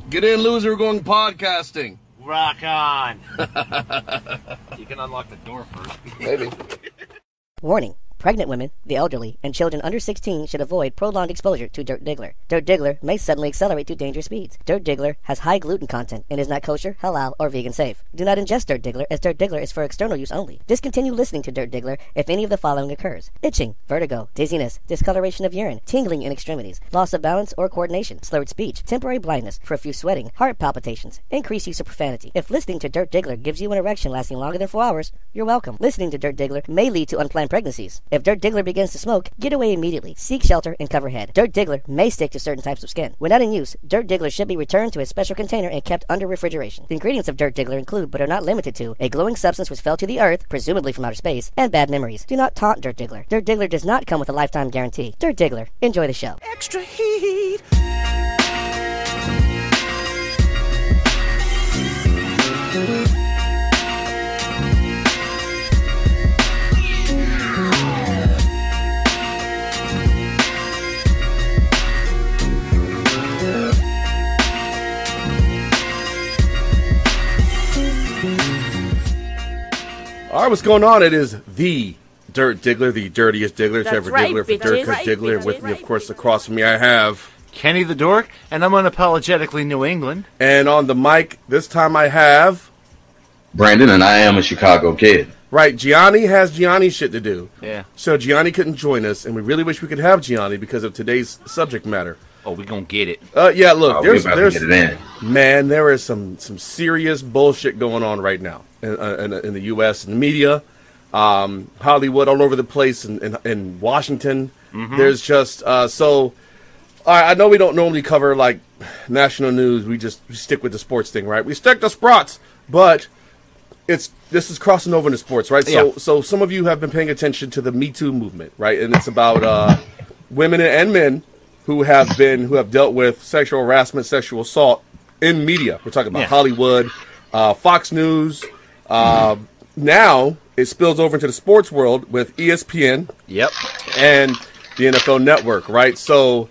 Get in, loser. We're going podcasting. Rock on. You can unlock the door first. Maybe. Warning. Pregnant women, the elderly, and children under 16 should avoid prolonged exposure to Dirt Diggler. Dirt Diggler may suddenly accelerate to dangerous speeds. Dirt Diggler has high gluten content and is not kosher, halal, or vegan safe. Do not ingest Dirt Diggler, as Dirt Diggler is for external use only. Discontinue listening to Dirt Diggler if any of the following occurs: itching, vertigo, dizziness, discoloration of urine, tingling in extremities, loss of balance or coordination, slurred speech, temporary blindness, profuse sweating, heart palpitations, increased use of profanity. If listening to Dirt Diggler gives you an erection lasting longer than 4 hours, you're welcome. Listening to Dirt Diggler may lead to unplanned pregnancies. If Dirt Diggler begins to smoke, get away immediately. Seek shelter and cover head. Dirt Diggler may stick to certain types of skin. When not in use, Dirt Diggler should be returned to a special container and kept under refrigeration. The ingredients of Dirt Diggler include, but are not limited to, a glowing substance which fell to the earth, presumably from outer space, and bad memories. Do not taunt Dirt Diggler. Dirt Diggler does not come with a lifetime guarantee. Dirt Diggler. Enjoy the show. Extra heat. All right, what's going on? It is the Dirt Diggler, the dirtiest Diggler, That's Trevor right, Diggler for Dirt bitches. Diggler. And with me, of course, across from me, I have. Kenny the Dork, and I'm unapologetically New England. And on the mic, this time I have. Brandon, and I am a Chicago kid. Right, Gianni has Gianni shit to do. Yeah. So Gianni couldn't join us, and we really wish we could have Gianni because of today's subject matter. Oh, we gonna get it. Yeah, look, Oh, we're about to get it in. Man, there is some serious bullshit going on right now in the U.S. and the media, Hollywood, all over the place, in Washington. Mm-hmm. There's just so. I know we don't normally cover like national news. We stick with the sports thing, right? We stick to sports, but this is crossing over into sports, right? Yeah. So some of you have been paying attention to the Me Too movement, right? And it's about women and men who have dealt with sexual harassment, sexual assault in media. We're talking about Hollywood, Fox News. Now it spills over into the sports world with ESPN. Yep. And the NFL Network, right? So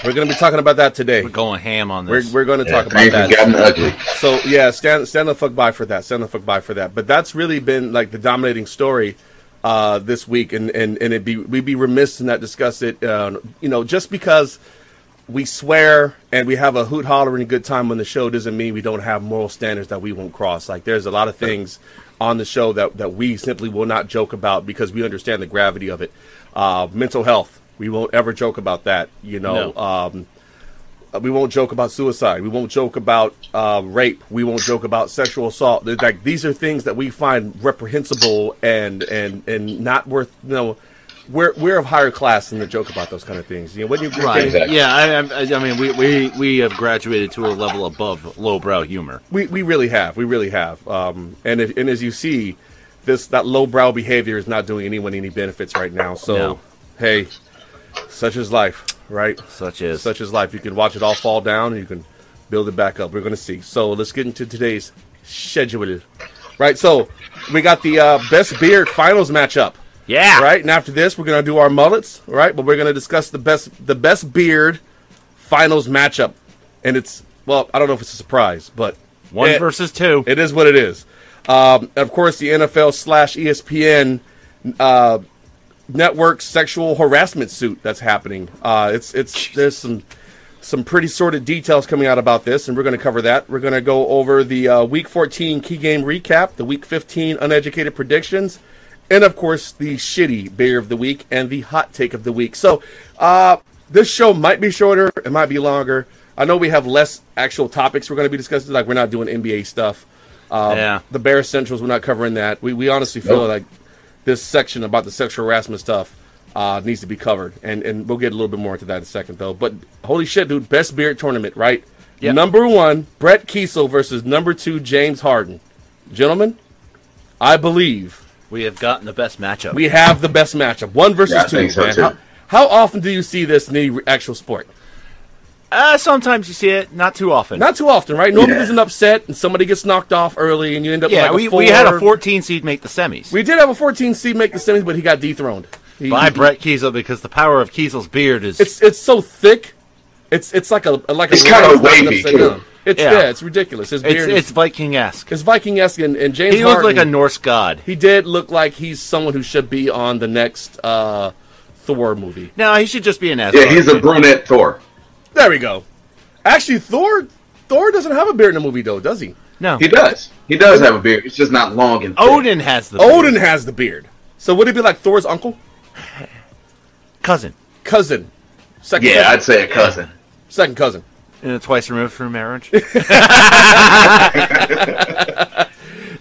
we're going to be talking about that today. We're going ham on this. We're going to talk about that. Gotten ugly. So yeah, stand the fuck by for that. Stand the fuck by for that. But that's really been like the dominating story this week, and we'd be remiss to not discuss it. Just because we swear and we have a hoot hollering good time on the show doesn't mean we don't have moral standards that we won't cross. Like there's a lot of things on the show that we simply will not joke about because we understand the gravity of it. Mental health, we won't ever joke about that. No. We won't joke about suicide. We won't joke about rape. We won't joke about sexual assault. Like these are things that we find reprehensible and not worth. We're of higher class than to joke about those kind of things. When you right? Exactly. Yeah, I mean, we have graduated to a level above lowbrow humor. We really have. And as you see, that lowbrow behavior is not doing anyone any benefits right now. So, Hey, such is life. Right? Such is life. You can watch it all fall down and you can build it back up. We're going to see. So let's get into today's schedule. Right? So we got the Best Beard Finals matchup. Yeah. Right? And after this, we're going to do our mullets. Right? But we're going to discuss the Best Beard Finals matchup. And it's, well, I don't know if it's a surprise, but one versus two. It is what it is. Of course, the NFL/ESPN network sexual harassment suit that's happening. There's some pretty sordid details coming out about this, and we're going to cover that. We're going to go over the Week 14 key game recap, the Week 15 uneducated predictions, and of course the shitty beer of the week and the hot take of the week. So this show might be shorter, it might be longer. I know we have less actual topics we're going to be discussing, like we're not doing NBA stuff. The Bear Centrals, we're not covering that. We honestly feel like this section about the sexual harassment stuff needs to be covered. And we'll get a little bit more into that in a second, though. But holy shit, dude, Best Beard Tournament, right? Yep. Number 1, Brett Kiesel versus number 2, James Harden. Gentlemen, I believe we have gotten the best matchup. We have the best matchup. 1 versus 2. I think so, too. How often do you see this in any actual sport? Sometimes you see it, not too often. Not too often, right? Normally there's an upset and somebody gets knocked off early and you end up with like a 4. We had a 14 seed make the semis. We did have a 14 seed make the semis, but he got dethroned. By Brett Kiesel, because the power of Kiesel's beard is... It's so thick It's like a It's kind of wavy too. It's ridiculous. His beard it's Viking-esque. It's Viking-esque, and James He looked Harden, like a Norse god. He did look like he's someone who should be on the next Thor movie. No, he should just be an Asgard. Yeah, he's a brunette Thor. There we go. Actually, Thor doesn't have a beard in the movie, though, does he? No. He does. He does have a beard. It's just not long and thick. Odin has the beard. Odin has the beard. So would it be like Thor's uncle? Cousin. Cousin. Second Yeah, cousin. I'd say a cousin. Second cousin. And twice removed from marriage.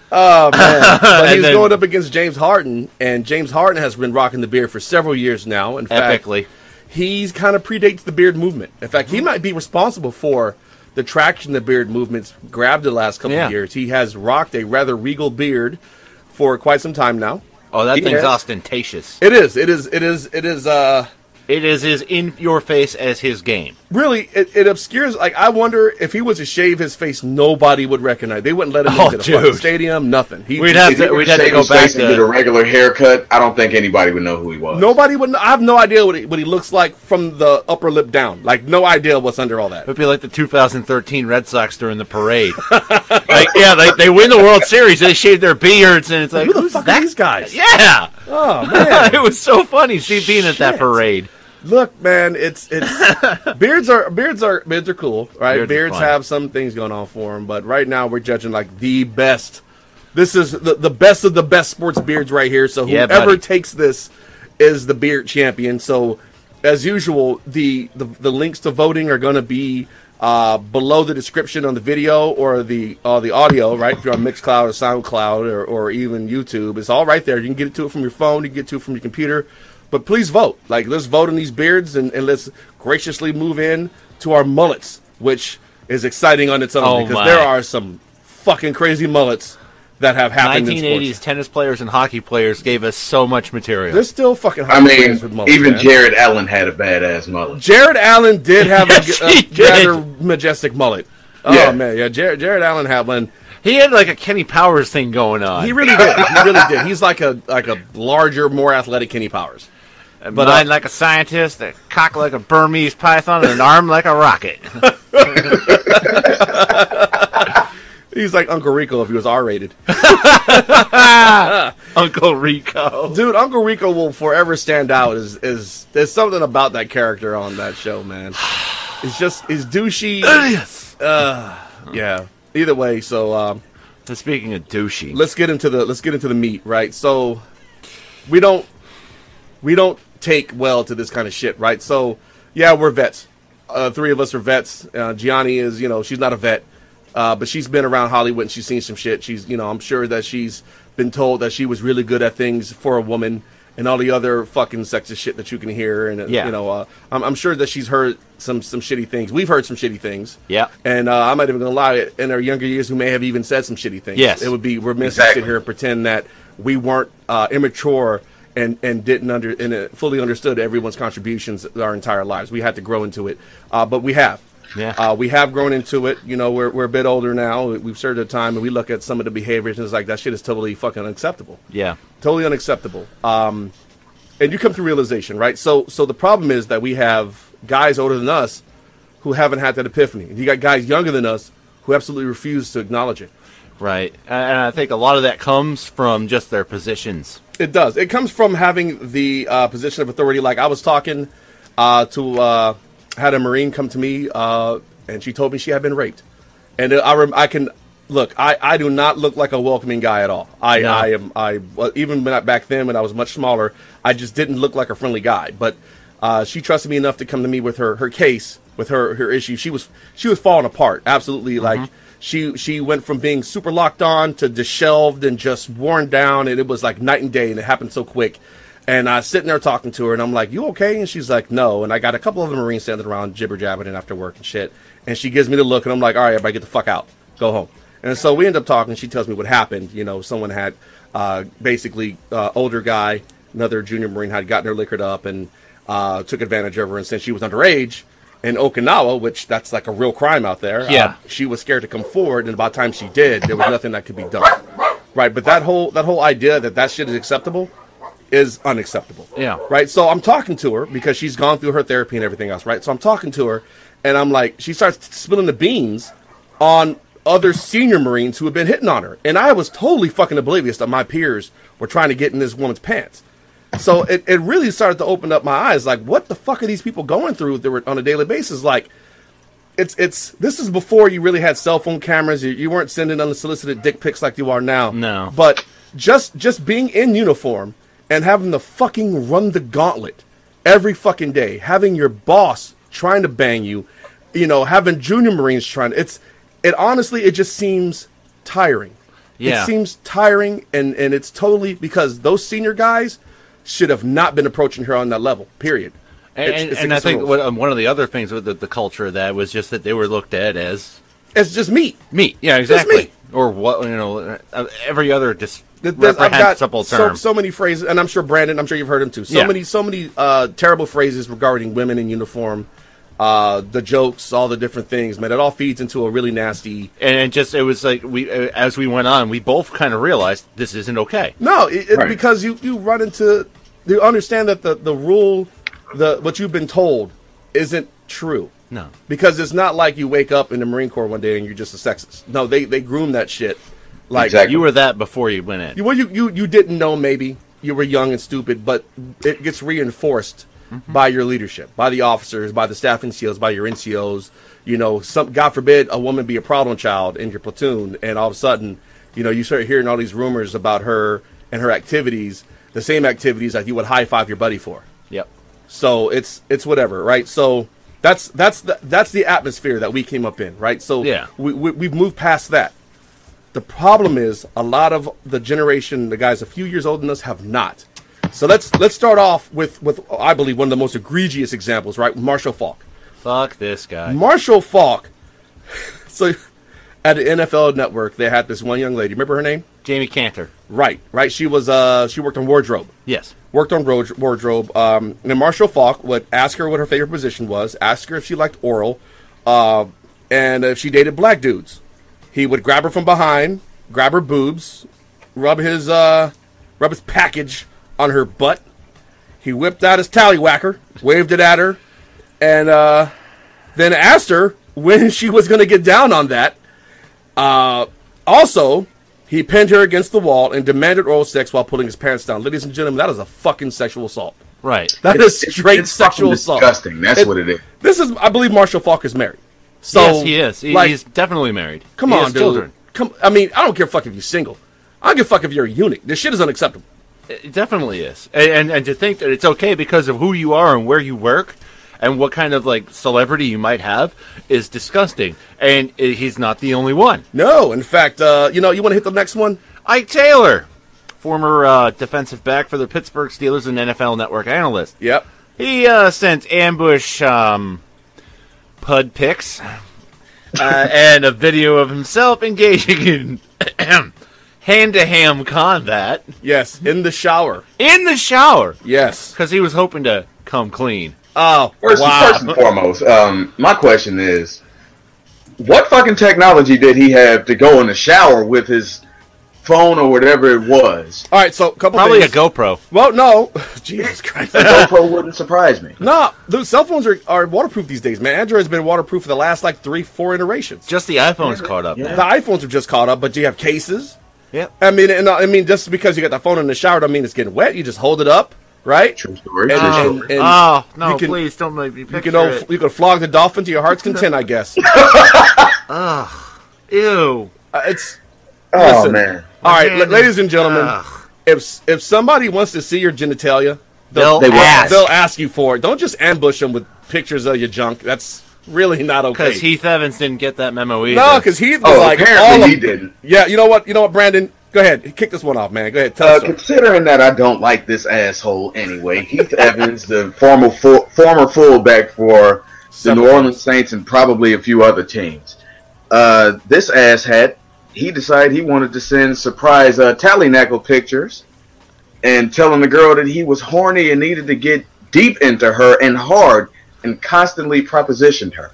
Oh, man. But he's then- going up against James Harden, and James Harden has been rocking the beard for several years now. In fact, Epically. he's kind of predates the beard movement. In fact, he might be responsible for the traction the beard movement's grabbed the last couple of years. He has rocked a rather regal beard for quite some time now. Oh, that thing's Yeah. ostentatious. It is. It is as in your face as his game. Really, it obscures. Like, I wonder if he was to shave his face, nobody would recognize. They wouldn't let him into the fucking dude. stadium. Nothing. We'd have If he were to shave go his back face and get a to. regular haircut, I don't think anybody would know who he was. Nobody would. I have no idea what he looks like from the upper lip down. Like, no idea what's under all that. It'd be like the 2013 Red Sox during the parade. They win the World Series. They shave their beards, and it's like, Who the who's fuck that? are these guys? Yeah. Oh man. It was so funny being at that Shit. parade. Look, man, it's beards are cool, right? Beards are fun. have some things going on for them, but right now we're judging like the best. This is the best of the best sports beards right here. So Yeah, whoever buddy. takes this is the beard champion. So as usual, the links to voting are going to be below the description on the video or the audio, right? If you're on Mixcloud or SoundCloud or even YouTube, it's all right there. You can get it to it from your phone, you can get to it from your computer. But please vote. Like, let's vote on these beards and let's graciously move in to our mullets, which is exciting on its own Oh, because my. there are some fucking crazy mullets that have happened in 1980s sports. tennis players and hockey players gave us so much material. There's still fucking I hockey mean, players with mullets, even man. Jared Allen had a badass mullet. Jared Allen did have Yes, a he did. rather majestic mullet. Oh, Yeah. man. Yeah, Jared Allen had one. He had like a Kenny Powers thing going on. He really did. He really did. He's like a larger, more athletic Kenny Powers. But I'm like a scientist, a cock like a Burmese python, and an arm like a rocket. He's like Uncle Rico if he was R-rated. Uncle Rico. Dude, Uncle Rico will forever stand out. There's something about that character on that show, man. It's douchey. Yes. Yeah. Either way, so Speaking of douchey, let's get into the meat, right? So we don't take well to this kind of shit, right? So yeah, we're vets. Three of us are vets. Gianni is, she's not a vet, but she's been around Hollywood and she's seen some shit. She's, I'm sure that she's been told that she was really good at things for a woman and all the other fucking sexist shit that you can hear. And I'm sure that she's heard some shitty things. We've heard some shitty things. Yeah. And I'm not even gonna lie. In our younger years, we may have even said some shitty things. Yes. It would be remiss to Exactly. sit here and pretend that we weren't immature and didn't fully understood everyone's contributions our entire lives. We had to grow into it, but we have. Yeah. We have grown into it. We're a bit older now. We've served a time, and we look at some of the behaviors, and it's like that shit is totally fucking unacceptable. yeah, Totally unacceptable. And you come to realization, right? So the problem is that we have guys older than us who haven't had that epiphany. You got guys younger than us who absolutely refuse to acknowledge it. right. And I think a lot of that comes from just their positions. It does. It comes from having the position of authority. Like I was talking had a Marine come to me, and she told me she had been raped. And I can look. I do not look like a welcoming guy at all. Even back then when I was much smaller, I just didn't look like a friendly guy. But she trusted me enough to come to me with her case, with her issue. She was falling apart. Absolutely, like. She went from being super locked on to disheveled and just worn down, and it was like night and day, and it happened so quick. And I was sitting there talking to her, and I'm like, "You okay?" And she's like, "No." And I got a couple of the Marines standing around jibber-jabbering after work and shit. And she gives me the look, and I'm like, "All right, everybody, get the fuck out, go home." And so we end up talking. She tells me what happened. Someone had basically older guy, another junior Marine, had gotten her liquored up and took advantage of her. And since she was underage. In Okinawa, which that's like a real crime out there, Yeah. she was scared to come forward, and by the time she did, there was nothing that could be done. Right, but that whole idea that shit is acceptable, is unacceptable. Yeah. Right? So I'm talking to her because she's gone through her therapy and everything else, right? So I'm talking to her, and I'm like, she starts spilling the beans on other senior Marines who have been hitting on her. And I was totally fucking oblivious that my peers were trying to get in this woman's pants. So it really started to open up my eyes. Like, what the fuck are these people going through on a daily basis? Like, this is before you really had cell phone cameras. You weren't sending unsolicited dick pics like you are now. No. But just being in uniform and having to fucking run the gauntlet every fucking day, having your boss trying to bang you, having junior Marines trying to, it honestly, it just seems tiring. Yeah. It seems tiring, and it's totally because those senior guys should have not been approaching her on that level, period. And I think one of the other things with the culture of that was just that they were looked at as just meat. Meat, yeah, exactly. Just meat. Or what, every other just I've got reprehensible term. so many phrases, and I'm sure Brandon, I'm sure you've heard him too. So many terrible phrases regarding women in uniform. The jokes, all the different things, man, it all feeds into a really nasty. And it was like as we went on, we both kind of realized this isn't okay. No, because you run into, you understand that the rule, what you've been told isn't true. No, because it's not like you wake up in the Marine Corps one day and you're just a sexist. No, they groom that shit. Like exactly. You were that before you went in. You didn't know, maybe you were young and stupid, but it gets reinforced. Mm-hmm. By your leadership, by the officers, by the staff NCOs, by your NCOs. God forbid a woman be a problem child in your platoon, and all of a sudden, you start hearing all these rumors about her and her activities, the same activities that you would high five your buddy for. Yep. So it's whatever, right? So that's the atmosphere that we came up in, right? So yeah, we've moved past that. The problem is a lot of the generation, the guys a few years older than us, have not. So let's start off with I believe one of the most egregious examples, right? Marshall Faulk. Fuck this guy. Marshall Faulk. So at the NFL Network, they had this one young lady. Remember her name? Jamie Cantor. Right. She was she worked on wardrobe. Yes. Worked on wardrobe. And then Marshall Faulk would ask her what her favorite position was, ask her if she liked oral, and if she dated black dudes. He would grab her from behind, grab her boobs, rub his package on her butt. He whipped out his tallywhacker, waved it at her, and then asked her when she was going to get down on that. Also, he pinned her against the wall and demanded oral sex while pulling his pants down. Ladies and gentlemen, that is a fucking sexual assault. Right. That is straight sexual assault. Disgusting. That's what it is. This is, I believe, Marshall Faulk is married. So, yes, he is. He's definitely married. Come on, dude. Children. I don't give a fuck if you're single. I don't give a fuck if you're a eunuch. This shit is unacceptable. It definitely is. And to think that it's okay because of who you are and where you work and what kind of celebrity you might have is disgusting. And he's not the only one. No, in fact, you want to hit the next one? Ike Taylor, former defensive back for the Pittsburgh Steelers and NFL Network analyst. Yep. He sent ambush pud pics and a video of himself engaging in hand-to-hand combat. Yes, in the shower. In the shower. Yes. Because he was hoping to come clean. Oh, First and foremost, my question is, what fucking technology did he have to go in the shower with his phone or whatever it was? All right, so probably things. A GoPro. Well, no. Jesus Christ. A GoPro wouldn't surprise me. No, the cell phones are waterproof these days, man. Android's been waterproof for the last 3-4 iterations. Just the iPhone's caught up. Yeah. The iPhones have just caught up, but you have cases. Yep. I mean, just because you got the phone in the shower don't mean it's getting wet. You just hold it up, right? True story. No, please don't make me picture it. You can flog the dolphin to your heart's content, I guess. Ew. Listen, man. All right, ladies and gentlemen, if somebody wants to see your genitalia, they'll ask you for it. Don't just ambush them with pictures of your junk. That's really not okay. Because Heath Evans didn't get that memo either. No, because Heath was apparently he didn't. Yeah, you know what, Brandon? Go ahead, kick this one off, man. Go ahead. Tell us. Considering that I don't like this asshole anyway, Heath Evans, the former fullback for the New Orleans Saints and probably a few other teams, this asshat, he decided he wanted to send surprise tally-knackle pictures and telling the girl that he was horny and needed to get deep into her and hard and constantly propositioned her.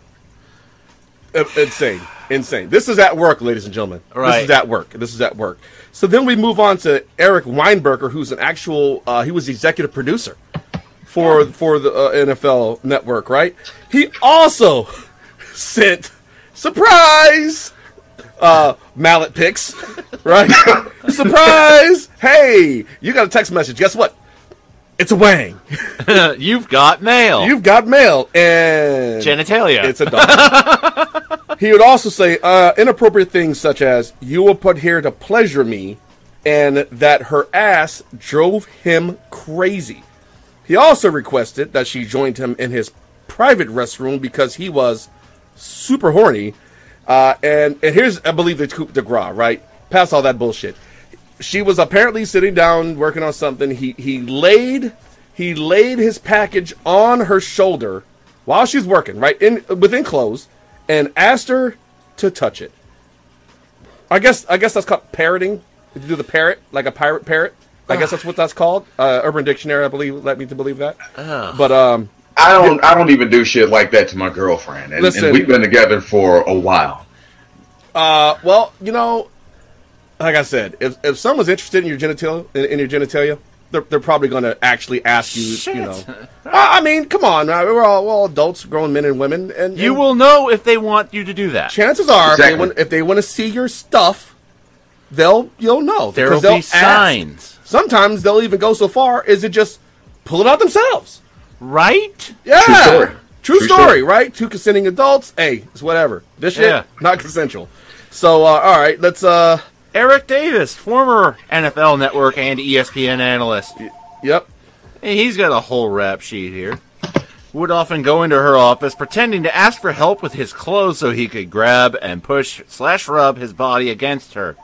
Insane. Insane. This is at work, ladies and gentlemen. Right. This is at work. This is at work. So then we move on to Eric Weinberger, who's an actual, he was the executive producer for the NFL Network, right? He also sent, surprise, mallet pics, right? Surprise! Hey, you got a text message. Guess what? It's a wang. You've got mail. You've got mail. And genitalia. It's a dog. He would also say inappropriate things such as, you will put here to pleasure me, and that her ass drove him crazy. He also requested that she joined him in his private restroom because he was super horny. And here's, I believe, the coup de grace, right? Past all that bullshit. She was apparently sitting down working on something. He laid his package on her shoulder while she's working, right, within clothes, and asked her to touch it. I guess that's called parroting. Did you do the parrot, like a pirate parrot? I guess that's what that's called. Urban Dictionary, I believe, led me to believe that. But I don't even do shit like that to my girlfriend, and we've been together for a while. Well, you know, like I said, if someone's interested in your genitalia, they're probably going to actually ask you. Shit. You know, I mean, come on, we're all adults, grown men and women, and you will know if they want you to do that. Chances are, Exactly. if they want to see your stuff, you'll know. There will they'll be signs. Sometimes they'll even go so far as to just pull it out themselves. Right? Yeah. True True story, story. right? Two consenting adults. Hey, it's whatever. This shit, Yeah. not consensual. So, all right, let's, Eric Davis, former NFL Network and ESPN analyst. yep. Hey, he's got a whole rap sheet here. Would often go into her office pretending to ask for help with his clothes so he could grab and push/rub his body against her.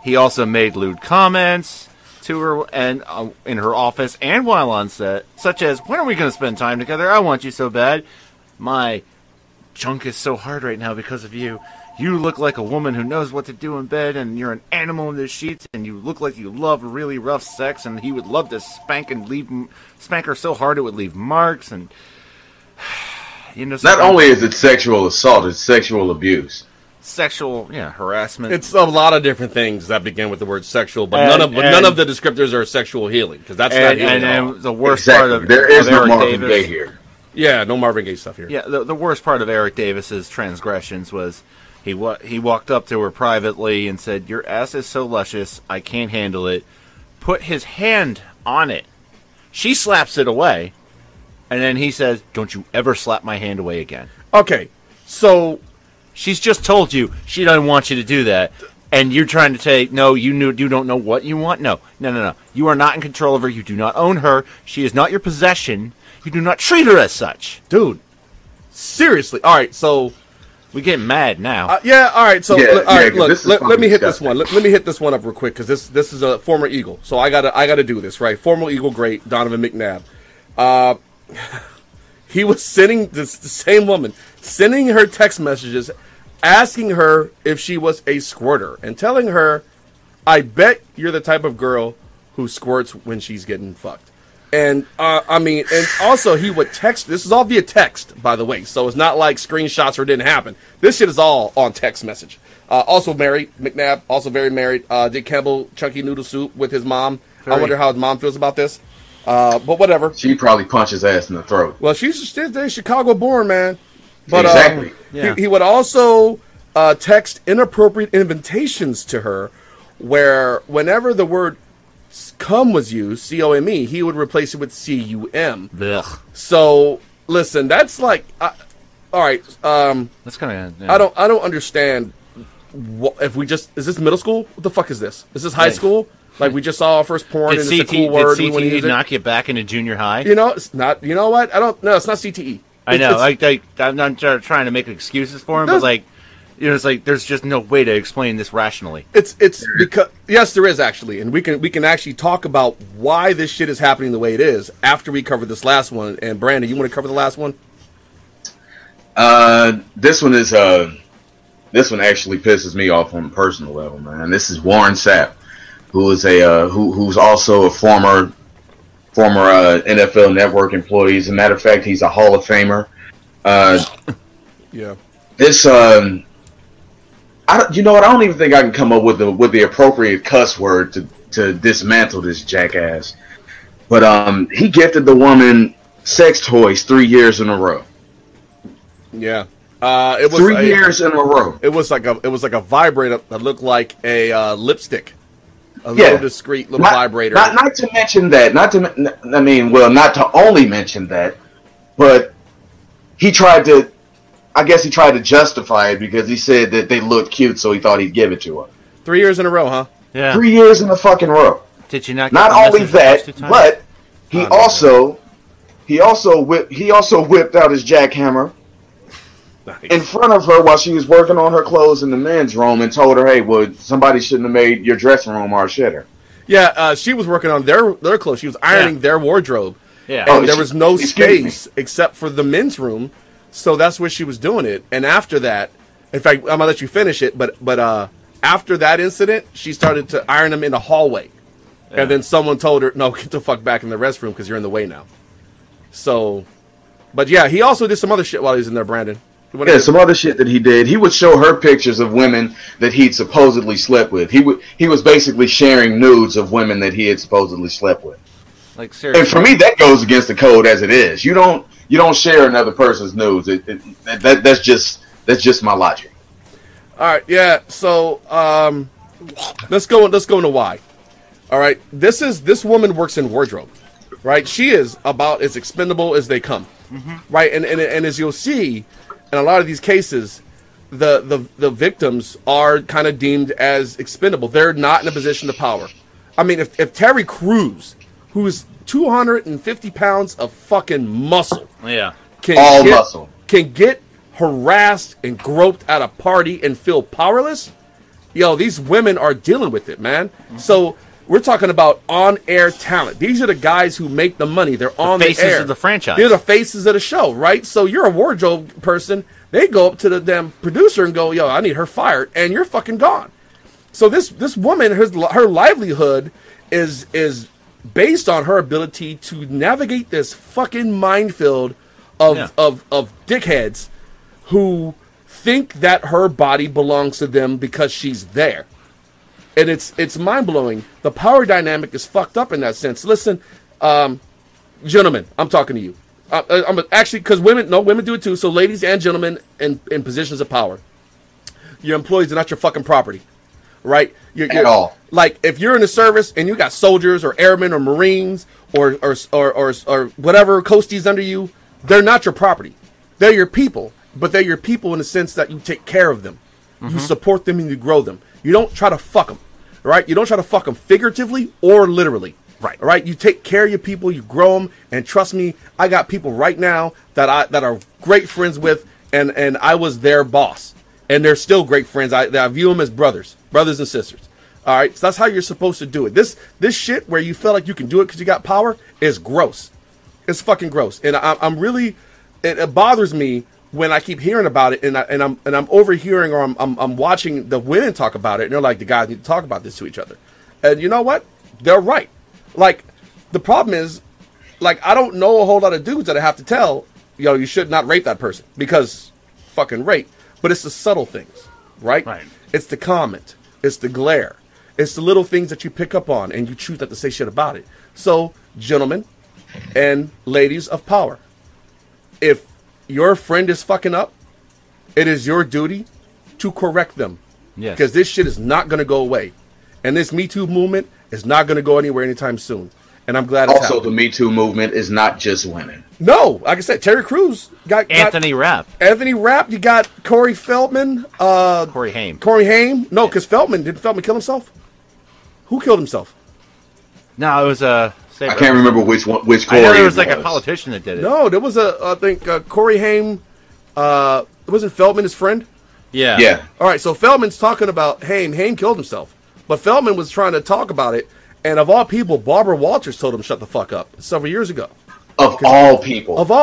He also made lewd comments to her and in her office and while on set, such as, when are we going to spend time together? I want you so bad. My junk is so hard right now because of you. You look like a woman who knows what to do in bed, and you're an animal in the sheets, and you look like you love really rough sex, and he would love to spank her so hard it would leave marks, and you know. Not only is it sexual assault, it's sexual abuse. Sexual, harassment. It's a lot of different things that begin with the word sexual, but none of the descriptors are sexual healing, because that's not healing at all. And the worst Exactly. part of There is no Eric Marvin Davis, Gaye here. Yeah, no Marvin Gaye stuff here. Yeah, the worst part of Eric Davis's transgressions was he walked up to her privately and said, "Your ass is so luscious, I can't handle it." Put his hand on it. She slaps it away, and then he says, "Don't you ever slap my hand away again." Okay, so She's just told you she doesn't want you to do that, and you're trying to say, "No, you don't know what you want." No. You are not in control of her. You do not own her. She is not your possession. You do not treat her as such. dude, seriously. All right, so We get mad now. yeah, all right. So all right, 'cause look, this is let me fucking hit this disgusting. one. Let me hit this one up real quick, because this is a former Eagle, so I gotta do this, right? Former Eagle great Donovan McNabb. He was sending the same woman sending her text messages, asking her if she was a squirter, and telling her, "I bet you're the type of girl who squirts when she's getting fucked." And I mean, and also he would text. This is all via text, by the way, so it's not like screenshots or it didn't happen. This shit is all on text message. Also married, McNabb, also very married. Did Campbell chunky noodle soup with his mom. I wonder how his mom feels about this. But whatever. She probably punched his ass in the throat. Well, she's Chicago born, man. But Exactly. he would also text inappropriate invitations to her, where whenever the word "cum" was used, C-O-M-E, he would replace it with C-U-M. Ugh. So listen, that's like, all right. That's kind of. I don't understand. If we just, is this middle school? What the fuck is this? Is this high school? Like we just saw our first porn and it's a cool word. Did we wanna use CTE it? knock you back into junior high? You know, it's not. You know what? I don't. No, it's not CTE. I know. It's- I'm not trying to make excuses for him, No. but like, it's like there's just no way to explain this rationally. It's because yes, there is actually, and we can actually talk about why this shit is happening the way it is after we cover this last one. And Brandon, you want to cover the last one? This one actually pisses me off on a personal level, man. This is Warren Sapp, who is who's also a former NFL Network employee. As a matter of fact, he's a Hall of Famer. Yeah. This you know what? I don't even think I can come up with the appropriate cuss word to dismantle this jackass. But he gifted the woman sex toys 3 years in a row. Yeah. It was 3 years in a row. It was like a vibrator that looked like a lipstick, little discreet little vibrator. Not to mention that. Not to only mention that, but he tried to. I guess he tried to justify it because he said that they looked cute, so he thought he'd give it to her. 3 years in a row, huh? Yeah. 3 years in a fucking row. Did you not? Not only that, but he also whipped out his jackhammer. Nice. In front of her while she was working on her clothes in the men's room and told her, hey, well, somebody shouldn't have made your dressing room our shitter. Yeah, she was working on their clothes. She was ironing their wardrobe. Yeah. And there was no space except for the men's room, so that's where she was doing it. And after that, in fact, I'm going to let you finish it, but after that incident, she started to iron them in the hallway. Yeah. And then someone told her, no, get the fuck back in the restroom because you're in the way now. So, but yeah, he also did some other shit while he was in there, Brandon. Yeah, some other shit that he did. He would show her pictures of women that he'd supposedly slept with. He was basically sharing nudes of women that he had supposedly slept with. Like seriously. And for me, that goes against the code as it is. You don't share another person's nudes. That's just my logic. All right, yeah. So let's go into why. All right, this woman works in wardrobe, right? She is about as expendable as they come, right? And as you'll see. In a lot of these cases, the victims are kind of deemed as expendable. They're not in a position of power. I mean, if Terry Crews, who's 250 pounds of fucking muscle, can get harassed and groped at a party and feel powerless, yo, these women are dealing with it, man. So we're talking about on-air talent. These are the guys who make the money. They're on the air. Faces of the franchise. They're the faces of the show, right? So you're a wardrobe person. They go up to the damn producer and go, yo, I need her fired, and you're fucking gone. So this woman, her livelihood is based on her ability to navigate this fucking minefield of dickheads who think that her body belongs to them because she's there. And it's mind-blowing. The power dynamic is fucked up in that sense. Listen, gentlemen, I'm talking to you. I'm actually, because women do it too. So ladies and gentlemen in positions of power, your employees are not your fucking property, right? At all. Like, if you're in the service and you got soldiers or airmen or Marines or whatever coasties under you, they're not your property. They're your people, but they're your people in the sense that you take care of them. You support them and you grow them. You don't try to fuck them, right? You don't try to fuck them figuratively or literally, right? All right? You take care of your people, you grow them, and trust me, I got people right now that are great friends with, and I was their boss, and they're still great friends. I view them as brothers and sisters. All right, so that's how you're supposed to do it. This shit where you feel like you can do it because you got power is gross. It's fucking gross, and I'm really, it bothers me when I keep hearing about it, and I'm overhearing or I'm watching the women talk about it, and they're like, the guys need to talk about this to each other. And you know what? They're right. Like, the problem is, like, I don't know a whole lot of dudes that I have to tell, yo, you should not rape that person because fucking rape. But it's the subtle things, right? Right. It's the comment. It's the glare. It's the little things that you pick up on and you choose not to say shit about it. So, gentlemen and ladies of power, if your friend is fucking up, it is your duty to correct them. Yes. Because this shit is not going to go away. And this Me Too movement is not going to go anywhere anytime soon. And I'm glad it's also happening. The Me Too movement is not just women. No, like I said, Terry Crews got Anthony Rapp. Anthony Rapp. You got Corey Feldman. Corey Haim. No, because didn't Feldman kill himself? Who killed himself? No, it was I can't remember which Corey. I know there was like a politician that did it. No, there was I think Corey Haim. Wasn't Feldman his friend? Yeah. Yeah. All right, so Feldman's talking about Haim. Haim killed himself, but Feldman was trying to talk about it, and of all people, Barbara Walters told him shut the fuck up several years ago. Of all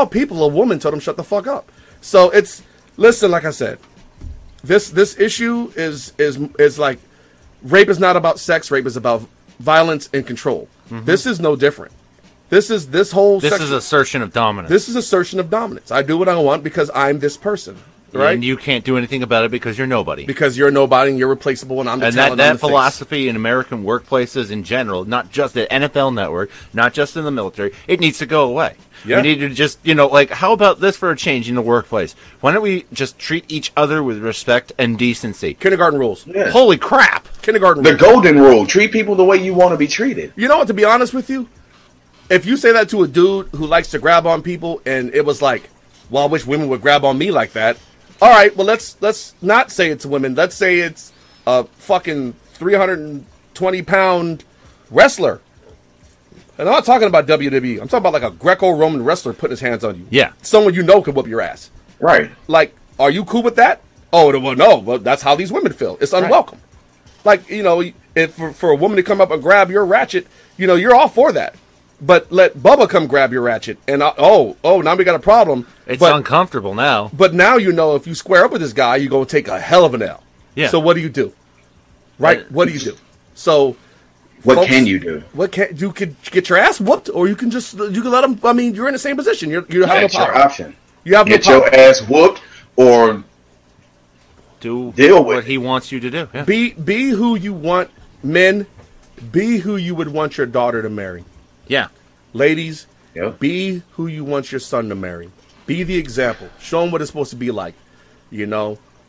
people, a woman told him shut the fuck up. So listen, like I said, this issue is like, rape is not about sex. Rape is about violence and control. Mm-hmm. This is no different. This is assertion of dominance. This is assertion of dominance. I do what I want because I'm this person. Right? And you can't do anything about it because you're nobody. Because you're nobody and you're replaceable, and I'm the talent. And that philosophy in American workplaces in general, not just at NFL Network, not just in the military, it needs to go away. Yeah. We need to just, how about this for a change in the workplace? Why don't we just treat each other with respect and decency? Kindergarten rules. Yeah. Holy crap. Kindergarten rules. The golden rule. Treat people the way you want to be treated. You know what, to be honest with you? If you say that to a dude who likes to grab on people and it was like, well, I wish women would grab on me like that. All right, well, let's not say it's women. Let's say it's a fucking 320-pound wrestler. And I'm not talking about WWE. I'm talking about like a Greco-Roman wrestler putting his hands on you. Yeah. Someone you know can whoop your ass. Right. Like, are you cool with that? Oh, well, no. Well, that's how these women feel. It's unwelcome. Right. Like, if for a woman to come up and grab your ratchet, you're all for that. But let Bubba come grab your ratchet, and now we got a problem. It's uncomfortable now. But now if you square up with this guy, you're going to take a hell of an L. Yeah. So what do you do? Right? What do you do? So, what can you do? You could get your ass whooped, or you can let him. I mean, you're in the same position. You have no power. That's your option. You have get no power. Your ass whooped, or deal with what he wants you to do. Yeah. Be who you want, men. Be who you would want your daughter to marry. Yeah. Ladies, be who you want your son to marry. Be the example. Show them what it's supposed to be like.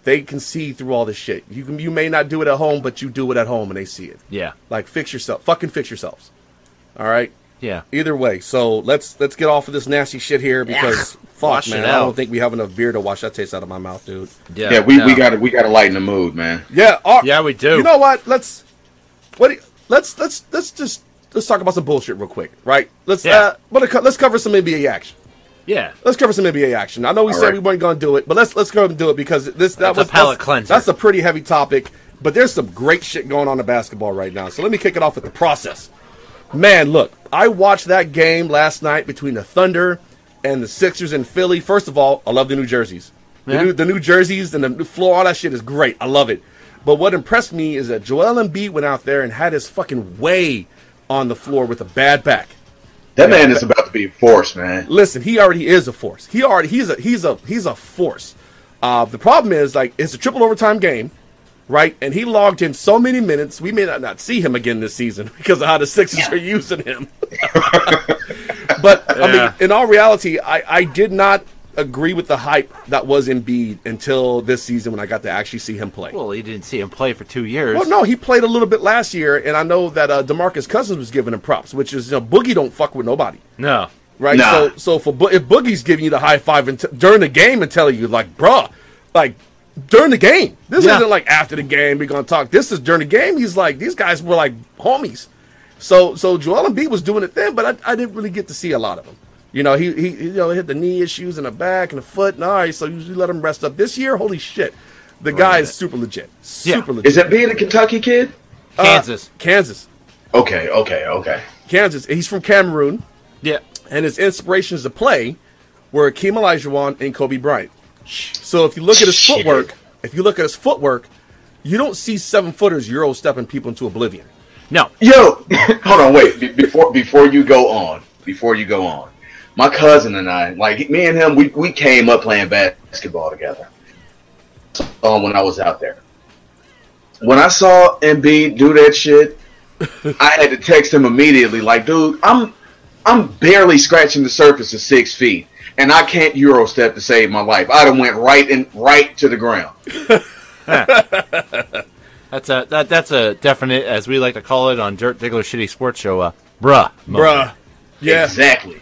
They can see through all this shit. You may not do it at home, but you do it at home and they see it. Yeah. Like, fix yourself. Fucking fix yourselves. All right? Yeah. Either way. So let's get off of this nasty shit here because fuck, man, I don't think we have enough beer to wash that taste out of my mouth, dude. Yeah, we gotta lighten the mood, man. Yeah. Yeah, we do. You know what? Let's talk about some bullshit real quick, right? Let's cover some NBA action. Yeah. Let's cover some NBA action. I know we said we weren't going to do it, but let's go and do it because that's a palate cleanser. That's a pretty heavy topic, but there's some great shit going on in basketball right now. So let me kick it off with the process. Man, look, I watched that game last night between the Thunder and the Sixers in Philly. First of all, I love the new jerseys. Yeah. The new jerseys and the new floor, all that shit is great. I love it. But what impressed me is that Joel Embiid went out there and had his fucking way on the floor with a bad back. That man is about to be a force, man. Listen, he already is a force. He's a force. The problem is, like, it's a triple overtime game, right? And he logged in so many minutes. We may not see him again this season because of how the Sixers are using him. But I mean, in all reality, I did not agree with the hype that was Embiid until this season when I got to actually see him play. Well, you didn't see him play for 2 years. Well, no, he played a little bit last year, and I know that DeMarcus Cousins was giving him props, which is, Boogie don't fuck with nobody. No. Right? Nah. So if Boogie's giving you the high five during the game and telling you, like, bruh, like, during the game. This isn't like after the game we're going to talk. This is during the game. He's like, these guys were like homies. So Joel Embiid was doing it then, but I didn't really get to see a lot of him. He hit the knee issues in the back and the foot, and all right, so you let him rest up. This year, holy shit, the guy is super legit. Super legit. Is that being a Kentucky kid? Kansas. Okay. Kansas. He's from Cameroon. Yeah. And his inspirations to play were Hakeem Olajuwon and Kobe Bryant. So if you look at his footwork, you don't see 7-footers Euro stepping people into oblivion. No. Yo, hold on, wait. Before you go on. My cousin and I, like me and him, we came up playing basketball together. When I was out there. When I saw Embiid do that shit, I had to text him immediately, like, dude, I'm barely scratching the surface of 6 feet, and I can't Euro step to save my life. I'd have went right to the ground. That's a definite, as we like to call it on Dirt Diggler Shitty Sports Show, bruh. Yeah, exactly.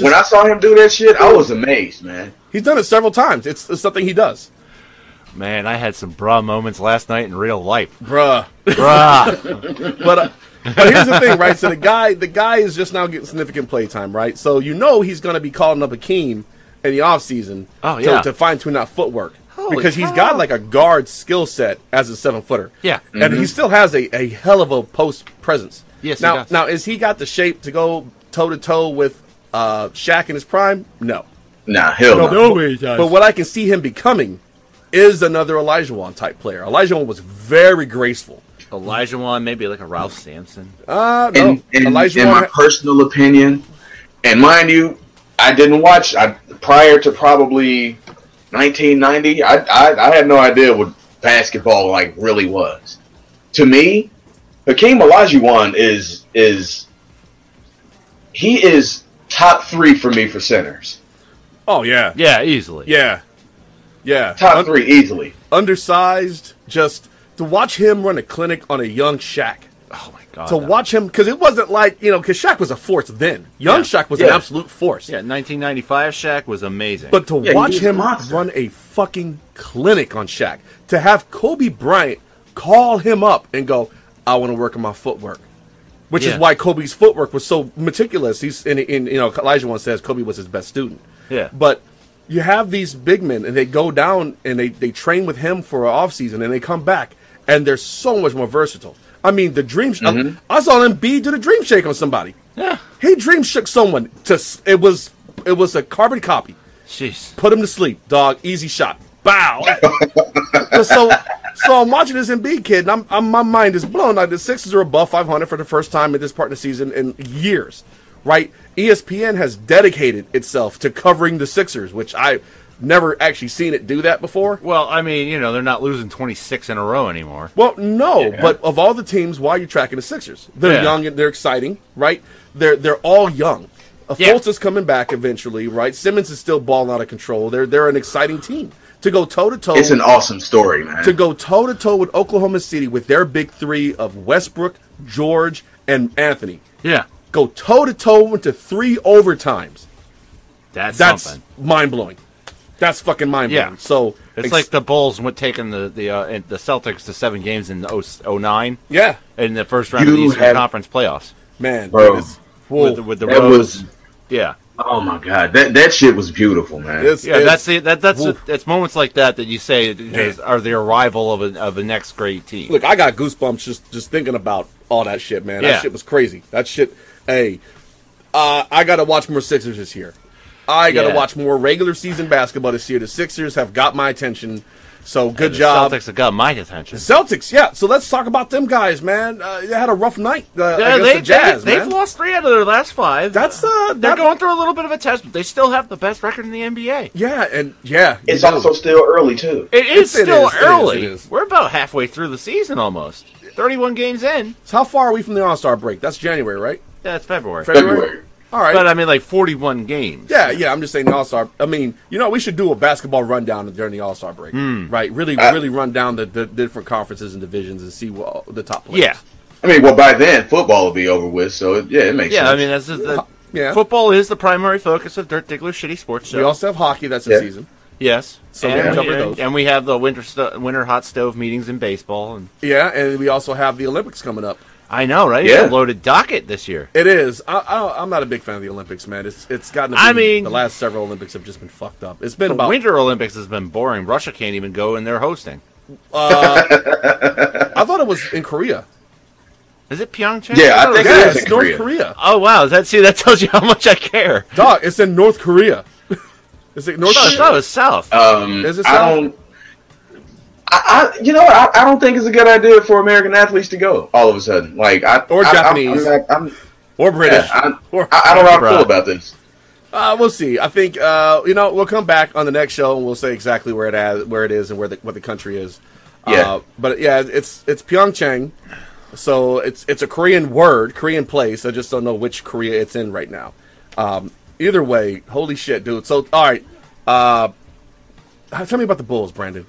When I saw him do that shit, I was amazed, man. He's done it several times. It's something he does. Man, I had some bruh moments last night in real life. Bruh. But here's the thing, right? So the guy is just now getting significant play time, right? So he's going to be calling up Hakeem in the offseason to fine-tune that footwork. Because he's got like a guard skill set as a 7-footer. Yeah. And he still has a hell of a post presence. Yes, now, he does. Now, is he got the shape to go toe-to-toe with Shaq in his prime? No. Nah, hell no. No way he does. But what I can see him becoming is another Olajuwon type player. Olajuwon was very graceful. Olajuwon, maybe like a Ralph Sampson. No. In my personal opinion, and mind you, I didn't watch prior to probably 1990. I had no idea what basketball like really was. To me, Hakeem Olajuwon is top 3 for me for centers. Oh yeah, Yeah, easily. yeah. Top 3 easily. Undersized. Just to watch him run a clinic on a young Shaq. Oh my god. To watch him, because it wasn't like, because Shaq was a force then. Young Shaq was an absolute force. Yeah, 1995 Shaq was amazing. But to watch he was him a monster. run a fucking clinic on Shaq, to have Kobe Bryant call him up and go, I want to work on my footwork. Which is why Kobe's footwork was so meticulous. Elijah once says Kobe was his best student. Yeah. But you have these big men, and they go down and they train with him for an offseason, and they come back, and they're so much more versatile. I mean, the dream. I saw Embiid do the dream shake on somebody. Yeah. He dream shook someone. It was a carbon copy. Jeez. Put him to sleep, dog. Easy shot. Bow. so I'm watching this Embiid kid, and my mind is blown. Like, the Sixers are above 500 for the first time at this part of the season in years, right? ESPN has dedicated itself to covering the Sixers, which I've never actually seen it do that before. Well, I mean, they're not losing 26 in a row anymore. Well, no, but of all the teams, why are you tracking the Sixers? They're young and they're exciting, right? They're all young. Fultz is coming back eventually, right? Simmons is still balling out of control. They're an exciting team. To go toe-to-toe. It's an awesome story, man. To go toe-to-toe with Oklahoma City with their big 3 of Westbrook, George, and Anthony. Yeah. Go toe-to-toe into 3 overtimes. That's That's something. mind-blowing. That's fucking mind-blowing. Yeah. So It's like the Bulls went taking the Celtics to 7 games in 09 yeah, in the first round of the Eastern Conference playoffs. man. Bro. With the That Rose. was- Yeah. Oh my god, that shit was beautiful, man. That's moments like that you say are the arrival of a next great team. Look, I got goosebumps just thinking about all that shit, man. Yeah. That shit was crazy. That shit. Hey, I got to watch more Sixers this year. I got to watch more regular season basketball this year. The Sixers have got my attention. So good job. Celtics have got my attention. Celtics, yeah. So let's talk about them guys, man. They had a rough night. The Jazz, they've lost 3 out of their last 5. That's they're going through a little bit of a test, but they still have the best record in the NBA. Yeah, and yeah, It's also still early too. It is still early. It is. We're about halfway through the season almost. 31 games in. So how far are we from the All-Star break? That's January, right? Yeah, it's February. February. All right. But I mean, like 41 games. Yeah, I'm just saying the All-Star. I mean, we should do a basketball rundown during the All-Star break, right? Really run down the different conferences and divisions and see the top players. Yeah. I mean, well, by then football will be over with, so it makes sense. Yeah, I mean, football is the primary focus of Dirt Diggler's Shitty Sports Show. We also have hockey that's in season. Yes. So we can cover those. And we have the winter hot stove meetings in baseball. Yeah, and we also have the Olympics coming up. I know, right? Yeah. It's a loaded docket this year. It is. I'm not a big fan of the Olympics, man. It's gotten to be, the last several Olympics have just been fucked up. It's been the about Winter Olympics has been boring. Russia can't even go, and they're hosting. I thought it was in Korea. Is it Pyeongchang? Yeah, I think it is it's in North Korea. Oh wow! That tells you how much I care. Dog, it's in North Korea. Is it North I Korea? thought it was South. Is it I South? don't. I don't think it's a good idea for American athletes to go all of a sudden. Or Japanese. Or British. I don't know how I feel about this. We'll see. I think we'll come back on the next show and we'll say exactly where it is and what the country is. Yeah. But yeah, it's Pyeongchang, so it's a Korean word, Korean place. I just don't know which Korea it's in right now. Either way, holy shit, dude. So all right, tell me about the Bulls, Brandon.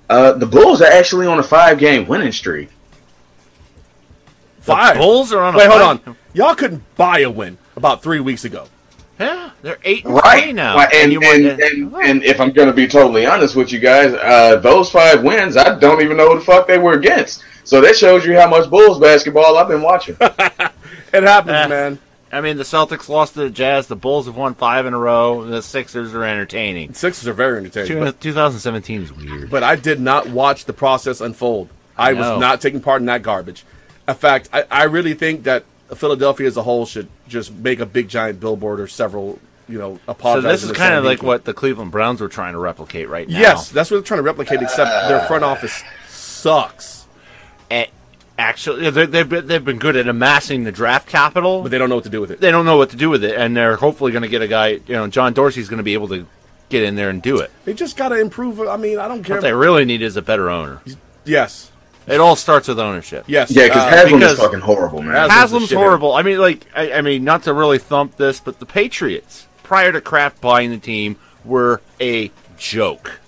The Bulls are actually on a 5-game winning streak. 5. The Bulls are on. Wait, hold on. Y'all couldn't buy a win about 3 weeks ago. Yeah, they're 8-3 Right now. And if I'm going to be totally honest with you guys, those 5 wins, I don't even know who the fuck they were against. So that shows you how much Bulls basketball I've been watching. It happens, man. I mean, the Celtics lost to the Jazz. The Bulls have won 5 in a row. The Sixers are entertaining. Sixers are very entertaining. 2017 is weird. But I did not watch the process unfold. I was not taking part in that garbage. In fact, I really think that Philadelphia as a whole should just make a big giant billboard or several, apologize. So this is kind of like what the Cleveland Browns were trying to replicate right now. Yes, that's what they're trying to replicate, except their front office sucks. Actually, they've been good at amassing the draft capital, But they don't know what to do with it. they don't know what to do with it, and they're hopefully going to get a guy. John Dorsey's going to be able to get in there and do it. They just got to improve. I mean, I don't care. What they really need is a better owner. Yes. It all starts with ownership. Yes. Yeah, because Haslam is fucking horrible, man. Haslam's horrible. I mean, I mean, not to really thump this, but the Patriots, prior to Kraft buying the team, were a joke.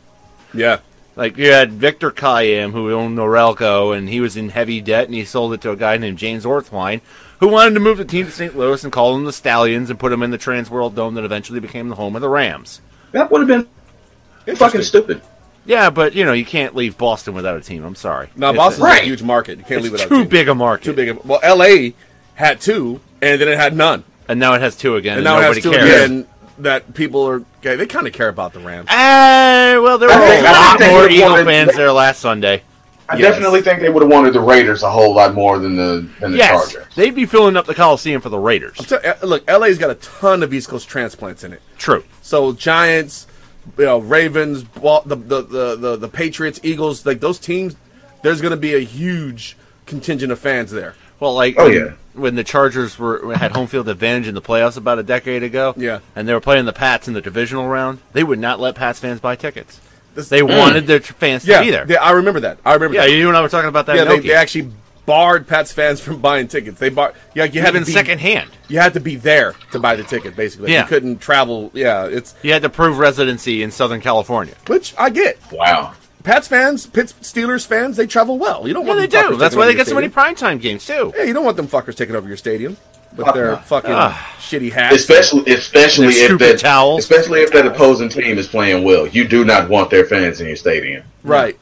Yeah. Like, you had Victor Kayam, who owned Norelco, and he was in heavy debt, and he sold it to a guy named James Orthwine, who wanted to move the team to St. Louis and call them the Stallions and put them in the Trans World Dome that eventually became the home of the Rams. That would have been fucking stupid. Yeah, but, you can't leave Boston without a team. I'm sorry. No, Boston's a huge market. You can't leave without a team. Too big a market. Too big. Well, L.A. had 2, and then it had none. And now it has 2 again, and now nobody it has 2 cares. again. That people are, they kind of care about the Rams. Well, there were a lot more Eagle fans there last Sunday. I definitely think they would have wanted the Raiders a whole lot more than the Chargers. They'd be filling up the Coliseum for the Raiders. Look, LA's got a ton of East Coast transplants in it. True. So Giants, Ravens, the Patriots, Eagles, like those teams, there's going to be a huge contingent of fans there. Well, like when the Chargers had home field advantage in the playoffs about a decade ago, and they were playing the Pats in the divisional round, they would not let Pats fans buy tickets. They wanted their fans to be there. Yeah, I remember that. Yeah, you and I were talking about that. Yeah, they actually barred Pats fans from buying tickets. They barred. Yeah, you had to be secondhand. You had to be there to buy the ticket. Basically, you couldn't travel. Yeah, you had to prove residency in Southern California, which I get. Wow. Pats fans, Steelers fans, they travel well. You don't want them they do. That's why they get so many primetime games too. Yeah, you don't want them fuckers taking over your stadium with their fucking shitty hats, especially if that opposing team is playing well. You do not want their fans in your stadium. Right.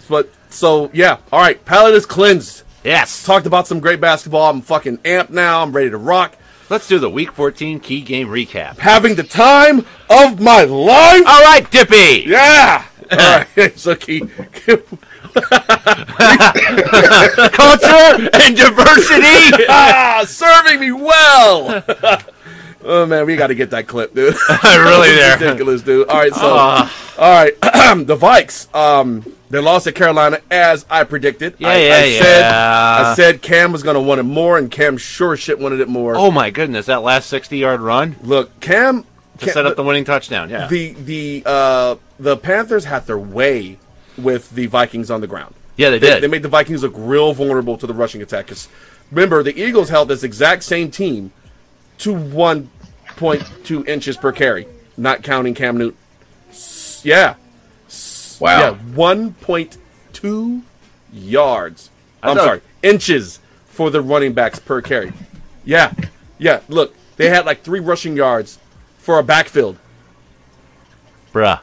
But so yeah, all right. Palate is cleansed. Yes. Talked about some great basketball. I'm fucking amped now. I'm ready to rock. Let's do the Week 14 key game recap. Having the time of my life. All right, Dippy. Yeah. All right, so culture and diversity, serving me well. Oh man, we got to get that clip, dude. Really, there, ridiculous, dude. All right, so all right, the Vikes, they lost at Carolina as I predicted. I said Cam was going to want it more, and Cam sure shit wanted it more. Oh my goodness, that last 60-yard run. Look, Cam set up the winning touchdown. Yeah, the Panthers had their way with the Vikings on the ground. Yeah, they did. They made the Vikings look real vulnerable to the rushing attack. Because remember, the Eagles held this exact same team to 1.2 inches per carry, not counting Cam Newton. Yeah. Wow. Yeah, 1.2 yards. Inches for the running backs per carry. Yeah. Look, they had like 3 rushing yards for a backfield. Bruh.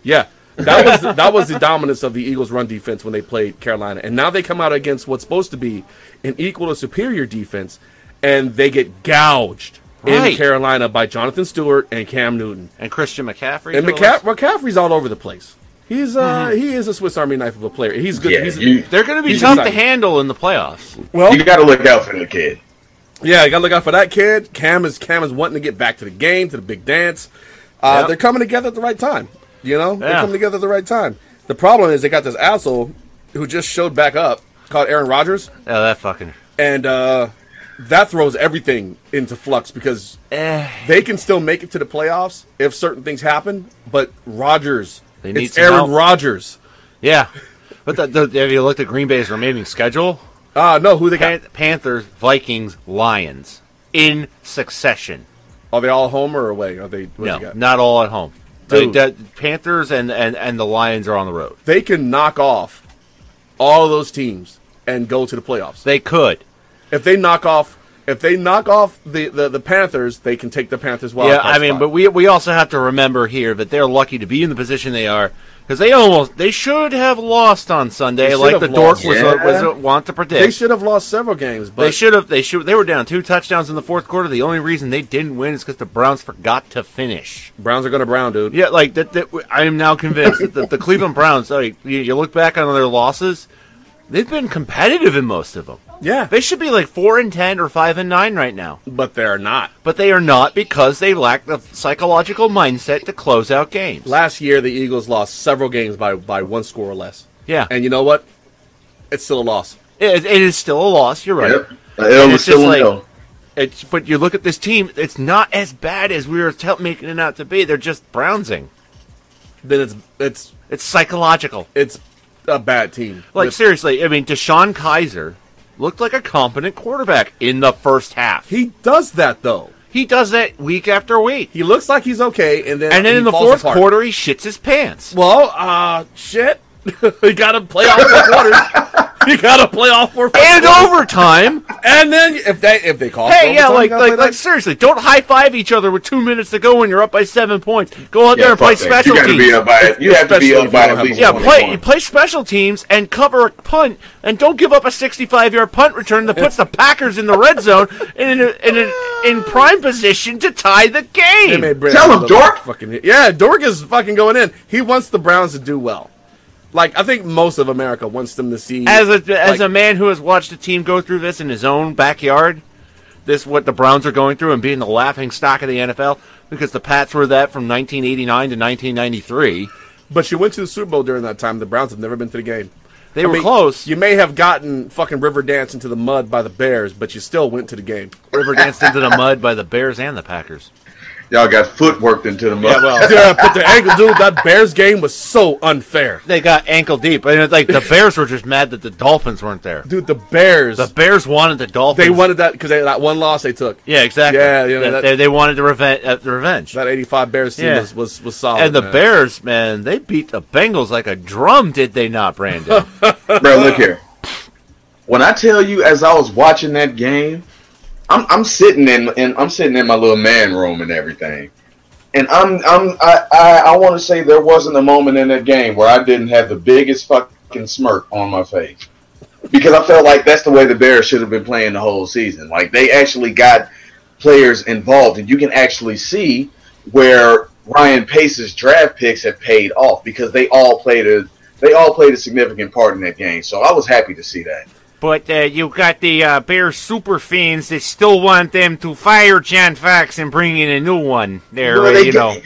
Yeah. That was the dominance of the Eagles' run defense when they played Carolina. And now they come out against what's supposed to be an equal to superior defense, and they get gouged in Carolina by Jonathan Stewart and Cam Newton. And Christian McCaffrey. And McCaffrey's all over the place. He is a Swiss Army knife of a player. He's good. Yeah, they're going to be tough to handle in the playoffs. Well, you got to look out for the kid. Yeah, you got to look out for that kid. Cam is wanting to get back to the game, to the big dance. They're coming together at the right time. They're coming together at the right time. The problem is they got this asshole who just showed back up called Aaron Rodgers. Oh, that fucking. And that throws everything into flux because they can still make it to the playoffs if certain things happen. But Rodgers, it's Aaron Rodgers. Yeah. But have you looked at Green Bay's remaining schedule? No, who they got? Panthers, Vikings, Lions in succession. Are they all home or away? Are they? No, not all at home. The Panthers and the Lions are on the road. They can knock off all of those teams and go to the playoffs. They could. If they knock off the Panthers, they can take the Panthers wild. Yeah, I mean, but we also have to remember here that they're lucky to be in the position they are because they should have lost on Sunday, like the Dork was want to predict. They should have lost several games, but they were down 2 touchdowns in the fourth quarter. The only reason they didn't win is because the Browns forgot to finish. Browns are going to brown, dude. Yeah, like that. I am now convinced that the Cleveland Browns. Like, you look back on their losses, they've been competitive in most of them. Yeah, they should be like 4-10 or 5-9 right now. But they're not. But they are not because they lack the psychological mindset to close out games. Last year, the Eagles lost several games by 1 score or less. Yeah, and you know what? It's still a loss. It is still a loss. You're right. Yep. It was still a But you look at this team; it's not as bad as we were making it out to be. They're just Brownsing. Then it's psychological. It's a bad team. Like seriously, I mean, Deshaun Kaiser looked like a competent quarterback in the first half. He does that though. He does that week after week. He looks like he's okay, and then in the fourth quarter, he shits his pants. Well, shit. You got to play all 4 quarters. You got to play all 4 quarters. And overtime. And then if they call, hey, yeah, like seriously, don't high five each other with 2 minutes to go when you're up by 7 points. Go out there and play special teams. You have to be up by at least. Yeah, play special teams and cover a punt, and don't give up a 65-yard punt return that puts the Packers in the red zone in prime position to tie the game. Tell him, Dork. Dork is fucking going in. He wants the Browns to do well. Like, I think most of America wants them to see... As a man who has watched a team go through this in his own backyard, what the Browns are going through and being the laughing stock of the NFL, because the Pats were that from 1989 to 1993. But you went to the Super Bowl during that time. The Browns have never been to the game. They were close. You may have gotten fucking river danced into the mud by the Bears, but you still went to the game. River danced into the mud by the Bears and the Packers. Y'all got foot worked into the mud. But the ankle, dude, that Bears game was so unfair. They got ankle deep. And it's like the Bears were just mad that the Dolphins weren't there. Dude, the Bears wanted the Dolphins. They wanted that because that one loss they took. Yeah, exactly. Yeah, they wanted the revenge. That 85 Bears team was solid. And the Bears, man, they beat the Bengals like a drum, did they not, Brandon? Bro, look here. When I tell you, as I was watching that game, I'm sitting in my little man room and everything, and I want to say there wasn't a moment in that game where I didn't have the biggest fucking smirk on my face, because I felt like that's the way the Bears should have been playing the whole season. Like, they actually got players involved, and you can actually see where Ryan Pace's draft picks have paid off, because they all played a significant part in that game. So I was happy to see that. But you got the Bears super fans that still want them to fire John Fox and bring in a new one there,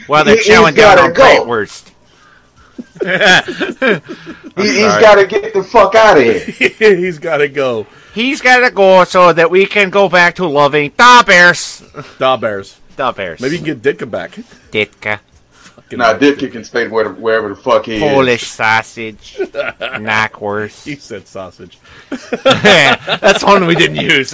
while they're chowing down on bratwurst. He's got to get the fuck out of here. He's got to go. He's got to go so that we can go back to loving the Bears. The Bears. The Bears. Maybe you can get Ditka back. Ditka. Ditka can stay wherever the fuck he Polish sausage. Knackwurst. He said sausage. That's one we didn't use.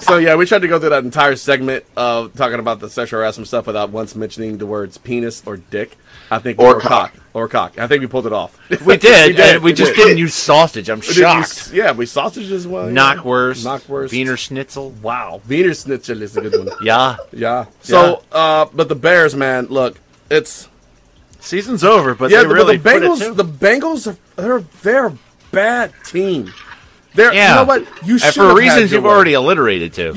So, yeah, we tried to go through that entire segment of talking about the sexual harassment stuff without once mentioning the words penis or dick. I think or cock. Or cock. I think we pulled it off. We did. We just didn't use sausage. I'm shocked. We sausage as well. Knackwurst. Wiener Schnitzel. Wow. Wiener Schnitzel is a good one. Yeah. So, but the Bears, man, look, it's... Season's over, but they really the Bengals, they're a bad team. You know what? For reasons you've already alliterated to.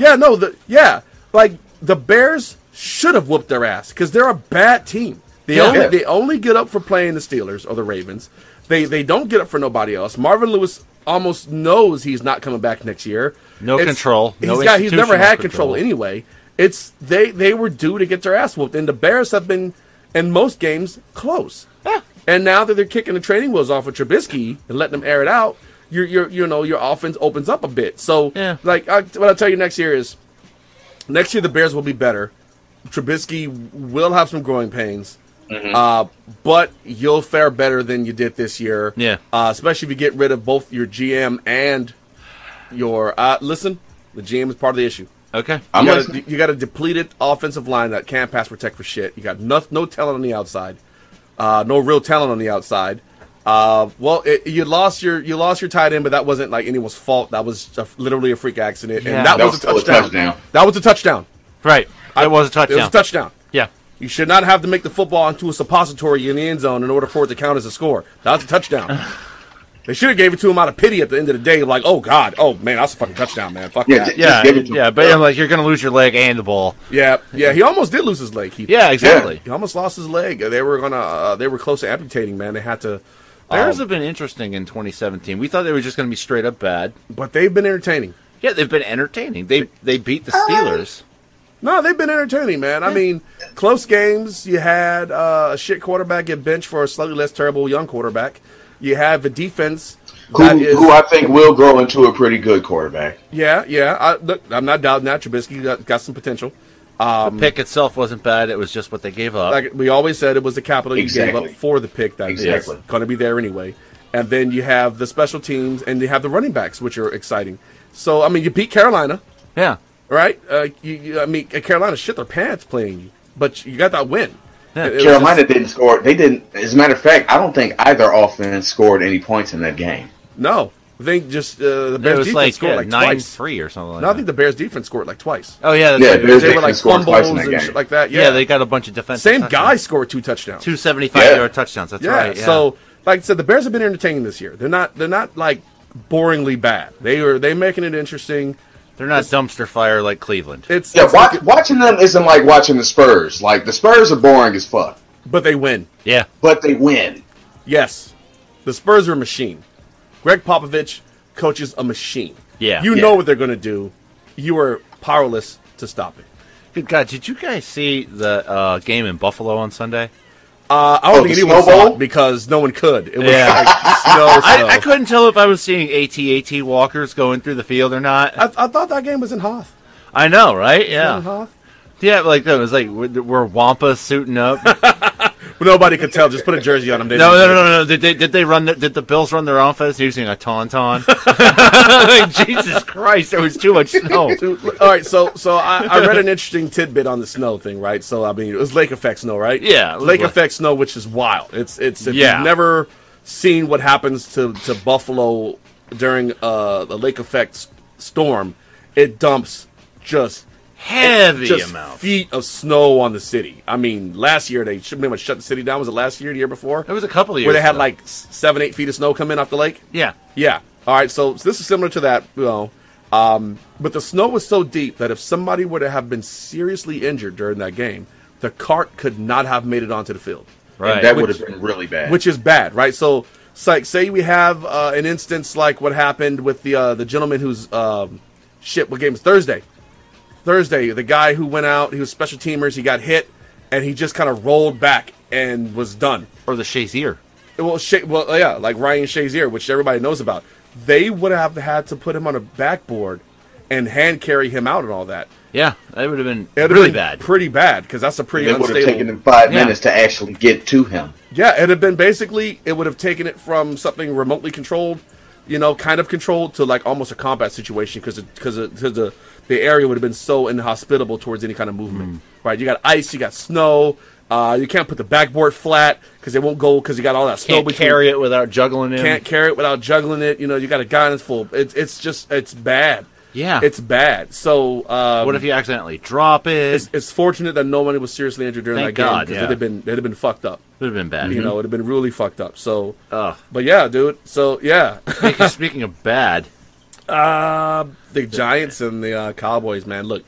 Yeah, like, the Bears should have whooped their ass, because they're a bad team. They only get up for playing the Steelers or the Ravens. They don't get up for nobody else. Marvin Lewis almost knows he's not coming back next year. Control. He's never had control anyway. They were due to get their ass whooped, and the Bears have been in most games close. Yeah. And now that they're kicking the training wheels off of Trubisky and letting them air it out, your offense opens up a bit. So what I'll tell you next year the Bears will be better. Trubisky will have some growing pains. But you'll fare better than you did this year. Yeah. Especially if you get rid of both your GM and your the GM is part of the issue. Okay. You got a depleted offensive line that can't pass protect for shit. You got no talent on the outside. No real talent on the outside. You lost your tight end, but that wasn't like anyone's fault. That was literally a freak accident, and that was a touchdown. That was a touchdown. Right. It was a touchdown. It was a touchdown. Yeah. You should not have to make the football into a suppository in the end zone in order for it to count as a score. That's a touchdown. They should have gave it to him out of pity at the end of the day, like, oh, God, oh, man, that's a fucking touchdown, man. Fuck that. But you're going to lose your leg and the ball. Yeah, he almost did lose his leg. Yeah, exactly. He almost lost his leg. They were close to amputating, man. They had to. Bears have been interesting in 2017. We thought they were just going to be straight up bad. But they've been entertaining. Yeah, they've been entertaining. They beat the Steelers. No, they've been entertaining, man. I mean, close games. You had a shit quarterback get benched for a slightly less terrible young quarterback. You have a defense who I think will grow into a pretty good quarterback. Yeah. Look, I'm not doubting that. Trubisky got some potential. The pick itself wasn't bad. It was just what they gave up. Like we always said, it was the capital you gave up for the pick that is going to be there anyway. And then you have the special teams, and you have the running backs, which are exciting. So, I mean, you beat Carolina. Yeah. Right? Carolina shit their pants playing you, but you got that win. Yeah. Carolina didn't score. They didn't. As a matter of fact, I don't think either offense scored any points in that game. No. I think just the Bears defense scored like 9-3 or something like that. I think the Bears defense scored like twice. Oh, yeah. They were like fumbles and shit like that. Yeah, they got a bunch of defensive Same touchdowns. guy scored 2 touchdowns. 2 75-yard touchdowns. That's right. Yeah. So, like I said, the Bears have been entertaining this year. They're not like boringly bad. They're making it interesting. They're not dumpster fire like Cleveland. Watching them isn't like watching the Spurs. Like, the Spurs are boring as fuck. But they win. Yeah. But they win. Yes. The Spurs are a machine. Greg Popovich coaches a machine. Yeah. You know what they're going to do. You are powerless to stop it. Good God, did you guys see the game in Buffalo on Sunday? I don't think anyone saw it because no one could. It was like snow. I couldn't tell if I was seeing AT walkers going through the field or not. I thought that game was in Hoth. I know, right? Yeah. In Hoth? Yeah, like that was like we're Wampa suiting up. But nobody could tell. Just put a jersey on them. No. Did they run? Did the Bills run their offense using a tauntaun? Like, Jesus Christ, there was too much snow. All right, so I read an interesting tidbit on the snow thing, right? So I mean, it was lake effect snow, right? Yeah, lake effect snow, which is wild. It's if you've never seen what happens to Buffalo during the lake effect storm, it dumps just heavy amount feet of snow on the city. I mean, last year they pretty much shut the city down. Was it last year, the year before? It was a couple of years where they had ago. like 7-8 feet of snow come in off the lake. Yeah. All right, so this is similar to that, but the snow was so deep that if somebody were to have been seriously injured during that game, the cart could not have made it onto the field. Right. And that would have been really bad. Which is bad, right? So, it's like, say we have an instance like what happened with the gentleman who's what game is Thursday, the guy who went out, he was special teamers, he got hit, and he just kind of rolled back and was done. Or the Shazier. Well, yeah, like Ryan Shazier, which everybody knows about. They would have had to put him on a backboard and hand carry him out and all that. Yeah, that would have been really bad. Pretty bad, because that's a pretty unstable. It would have taken them 5 minutes to actually get to him. Yeah, it had been basically, it would have taken it from something remotely controlled, kind of controlled, to like almost a combat situation, because the area would have been so inhospitable towards any kind of movement. Right? You got ice, you got snow. You can't put the backboard flat because it won't go because you got all that snow. Can't carry it without juggling it. Can't carry it without juggling it. You got a guy that's full. It's bad. Yeah, it's bad. So what if you accidentally drop it? It's fortunate that nobody was seriously injured during that game because they'd have been fucked up. It would have been bad. It'd have been really fucked up. So, but yeah, dude. So yeah. Speaking of bad, the Giants and the Cowboys, man. Look.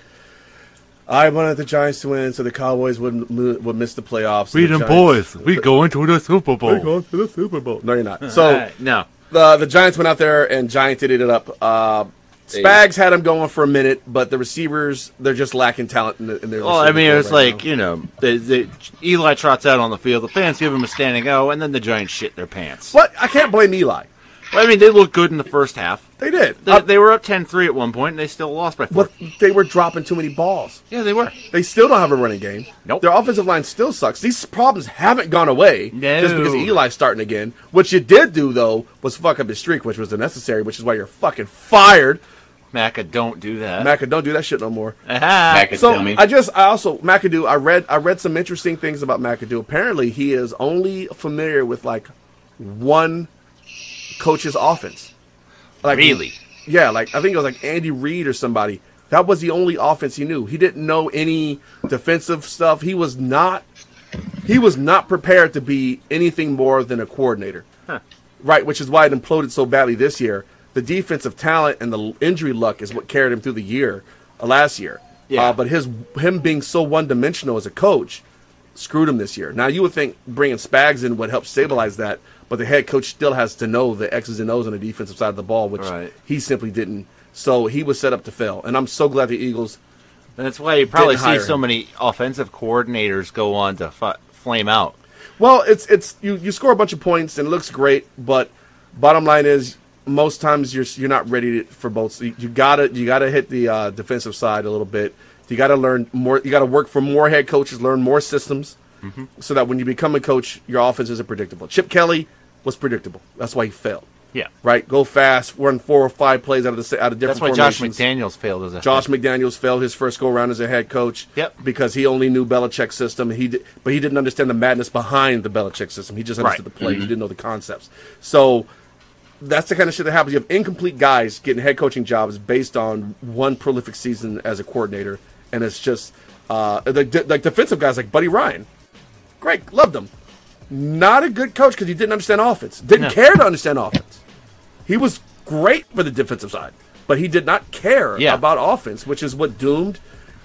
I wanted the Giants to win, so the Cowboys would miss the playoffs. We them boys. We going to the Super Bowl. We going to the Super Bowl. No, you're not. So no. The Giants went out there and Gianted it up. Spags had them going for a minute, but the receivers, they're just lacking talent in their. Well, I mean, it's right like Eli trots out on the field. The fans give him a standing O, and then the Giants shit their pants. What? I can't blame Eli. Well, I mean, they looked good in the first half. They did. They were up 10-3 at one point, and they still lost by 4. But they were dropping too many balls. Yeah, they were. They still don't have a running game. Nope. Their offensive line still sucks. These problems haven't gone away just because Eli's starting again. What you did do, though, was fuck up his streak, which was unnecessary, which is why you're fucking fired. Macca, don't do that. Macca, don't do that shit no more. McAdoo. McAdoo, I read some interesting things about McAdoo. Apparently, he is only familiar with, like, one coach's offense. Like, really? Yeah, like I think it was like Andy Reid or somebody. That was the only offense he knew. He didn't know any defensive stuff. He was not prepared to be anything more than a coordinator. Huh. Right, which is why it imploded so badly this year. The defensive talent and the injury luck is what carried him through the year last year. Yeah. But him being so one-dimensional as a coach screwed him this year. Now, you would think bringing Spags in would help stabilize that, but the head coach still has to know the X's and O's on the defensive side of the ball, which he simply didn't. So he was set up to fail. And I'm so glad the Eagles And that's why you probably see so him. many offensive coordinators go on to flame out. Well, it's you score a bunch of points and it looks great, but bottom line is most times you're not ready for both. You gotta hit the defensive side a little bit. You gotta learn more. You gotta work for more head coaches, learn more systems, so that when you become a coach, your offense isn't predictable. Chip Kelly was predictable. That's why he failed. Yeah. Right. Go fast. Run 4 or 5 plays out of different. That's why formations. Josh McDaniels failed as a Josh McDaniels failed his first go around as a head coach. Yep. Because he only knew Belichick's system. But he didn't understand the madness behind the Belichick system. He just understood the play. He didn't know the concepts. So that's the kind of shit that happens. You have incomplete guys getting head coaching jobs based on one prolific season as a coordinator, and it's just like defensive guys like Buddy Ryan. Great, loved him. Not a good coach because he didn't understand offense. Didn't care to understand offense. He was great for the defensive side, but he did not care about offense, which is what doomed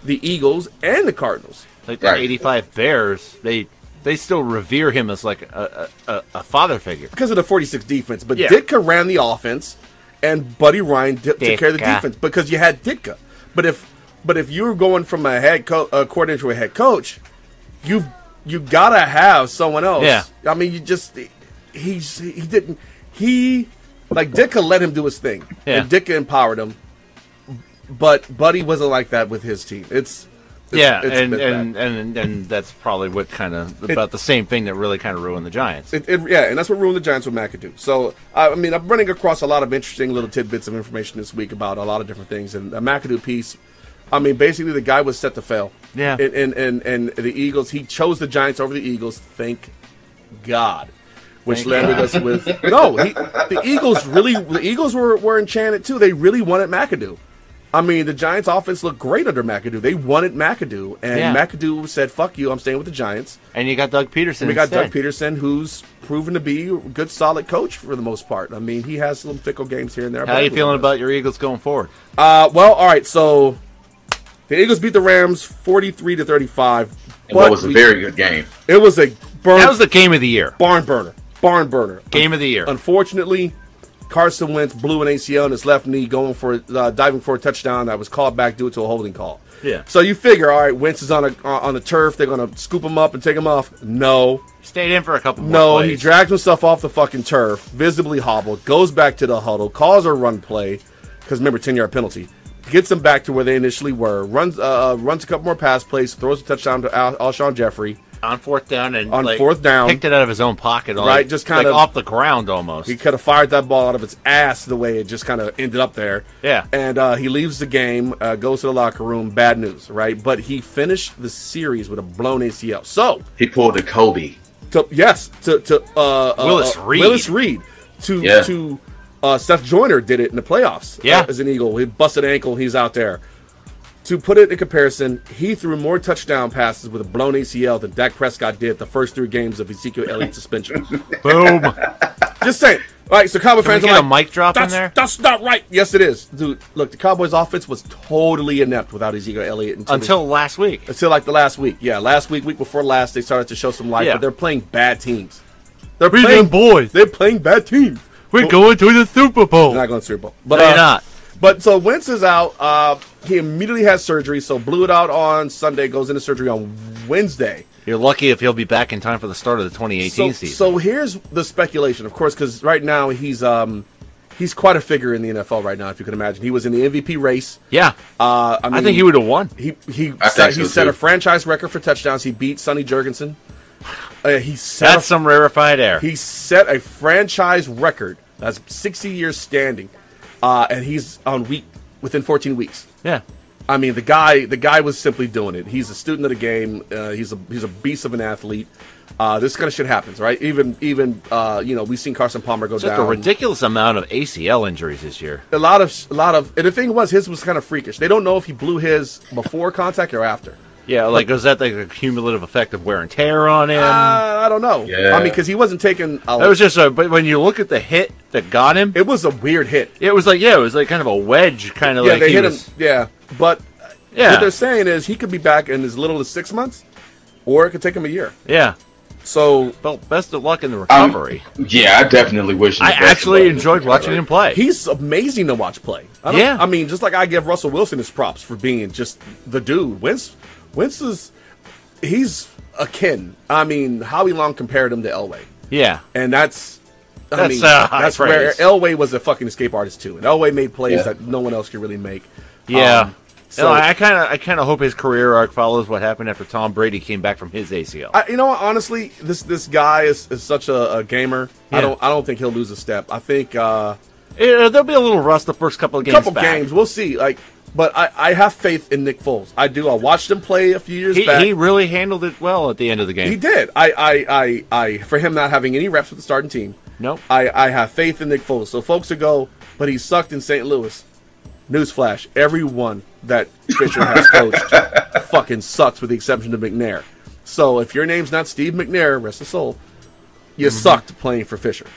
the Eagles and the Cardinals. Like the '85 Bears, they still revere him as like a father figure because of the 46 defense. But Ditka ran the offense, and Buddy Ryan took care of the defense because you had Ditka. But if you were going from a head coordinator to a head coach, you gotta have someone else. Yeah. I mean, Like, Ditka let him do his thing. Yeah. And Ditka empowered him. But Buddy wasn't like that with his team. And that's probably what about the same thing that really kind of ruined the Giants. And that's what ruined the Giants with McAdoo. So, I mean, I'm running across a lot of interesting little tidbits of information this week about a lot of different things. And the McAdoo piece, I mean, basically the guy was set to fail. Yeah. And the Eagles, he chose the Giants over the Eagles. Thank God. Which landed us with the Eagles were enchanted too. They really wanted McAdoo. I mean, the Giants' offense looked great under McAdoo. They wanted McAdoo, and McAdoo said, "Fuck you, I'm staying with the Giants." And you got Doug Peterson. And we got Doug Peterson, who's proven to be a good, solid coach for the most part. I mean, he has some fickle games here and there. How are you feeling about your Eagles going forward? Well, all right. So the Eagles beat the Rams 43-35. And what was a very good game. It was that was the game of the year. Barn burner. Game of the year. Unfortunately, Carson Wentz blew an ACL in his left knee diving for a touchdown that was called back due to a holding call. Yeah. So you figure, all right, Wentz is on the turf. They're going to scoop him up and take him off. No. Stayed in for a couple more plays. He drags himself off the fucking turf, visibly hobbled, goes back to the huddle, calls a run play, because remember, 10-yard penalty. Gets them back to where they initially were. Runs a couple more pass plays, throws a touchdown to Alshon Jeffrey. On fourth down picked it out of his own pocket, right? Just kind of off the ground almost. He could have fired that ball out of its ass the way it just kind of ended up there. Yeah, and he leaves the game, goes to the locker room. Bad news, right? But he finished the series with a blown ACL. So he pulled a Kobe. Willis Reed. Seth Joyner did it in the playoffs. As an Eagle, he busted an ankle. He's out there. To put it in comparison, he threw more touchdown passes with a blown ACL than Dak Prescott did the first 3 games of Ezekiel Elliott's suspension. Boom. Just saying. All right, so Cowboy fans are like, a mic drop in there? That's not right. Yes, it is. Dude, look, the Cowboys' offense was totally inept without Ezekiel Elliott. Until last week. Until like the last week. Yeah, last week before last, they started to show some life, but they're playing bad teams. They're playing bad teams. We're going to the Super Bowl. They're not going to the Super Bowl. But they're not. But so Wentz is out. He immediately has surgery, so blew it out on Sunday, goes into surgery on Wednesday. You're lucky if he'll be back in time for the start of the 2018 season. So here's the speculation, of course, because right now he's quite a figure in the NFL right now, if you can imagine. He was in the MVP race. Yeah. I think he would have won. He set a franchise record for touchdowns. He beat Sonny Jurgensen. That's some rarefied air. He set a franchise record. That's 60 years standing. And he's within 14 weeks. Yeah. I mean, the guy was simply doing it. He's a student of the game. He's a beast of an athlete. This kind of shit happens, right? Even we've seen Carson Palmer go down. Just a ridiculous amount of ACL injuries this year. A lot of, and the thing was, his was kind of freakish. They don't know if he blew his before contact or after. Yeah, was that like a cumulative effect of wear and tear on him? I don't know. Yeah. I mean, because he wasn't taking. It was just but when you look at the hit that got him, it was a weird hit. It was like kind of a wedge, kind of like they hit him. Yeah, but what they're saying is he could be back in as little as 6 months, or it could take him a year. Yeah. So, well, best of luck in the recovery. I definitely wish. I actually enjoyed watching him play. He's amazing to watch play. I mean, just like I give Russell Wilson his props for being just the dude. Wentz is. He's akin. I mean, Howie Long compared him to Elway. Yeah. And that's That's where Elway was a fucking escape artist too, and Elway made plays that no one else could really make. Yeah. So I kind of hope his career arc follows what happened after Tom Brady came back from his ACL. You know what? Honestly, this guy is such a gamer. Yeah. I don't think he'll lose a step. I think there'll be a little rust the first couple of games. We'll see. But I have faith in Nick Foles. I do. I watched him play a few years back. He really handled it well at the end of the game. He did. I for him not having any reps with the starting team. Nope. I have faith in Nick Foles. So folks who go, but he sucked in St. Louis. Newsflash: everyone that Fisher has coached fucking sucks, with the exception of McNair. So if your name's not Steve McNair, rest his soul, you sucked playing for Fisher.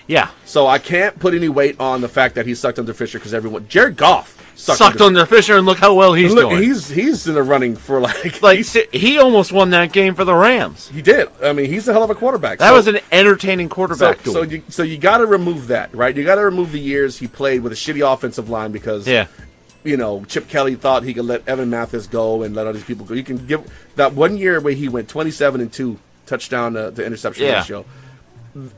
Yeah. So I can't put any weight on the fact that he sucked under Fisher, because everyone, Jared Goff sucked under Fisher, and look how well he's doing. He's in the running for he almost won that game for the Rams. He did. I mean, he's a hell of a quarterback. That was an entertaining quarterback. So you got to remove that, right? You got to remove the years he played with a shitty offensive line, because Chip Kelly thought he could let Evan Mathis go and let all these people go. You can give that 1 year where he went 27-2 touchdown to interception ratio.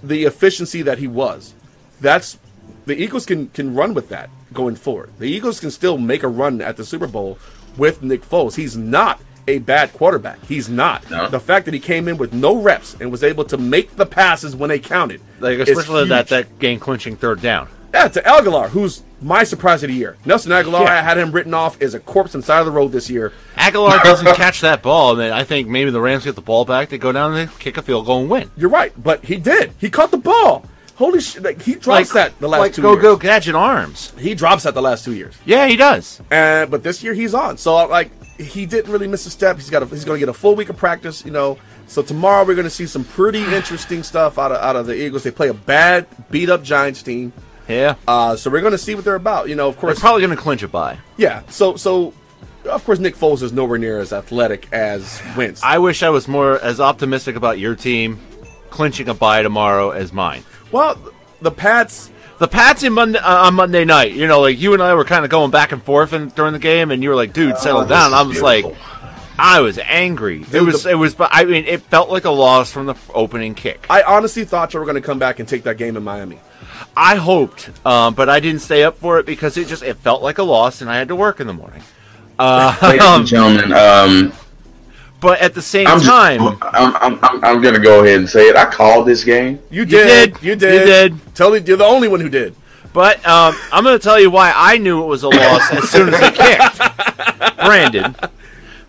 The efficiency that he was, that's the Eagles can run with that going forward. The Eagles can still make a run at the Super Bowl with Nick Foles. He's not a bad quarterback. He's not. No. The fact that he came in with no reps and was able to make the passes when they counted, especially that game clinching third down. Yeah, to Aguilar, who's my surprise of the year. Nelson Aguilar, I had him written off as a corpse on the side of the road this year. Aguilar doesn't catch that ball, and then I think maybe the Rams get the ball back. They go down and they kick a field goal and win. You're right, but he did. He caught the ball. Holy shit! He drops that the last 2 years. Go Gadget arms. He drops that the last 2 years. Yeah, he does. But this year he's on. So he didn't really miss a step. He's going to get a full week of practice. So tomorrow we're going to see some pretty interesting stuff out of the Eagles. They play a bad, beat up Giants team. Yeah. So we're going to see what they're about. Of course, they're probably going to clinch a bye. Yeah. So of course Nick Foles is nowhere near as athletic as Wentz. I wish I was more as optimistic about your team clinching a bye tomorrow as mine. Well, the Pats on Monday night. You and I were kind of going back and forth during the game, and you were like, "Dude, settle down." I was like, I was angry. It felt like a loss from the opening kick. I honestly thought you were going to come back and take that game in Miami. I hoped, but I didn't stay up for it because it felt like a loss, and I had to work in the morning. Ladies and gentlemen, but at the same time, I'm going to go ahead and say it. I called this game. You did. Totally, you're the only one who did. But I'm going to tell you why I knew it was a loss as soon as he kicked. Brandon,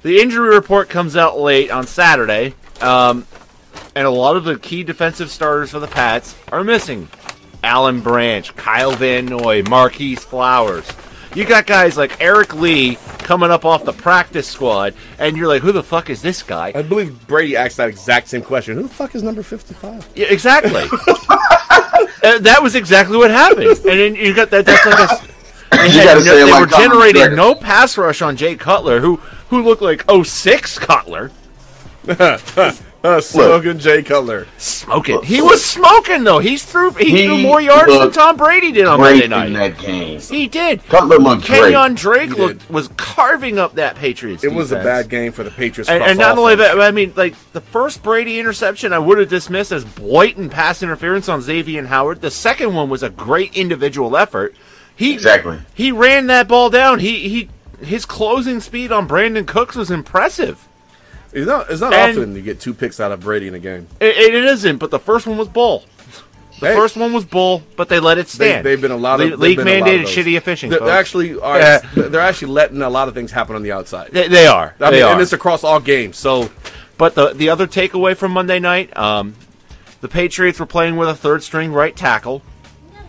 the injury report comes out late on Saturday, and a lot of the key defensive starters for the Pats are missing. Alan Branch, Kyle Van Noy, Marquise Flowers. You got guys like Eric Lee coming up off the practice squad, and you're like, who the fuck is this guy? I believe Brady asked that exact same question. Who the fuck is number 55? Yeah, exactly. That was exactly what happened. And then you got that. That's like they were generating no pass rush on Jay Cutler, who looked like 06 Cutler. Smoking Jay Cutler. Smoking. He was smoking, though. He threw more yards than Tom Brady did on Monday night. In that game. He did. Cutler looked Kenyon Drake was carving up that Patriots defense. It was a bad game for the Patriots. And not only that, I mean, the first Brady interception I would have dismissed as blatant pass interference on Xavier Howard. The second one was a great individual effort. He ran that ball down. His closing speed on Brandon Cooks was impressive. It's not often you get 2 picks out of Brady in a game. It isn't, but the first one was bull. First one was bull, but they let it stand. They've been a lot of league mandated shitty efficiency. They're actually letting a lot of things happen on the outside. They are. And it's across all games. So, but the other takeaway from Monday night, the Patriots were playing with a third string right tackle,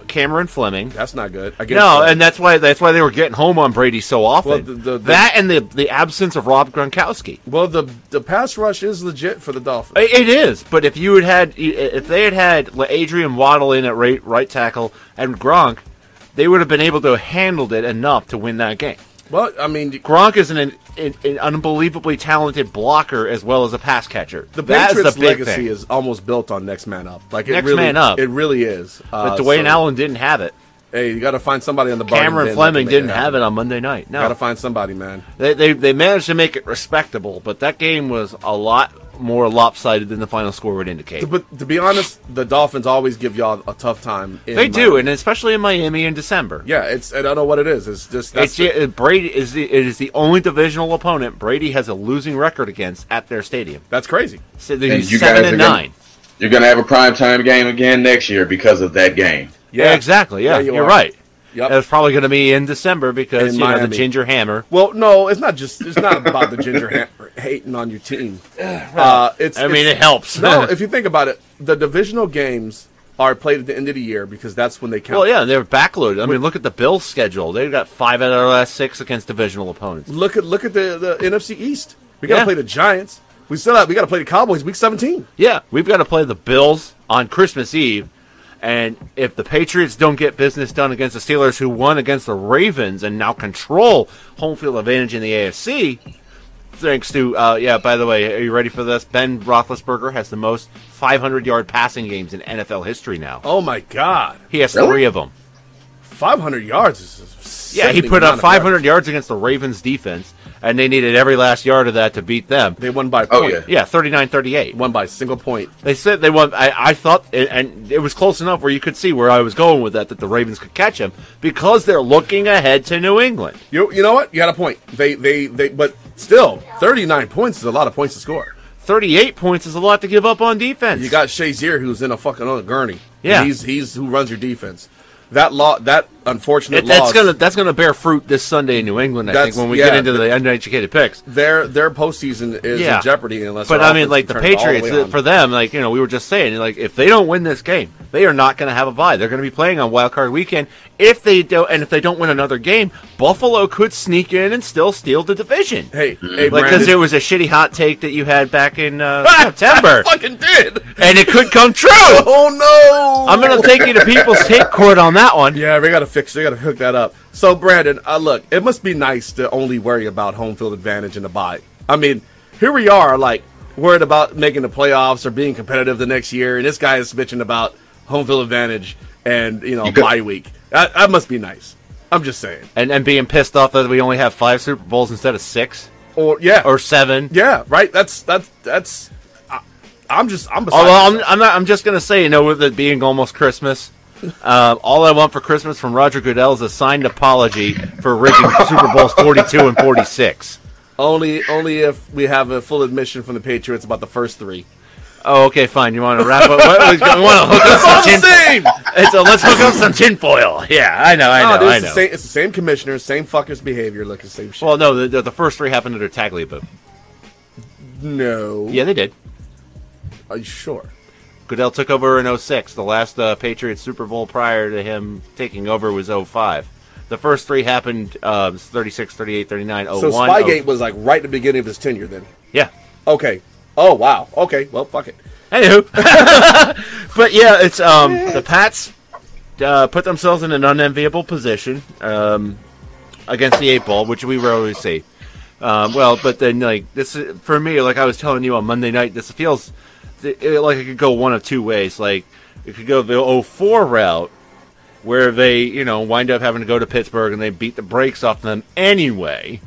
Cameron Fleming. That's not good. And that's why they were getting home on Brady so often. Well, that and the absence of Rob Gronkowski. Well, the pass rush is legit for the Dolphins. It is, but if they had had Adrian Waddle in at right tackle and Gronk, they would have been able to have handled it enough to win that game. Well, I mean, Gronk is an unbelievably talented blocker as well as a pass catcher. The Patriots' legacy is almost built on next man up. Man up. It really is. But Dwayne Allen didn't have it. Hey, you got to find somebody on the bar. Cameron Fleming didn't have it on Monday night. No, got to find somebody, man. They managed to make it respectable, but that game was a lot more lopsided than the final score would indicate. But to be honest, the Dolphins always give y'all a tough time. They do, and especially in Miami in December. Yeah, I don't know what it is. It's just Brady is the only divisional opponent Brady has a losing record against at their stadium. That's crazy. So they're 7-9. You're gonna have a primetime game again next year because of that game. Yeah, exactly. Yeah, you're right. Yep. It's probably going to be in December because the Ginger Hammer. Well, no, it's not about the Ginger Hammer hating on your team. It helps. No, if you think about it, the divisional games are played at the end of the year because that's when they count. Well, yeah, they're backloaded. I mean, look at the Bills' schedule. They've got 5 out of their last 6 against divisional opponents. Look at the NFC East. We got to play the Giants. We got to play the Cowboys week 17. Yeah, we've got to play the Bills on Christmas Eve. And if the Patriots don't get business done against the Steelers, who won against the Ravens and now control home field advantage in the AFC, thanks to, by the way, are you ready for this? Ben Roethlisberger has the most 500-yard passing games in NFL history now. Oh, my God. He has 3 of them. 500 yards is he put up 500 yards against the Ravens defense, and they needed every last yard of that to beat them. They won by a point. Yeah, 39-38. Won by a single point. They said they won. I thought, and it was close enough where you could see where I was going with that the Ravens could catch them because they're looking ahead to New England. You know what? You got a point. But still, 39 points is a lot of points to score. 38 points is a lot to give up on defense. You got Shazier, who's in a fucking other gurney. Yeah, he's who runs your defense. That unfortunate loss. That's gonna bear fruit this Sunday in New England. I think when we get into the uneducated picks, their postseason is in jeopardy unless. But I mean, like the Patriots, for them, like we were just saying, like if they don't win this game, they are not going to have a bye. They're going to be playing on Wild Card Weekend. If they don't win another game, Buffalo could sneak in and still steal the division. Hey, because there was a shitty hot take that you had back in September. I fucking did, and it could come true. Oh no! I'm going to take you to People's Take Court on that one. Yeah, we got to hook that up. So, Brandon, look, it must be nice to only worry about home field advantage in the bye. I mean, here we are, like, worried about making the playoffs or being competitive the next year, and this guy is bitching about home field advantage and, bye week. That must be nice. I'm just saying. And being pissed off that we only have 5 Super Bowls instead of 6? Or 7? Yeah, right? That's I'm just going to say, with it being almost Christmas, all I want for Christmas from Roger Goodell is a signed apology for rigging Super Bowls 42 and 46. Only if we have a full admission from the Patriots about the first 3. Oh, okay, fine. You want to wrap up? You want to hook up some tin? Let's hook up some tinfoil. Yeah, I know. It's the same commissioners, same fuckers' behavior, looking same shit. Well, no, the first 3 happened under Tagliabue. No. Yeah, they did. Are you sure? Goodell took over in 06. The last Patriots Super Bowl prior to him taking over was 05. The first 3 happened 36, 38, 39, 01. So Spygate was like right at the beginning of his tenure then? Yeah. Okay. Oh, wow. Okay, well, fuck it. Anywho. But yeah, it's the Pats put themselves in an unenviable position against the 8 ball, which we rarely see. But then, like, this for me, like I was telling you on Monday night, this feels like it could go one of 2 ways. Like, it could go the 04 route, where they, wind up having to go to Pittsburgh and they beat the brakes off them anyway,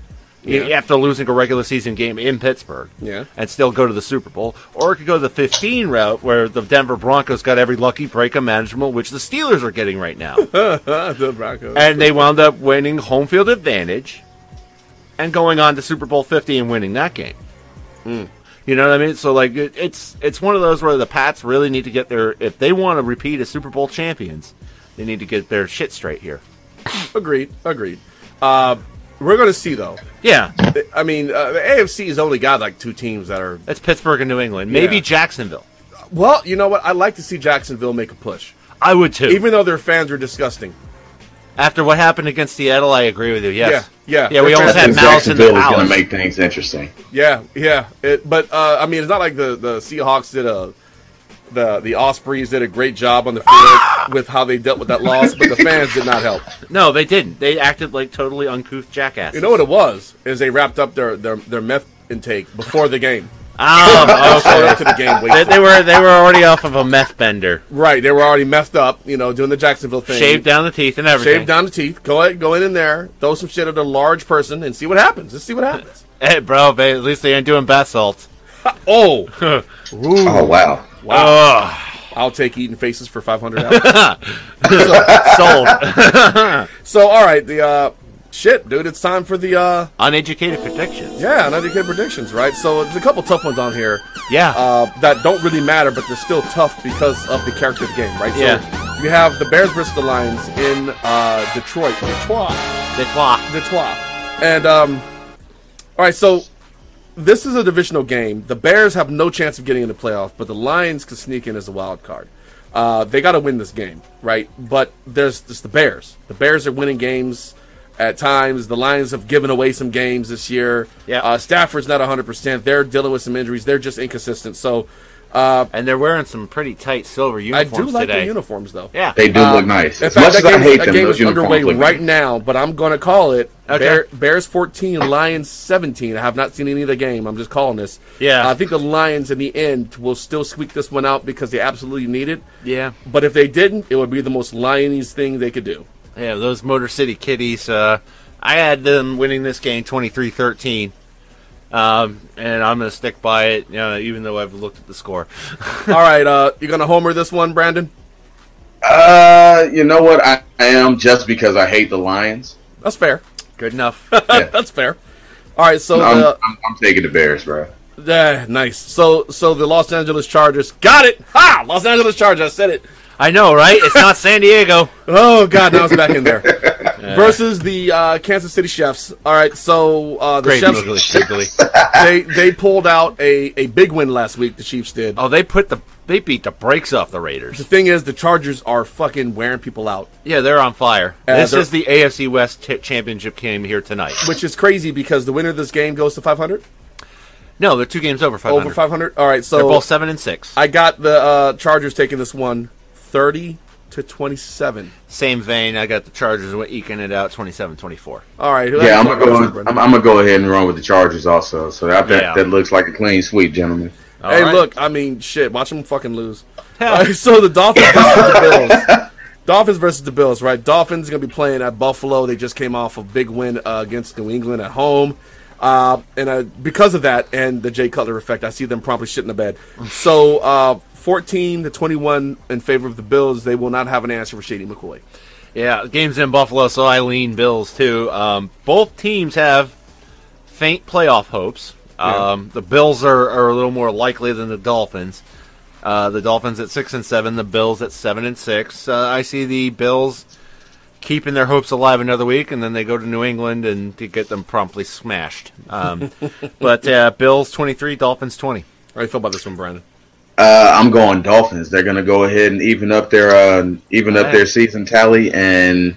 after losing a regular season game in Pittsburgh, and still go to the Super Bowl. Or it could go the 15 route, where the Denver Broncos got every lucky break imaginable, which the Steelers are getting right now. The Broncos. And they wound up winning home field advantage and going on to Super Bowl 50 and winning that game. You know what I mean? So, like, it's one of those where the Pats really need to get if they want to repeat as Super Bowl champions, they need to get their shit straight here. Agreed. We're going to see, though. Yeah. I mean, the AFC has only got, like, 2 teams that are... It's Pittsburgh and New England. Maybe Jacksonville. Well, you know what? I'd like to see Jacksonville make a push. I would, too. Even though their fans are disgusting. After what happened against Seattle, I agree with you, yes. Yeah, we almost had malice in the Jacksonville is palace. going to make things interesting. Yeah. I mean, it's not like the Seahawks did the Ospreys did a great job on the field with how they dealt with that loss, but the fans did not help. No, they didn't. They acted like totally uncouth jackasses. You know what it was? Is they wrapped up their meth intake before the game. Oh, okay. Up to the game. They were already off of a meth bender. Right, they were already messed up, doing the Jacksonville thing. Shaved down the teeth and everything. Shaved down the teeth. Go in there, throw some shit at a large person, and see what happens. Let's see what happens. Hey, bro, at least they ain't doing bath salts. Oh. Oh, wow. Wow. I'll take eating faces for $500. Sold. So, all right, shit, dude, it's time for the Uneducated predictions. Yeah, uneducated predictions, right? So there's a couple tough ones on here. Yeah. That don't really matter, but they're still tough because of the character of the game, right? Yeah. So you have the Bears versus the Lions in Detroit. Detroit. And all right, so this is a divisional game. The Bears have no chance of getting in the playoff, but the Lions can sneak in as a wild card. They got to win this game, right? But there's the Bears. The Bears are winning games at times. The Lions have given away some games this year. Yeah. Stafford's not 100%. They're dealing with some injuries. They're just inconsistent. So, and they're wearing some pretty tight silver I uniforms do like today. the uniforms, though. Yeah. They do look nice. In As fact, much as I hate that them, game those is underway uniforms look right nice. now, but I'm going to call it Okay. Bears 14, Lions 17. I have not seen any of the game. I'm just calling this. Yeah. I think the Lions, in the end, will still squeak this one out because they absolutely need it. Yeah. But if they didn't, it would be the most Lions thing they could do. Yeah, those Motor City Kitties, I had them winning this game 23-13. And I'm going to stick by it, even though I've looked at the score. All right, you going to homer this one, Brandon? You know what? I am, just because I hate the Lions. That's fair. Good enough. That's fair. All right, so I'm taking the Bears, bro. nice. So the Los Angeles Chargers got it. Ha! Los Angeles Chargers. I said it. I know, right? It's not San Diego. Oh God, now it's back in there. Versus the Kansas City Chiefs. All right, so the Great Chiefs movie. they pulled out a big win last week. The Chiefs did. Oh, they beat the brakes off the Raiders. The thing is, the Chargers are fucking wearing people out, Yeah, they're on fire. This they're- is the AFC West championship game here tonight. which is crazy because the winner of this game goes to 500. No, they're 2 games over 500. Over 500. All right, so They're both 7-6. I got the Chargers taking this one 30-27. Same vein, I got the Chargers eking it out 27-24. All right, Yeah, I'm gonna go ahead and run with the Chargers also. So that looks like a clean sweep, gentlemen. Hey, right. look, I mean, shit, watch them fucking lose. Hell. All right, so the Dolphins versus the Bills. Dolphins versus the Bills, right? Dolphins going to be playing at Buffalo. They just came off a big win against New England at home. And because of that and the Jay Cutler effect, I see them promptly shit in the bed. So 14-21 in favor of the Bills. They will not have an answer for Shady McCoy. Yeah, the game's in Buffalo, so I lean Bills too. Both teams have faint playoff hopes. The Bills are a little more likely than the Dolphins. The Dolphins at 6-7, the Bills at 7-6. I see the Bills keeping their hopes alive another week, and then they go to New England and to get them promptly smashed. But Bills 23, Dolphins 20. How do you feel about this one, Brandon? I'm going Dolphins. They're gonna go ahead and even up their season tally, and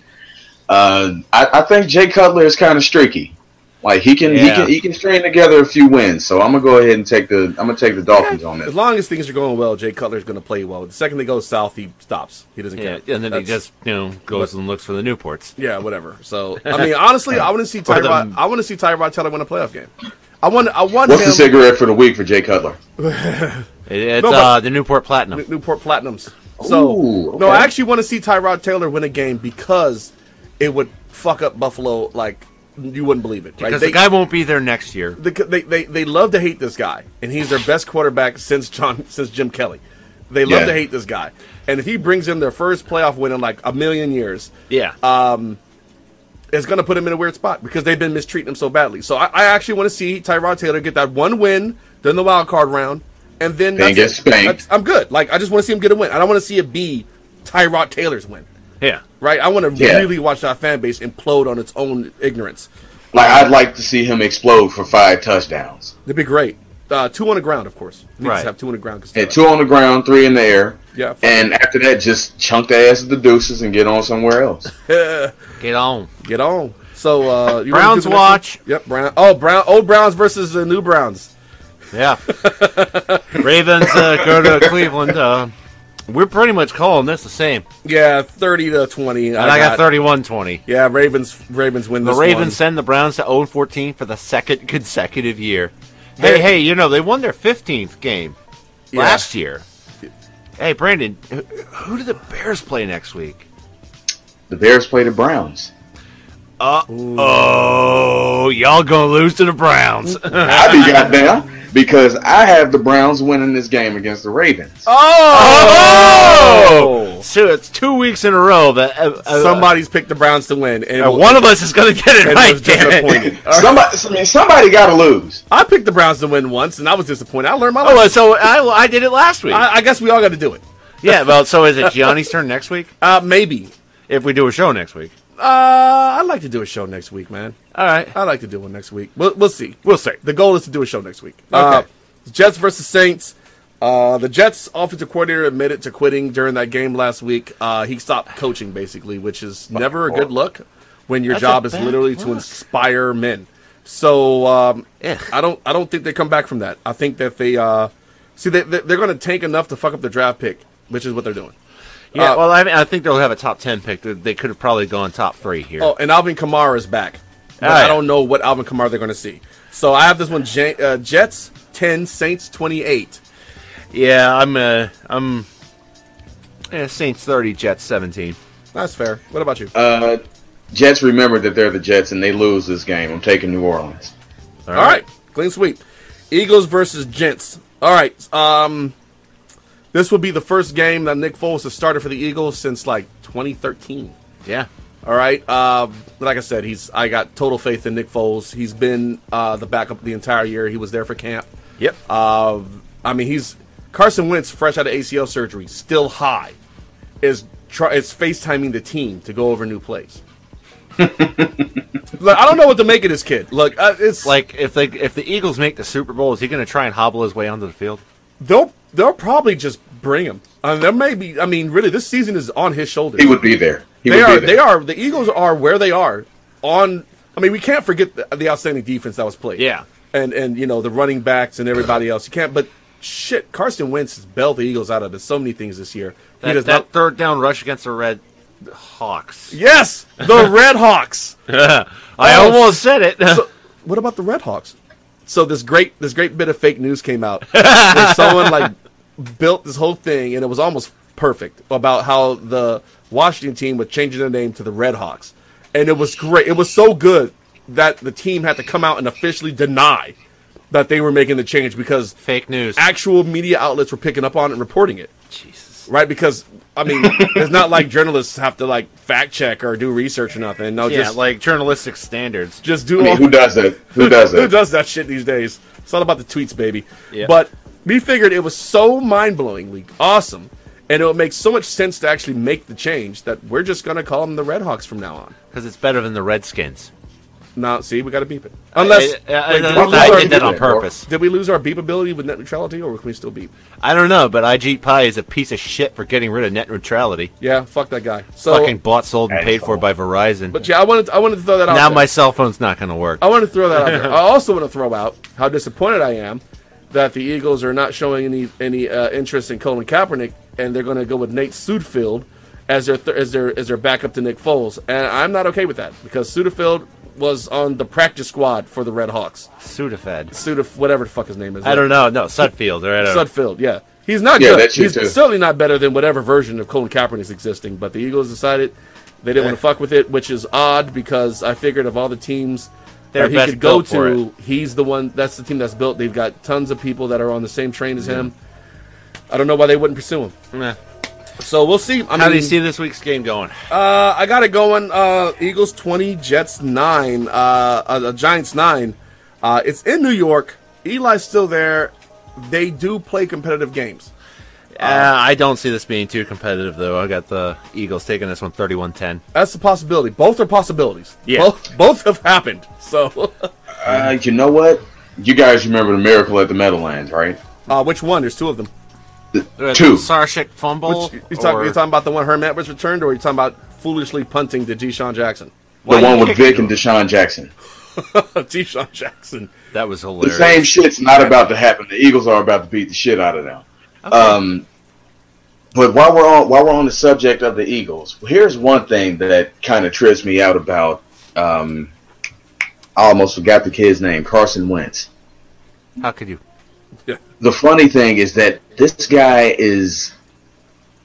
I think Jay Cutler is kind of streaky. Like he can string together a few wins. So I'm gonna go ahead and take the Dolphins on this. As long as things are going well, Jay Cutler's going to play well. The second they go south, he stops. He doesn't care. And then he just goes and looks for the Newports. Yeah, whatever. So I mean, honestly, I want to see Tyrod. I want to see Tyrod Taylor win a playoff game. I want What's him. the cigarette for the week for Jay Cutler? It's the Newport Platinum. Newport Platinums. So Ooh, okay. no, I actually want to see Tyrod Taylor win a game because it would fuck up Buffalo like you wouldn't believe it. Right? Because the guy won't be there next year. They love to hate this guy, and he's their best quarterback since Jim Kelly. They love to hate this guy, and if he brings in their first playoff win in like a million years, Yeah. it's going to put him in a weird spot because they've been mistreating him so badly. So I actually want to see Tyrod Taylor get that one win during the wild card round, and then get spanked. I'm good. Like I just want to see him get a win. I don't want to see it be Tyrod Taylor's win. Yeah. Right? I want to really watch that fan base implode on its own ignorance. Like I'd like to see him explode for 5 touchdowns. It'd be great. 2 on the ground, of course. You Right. just have 2 on the ground. And 2 on the ground, 3 in the air. Yeah. And after that, just chunk the ass of the deuces and get on somewhere else. Get on. Get on. So you Browns watch. Yep, old Browns versus the new Browns. Yeah. Ravens go to Cleveland. We're pretty much calling this the same. Yeah, 30-20. And I got 31-20. Yeah, Ravens win The this Ravens one. send the Browns to 0-14 for the second consecutive year. Hey, they won their 15th game last year. Hey, Brandon, who do the Bears play next week? The Bears play the Browns. Oh, y'all gonna lose to the Browns. I be goddamn because I have the Browns winning this game against the Ravens. Oh! So it's 2 weeks in a row that Somebody's picked the Browns to win, and one of us is gonna get it right. Disappointed. Somebody got to lose. I picked the Browns to win once, and I was disappointed. I learned my lesson. Oh, so I did it last week. I guess we all got to do it. Yeah, well, so is it Gianni's turn next week? Maybe. If we do a show next week. I'd like to do a show next week, man. All right. I'd like to do one next week. We'll see. We'll see. The goal is to do a show next week. Okay. Jets versus Saints. The Jets offensive coordinator admitted to quitting during that game last week. He stopped coaching, basically, which is never a good look when your job is literally to inspire men. So I don't think they come back from that. I think that they're going to tank enough to fuck up the draft pick, which is what they're doing. Yeah, well, I think they'll have a top 10 pick. They could have probably gone top 3 here. Oh, and Alvin Kamara is back. But I don't know what Alvin Kamara they're going to see. So I have this one: Jets 10, Saints 28. Yeah, I'm Saints 30, Jets 17. That's fair. What about you? Jets remember that they're the Jets and they lose this game. I'm taking New Orleans. All right. Clean sweep. Eagles versus Gents. All right. This will be the first game that Nick Foles has started for the Eagles since like 2013. Yeah. All right. Like I said, I got total faith in Nick Foles. He's been the backup the entire year. He was there for camp. Yep. Carson Wentz, fresh out of ACL surgery, still high, is FaceTiming the team to go over new plays. Look, I don't know what to make of this kid. Look, it's like if the Eagles make the Super Bowl, is he going to try and hobble his way onto the field? They'll probably just bring him. There may be. I mean, really, this season is on his shoulders. He would be there. They are. The Eagles are where they are. We can't forget the outstanding defense that was played. Yeah, and the running backs and everybody else. You can't. But shit, Carson Wentz has bailed the Eagles out of so many things this year. That third down rush against the Red Hawks. Yes, the Red Hawks. I almost said it. So, what about the Red Hawks? So this great bit of fake news came out where someone built this whole thing, and it was almost perfect, about how the Washington team was changing their name to the Red Hawks, and it was great. It was so good that the team had to come out and officially deny that they were making the change because fake news. Actual media outlets were picking up on it and reporting it. Jesus. Right? Because it's not like journalists have to fact check or do research or nothing. No, just like journalistic standards. Just do. Who does that? Who does that? Who does that shit these days? It's all about the tweets, baby. Yeah. But we figured it was so mind-blowingly awesome, and it would make so much sense to actually make the change that we're just going to call them the Red Hawks from now on. Because it's better than the Redskins. No, see, we got to beep it. Unless I did that on purpose. Did we lose our beep ability with net neutrality, or can we still beep? I don't know, but IG Pie is a piece of shit for getting rid of net neutrality. Yeah, fuck that guy. So, fucking bought, sold, and paid for by Verizon. But yeah, I wanted to throw that out. Now there. my cell phone's not going to work. I want to throw that out there. I also want to throw out how disappointed I am that the Eagles are not showing any interest in Colin Kaepernick, and they're going to go with Nate Sudfeld as their backup to Nick Foles, and I'm not okay with that because Sudfeld was on the practice squad for the Red Hawks. Sudafed. Whatever the fuck his name is. I don't know. No, Sudfeld. Sudfeld, yeah. He's not good. He's certainly not better than whatever version of Colin Kaepernick is existing, but the Eagles decided they didn't want to fuck with it, which is odd because I figured of all the teams that he could go to, he's the one, that's the team that's built. They've got tons of people that are on the same train as him. I don't know why they wouldn't pursue him. Nah. So we'll see. How do you see this week's game going? I got it going. Eagles 20, Jets 9, Giants 9. It's in New York. Eli's still there. They do play competitive games. I don't see this being too competitive, though. I got the Eagles taking this one 31-10. That's a possibility. Both are possibilities. Yeah. Both have happened. So, you know what? You guys remember the Miracle at the Meadowlands, right? Which one? There's two of them. Two. Sarshik fumble. You're talking about the one Herm Edwards returned, or are you talking about foolishly punting to Deshaun Jackson? The one with Vic and Deshaun Jackson. Deshaun Jackson. That was hilarious. The same shit's not about to happen. The Eagles are about to beat the shit out of them. Okay. But while we're on the subject of the Eagles, here's one thing that kind of trips me out about. I almost forgot the kid's name, Carson Wentz. How could you? Yeah. The funny thing is that this guy is.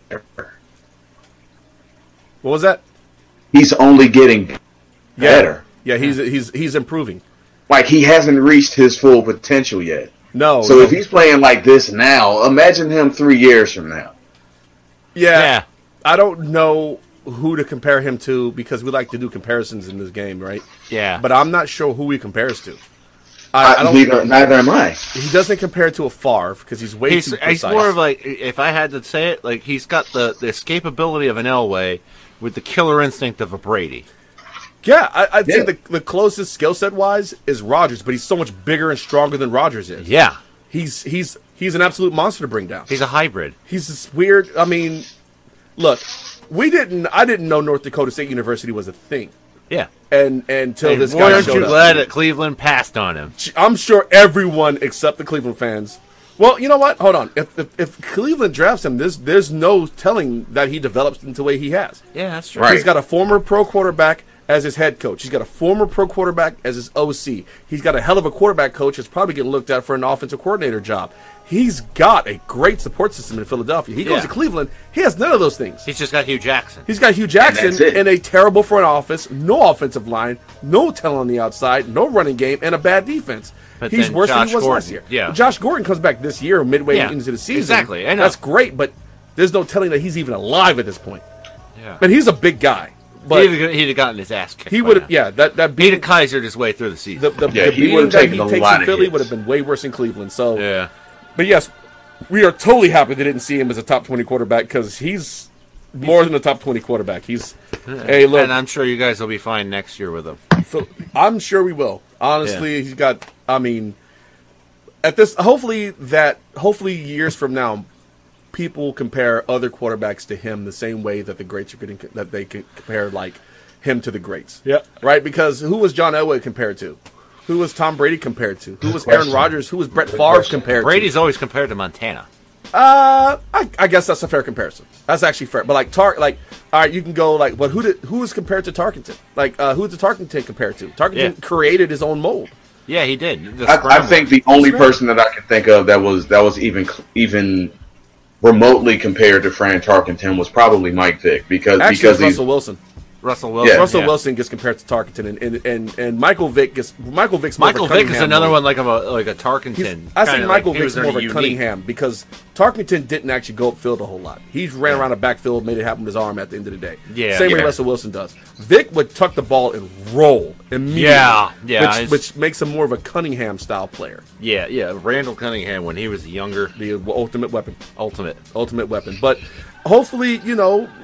What was that? He's only getting. better. Yeah, he's improving. Like, he hasn't reached his full potential yet. No. So if he's playing like this now, imagine him 3 years from now. Yeah. I don't know who to compare him to because we like to do comparisons in this game, right? Yeah. But I'm not sure who he compares to. Neither am I. He doesn't compare to a Favre because he's way too precise. He's more of like, if I had to say it, like he's got the escapability of an Elway with the killer instinct of a Brady. Yeah, I'd say the closest skill set wise is Rodgers, but he's so much bigger and stronger than Rodgers is. Yeah. He's an absolute monster to bring down. He's a hybrid. He's this weird. I mean, look, I didn't know North Dakota State University was a thing. Yeah. And until this guy weren't showed you up. glad that Cleveland passed on him? I'm sure everyone except the Cleveland fans. Well, you know what? Hold on. If Cleveland drafts him, there's no telling that he develops into the way he has. Yeah, that's true. Right. He's got a former pro quarterback as his head coach. He's got a former pro quarterback as his OC. He's got a hell of a quarterback coach that's probably getting looked at for an offensive coordinator job. He's got a great support system in Philadelphia. He goes to Cleveland. He has none of those things. He's just got Hugh Jackson. He's got Hugh Jackson in a terrible front office, no offensive line, no talent on the outside, no running game, and a bad defense. But He's then worse than Josh he was Gordon, last year. yeah. Josh Gordon comes back this year, midway into the season. Exactly. I know. That's great, but there's no telling that he's even alive at this point. Yeah. And he's a big guy. But he'd have gotten his ass kicked. he would have, that He'd beat have Kaisered his way through the season. the he beating would've that taken he a takes lot in of Philly hits. would have been way worse in Cleveland. So, yeah. But yes, we are totally happy they didn't see him as a top 20 quarterback because he's more than a top 20 quarterback. Hey, look, And I'm sure you guys will be fine next year with him. I'm sure we will. Honestly, he's got. I mean, at this, hopefully years from now, people compare other quarterbacks to him the same way that the greats are getting that they can compare like him to the greats. Yeah, right. Because who was John Elway compared to? Who was Tom Brady compared to? Who was Aaron Rodgers? Who was Brett Favre compared to? Brady's always compared to Montana. I guess that's a fair comparison. That's actually fair. But all right, you can go like, but who was compared to Tarkenton? Like, who did Tarkenton compare to? Tarkenton created his own mold. Yeah, he did. I think the only person that I can think of that was even remotely compared to Fran Tarkenton was probably Mike Vick because he's Russell Wilson. Russell Wilson. Yeah. Russell Wilson gets compared to Tarkenton, and Michael Vick is more of a Vick is another mold. one like a Tarkenton. I think Michael Vick's Vick's more of a Cunningham because Tarkenton didn't actually go upfield a whole lot. He ran around the backfield, made it happen with his arm at the end of the day. Yeah. Same way Russell Wilson does. Vick would tuck the ball and roll immediately. Which makes him more of a Cunningham style player. Yeah. Randall Cunningham when he was younger. The ultimate weapon. Ultimate weapon. But hopefully, you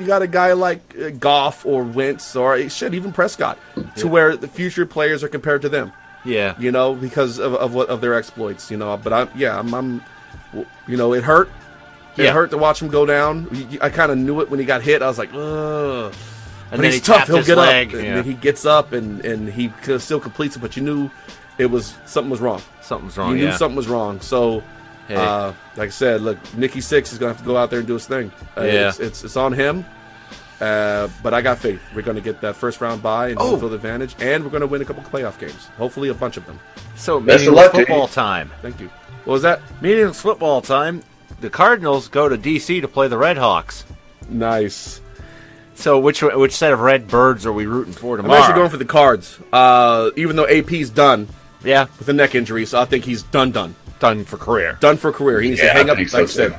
got a guy like Goff or Wentz or even Prescott to where the future players are compared to them. Yeah. Because of their exploits. But I'm it hurt. It hurt to watch him go down. I kind of knew it when he got hit. I was like, ugh. And but then he's tough. He'll get leg, up, and then he gets up, and he still completes it. But you knew something was wrong. Something's wrong. You knew something was wrong. So, hey. like I said, look, Nicky Sixx is gonna have to go out there and do his thing. It's on him. But I got faith. We're gonna get that first round bye and home field advantage, and we're gonna win a couple playoff games. Hopefully, a bunch of them. So, meaningless football time. Thank you. What was that? Meaningless football time. The Cardinals go to D.C. to play the Red Hawks. Nice. So which set of red birds are we rooting for tomorrow? I'm actually going for the Cards. Even though AP's done. Yeah. With a neck injury, so I think he's done. Done for career. Done for career. He needs to hang up, like I said.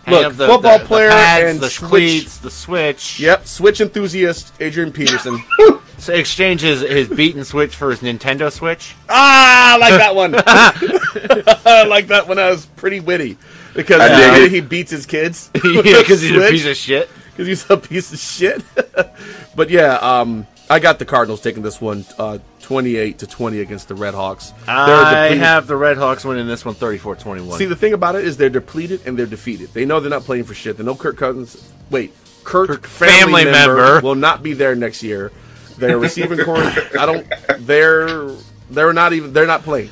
Look, football player the pads, and the cleats, the switch. Yep, switch enthusiast, Adrian Peterson. So exchanges his beat and switch for his Nintendo Switch. I like that one. I like that one. That was pretty witty. Because he beats his kids. Because he's a piece of shit. Because he's a piece of shit. But yeah, I got the Cardinals taking this one 28-20 against the Red Hawks. I have the Red Hawks winning this one 34-21. See, the thing about it is they're depleted and they're defeated. They know they're not playing for shit. They know Kirk family member will not be there next year. Their receiving core, they're not playing.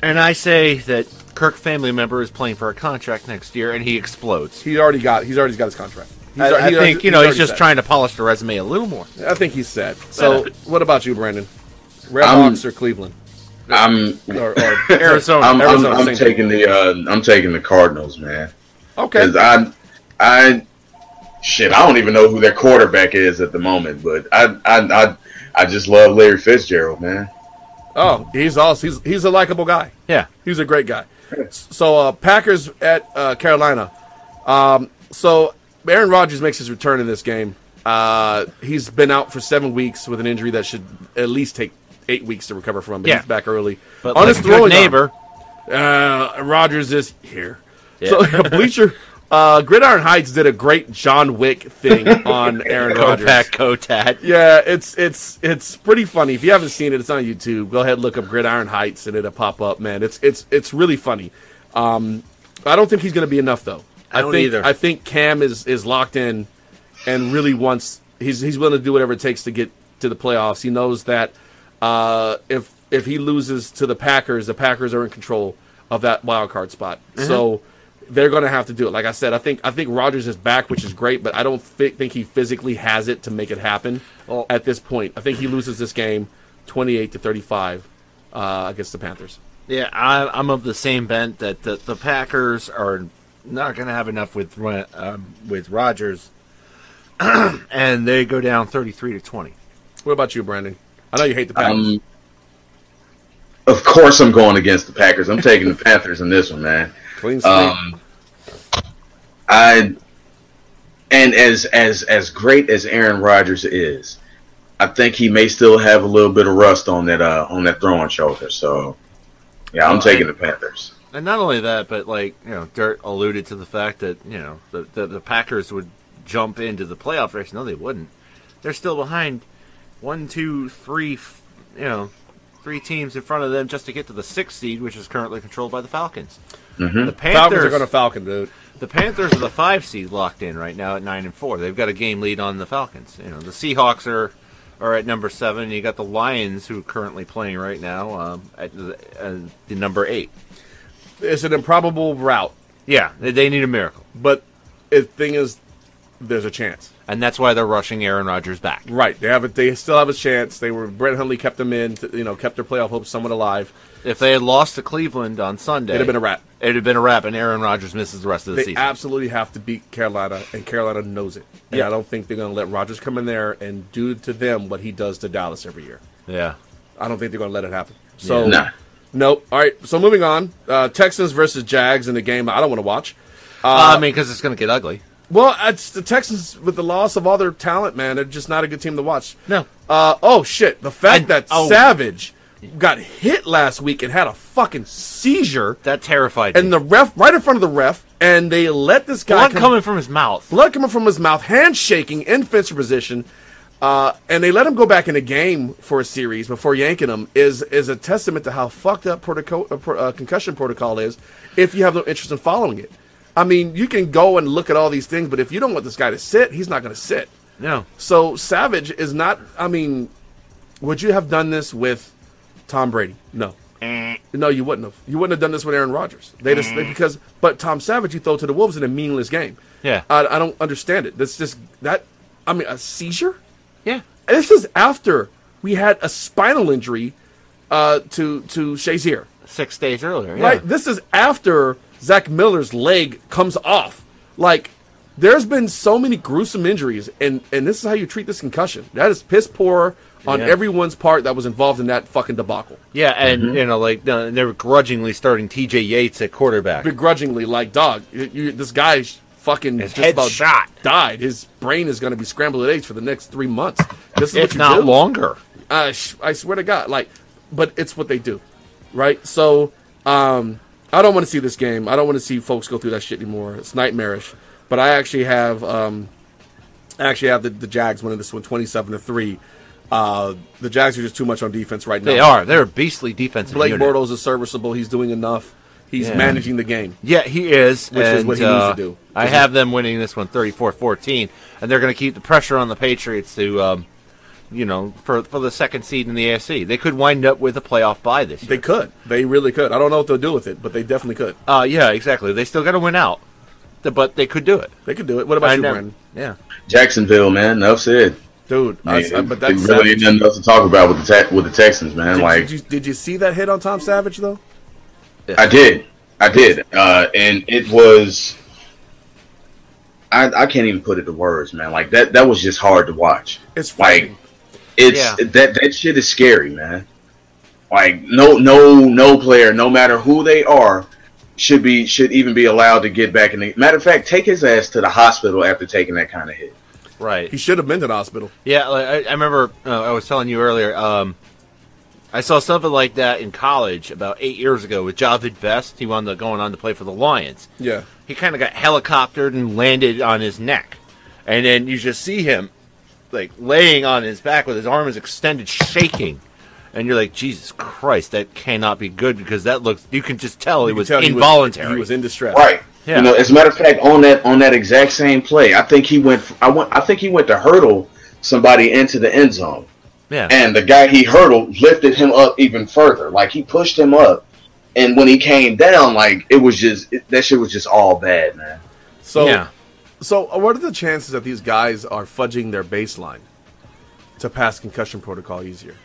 And I say that Kirk family member is playing for a contract next year, and he explodes. He's already got his contract. I think he's just trying to polish the resume a little more. I think he's set. So, what about you, Brandon? Red Hawks or Cleveland? Or Arizona. I'm taking the Cardinals, man. Okay. Because shit, I don't even know who their quarterback is at the moment, but I just love Larry Fitzgerald, man. Oh, he's a likable guy. Yeah, he's a great guy. So Packers at Carolina. So Aaron Rodgers makes his return in this game. He's been out for 7 weeks with an injury that should at least take 8 weeks to recover from. But he's back early. But on his throwing neighbor, Rodgers is here. Yeah. So Bleacher. Gridiron Heights did a great John Wick thing on Aaron Rodgers. Kotat. Yeah, it's pretty funny. If you haven't seen it, it's on YouTube. Go ahead and look up Gridiron Heights, and it'll pop up. Man, it's really funny. I don't think he's going to be enough though. I don't either. I think Cam is locked in, and really wants. He's willing to do whatever it takes to get to the playoffs. He knows that if he loses to the Packers are in control of that wild card spot. Mm-hmm. So they're going to have to do it. Like I said, I think Rodgers is back, which is great, but I don't think he physically has it to make it happen at this point. I think he loses this game 28-35 against the Panthers. Yeah, I'm of the same bent that the Packers are not going to have enough with Rodgers, and they go down 33-20. What about you, Brandon? I know you hate the Packers. Of course I'm going against the Packers. I'm taking the Panthers in this one, man. Clean sweep. And as great as Aaron Rodgers is, I think he may still have a little bit of rust on that throwing shoulder. So, yeah, I'm taking the Panthers. And not only that, but Dirt alluded to the fact that the Packers would jump into the playoff race. No, they wouldn't. They're still behind 1, 2, 3, 3 teams in front of them just to get to the 6th seed, which is currently controlled by the Falcons. Mm-hmm. The Panthers Falcons are going to Falcon, dude. The Panthers are the 5 seed locked in right now at 9-4. They've got a game lead on the Falcons. The Seahawks are at number 7. You got the Lions, who are currently playing right now at the number 8. It's an improbable route. Yeah, they need a miracle. But the thing is, there's a chance. And that's why they're rushing Aaron Rodgers back. Right. They still have a chance. Brett Hundley kept them in, kept their playoff hopes somewhat alive. If they had lost to Cleveland on Sunday, it'd have been a wrap. It'd have been a wrap, and Aaron Rodgers misses the rest of the season. They absolutely have to beat Carolina, and Carolina knows it. And I don't think they're going to let Rodgers come in there and do to them what he does to Dallas every year. Yeah. I don't think they're going to let it happen. So, Nope. All right, so moving on. Texans versus Jags in the game I don't want to watch. Because it's going to get ugly. Well, it's the Texans with the loss of all their talent, man. They're just not a good team to watch. No. Oh, shit. The fact that Savage got hit last week and had a fucking seizure. That terrified me. And the ref, right in front of the ref, and they let this guy... Blood coming from his mouth. Blood coming from his mouth, hand shaking in fencer position, and they let him go back in the game for a series before yanking him is a testament to how fucked up concussion protocol is if you have no interest in following it. I mean, you can go and look at all these things, but if you don't want this guy to sit, he's not going to sit. No. So Savage is not... I mean, would you have done this with Tom Brady? No. No, you wouldn't have. You wouldn't have done this with Aaron Rodgers. But Tom Savage, you throw to the Wolves in a meaningless game. Yeah. I don't understand it. That's just that. I mean, a seizure. Yeah. This is after we had a spinal injury to Shazier 6 days earlier. Yeah. Right. This is after Zach Miller's leg comes off. Like, there's been so many gruesome injuries, and this is how you treat this concussion. That is piss poor on everyone's part that was involved in that fucking debacle. Yeah, and they're grudgingly starting T.J. Yates at quarterback. Begrudgingly, like, dog, this guy fucking his head shot died. His brain is going to be scrambled eggs for the next 3 months. This is if what you not do. Longer. I swear to God, but it's what they do, right? So, I don't want to see this game. I don't want to see folks go through that shit anymore. It's nightmarish. But I actually have the Jags winning this one 27-3. The Jags are just too much on defense right now. They are. They're a beastly defensive Blake unit. Bortles is serviceable. He's doing enough. He's managing the game. Yeah, he is. Which is what he needs to do. I have them winning this one 34-14, and they're going to keep the pressure on the Patriots to, for the second seed in the AFC. They could wind up with a playoff bye this year. They could. They really could. I don't know what they'll do with it, but they definitely could. Yeah, exactly. They still got to win out, but they could do it. They could do it. What about you, Brandon? Yeah. Jacksonville, man. Enough said. Dude, but that's really ain't nothing else to talk about with the Texans, man. Did you see that hit on Tom Savage though? I did, and it was. I can't even put it to words, man. Like that was just hard to watch. It's frightening. That shit is scary, man. Like no player, no matter who they are, should even be allowed to get back in the matter of fact, take his ass to the hospital after taking that kind of hit. Right. He should have been to the hospital. Yeah, like, I remember I was telling you earlier, I saw something like that in college about 8 years ago with Javid Best. He wound up going on to play for the Lions. Yeah. He kind of got helicoptered and landed on his neck. And then you just see him, like, laying on his back with his arms extended, shaking. And you're like, Jesus Christ, that cannot be good because that looks, you can just tell it was involuntary. He was in distress. Right. Yeah. You know, as a matter of fact, on that exact same play, I think he went to hurdle somebody into the end zone. Yeah. And the guy he hurdled lifted him up even further. Like, he pushed him up. And when he came down, like, that shit was just all bad, man. So what are the chances that these guys are fudging their baseline to pass concussion protocol easier?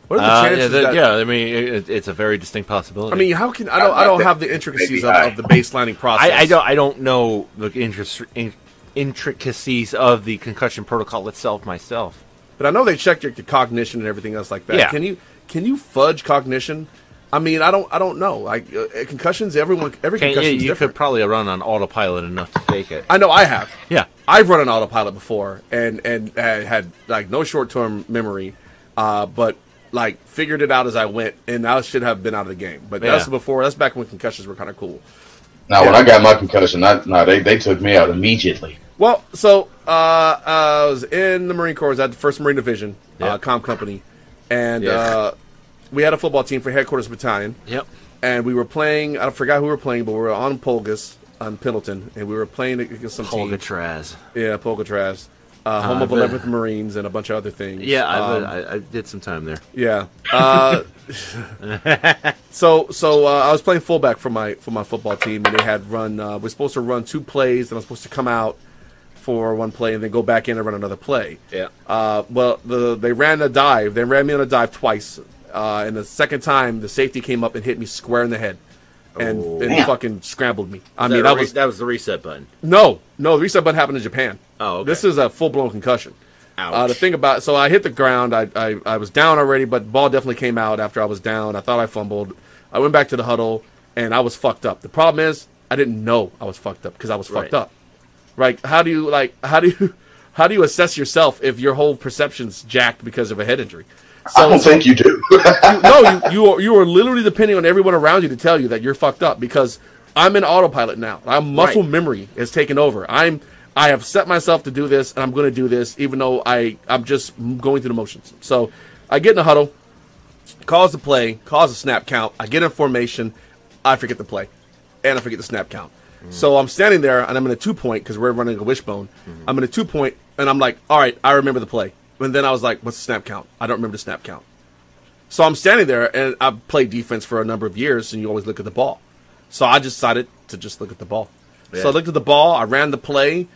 What are the chances I mean, it's a very distinct possibility. I mean, how can I don't have the intricacies of the baselining process. I don't know the intricacies of the concussion protocol itself myself. But I know they check your cognition and everything else like that. Yeah. Can you fudge cognition? I mean, I don't know. Like concussions, every concussion is you different. could probably run on autopilot enough to fake it. I know I have. Yeah, I've run on autopilot before and had like no short-term memory, but like figured it out as I went, and I should have been out of the game. But that's before. That's back when concussions were kind of cool. Now, when I got my concussion, they took me out immediately. Well, so I was in the Marine Corps. I was at the 1st Marine Division, comm company, and we had a football team for headquarters battalion. Yep. And we were playing. I forgot who we were playing, but we were on Polgus on Pendleton, and we were playing against some team. Polgatraz. Yeah, Polgatraz. Home of 11th Marines and a bunch of other things. Yeah, I did some time there. Yeah. So I was playing fullback for my football team, and they had run. We're supposed to run 2 plays, and I'm supposed to come out for 1 play and then go back in and run another play. Yeah. Well, they ran a dive. They ran me on a dive twice, and the second time the safety came up and hit me square in the head, and fucking scrambled me. I mean, that was the reset button. No, the reset button happened in Japan. Oh, okay. This is a full-blown concussion. Ouch. The thing about so I hit the ground. I was down already, but the ball definitely came out after I was down. I thought I fumbled. I went back to the huddle, and I was fucked up. The problem is I didn't know I was fucked up because I was fucked up. Right? How do you assess yourself if your whole perception's jacked because of a head injury? I don't think you do. You are literally depending on everyone around you to tell you that you're fucked up because I'm in autopilot now. Muscle memory has taken over. I have set myself to do this, and I'm going to do this, even though I'm just going through the motions. So I get in the huddle, calls the play, calls the snap count. I get in formation, I forget the play, and I forget the snap count. So I'm standing there, and I'm in a 2-point because we're running a wishbone. I'm in a 2-point, and I'm like, all right, I remember the play. And then I was like, what's the snap count? I don't remember the snap count. So I'm standing there, and I've played defense for a number of years, and you always look at the ball. So I decided to just look at the ball. Yeah. So I looked at the ball, I ran the play,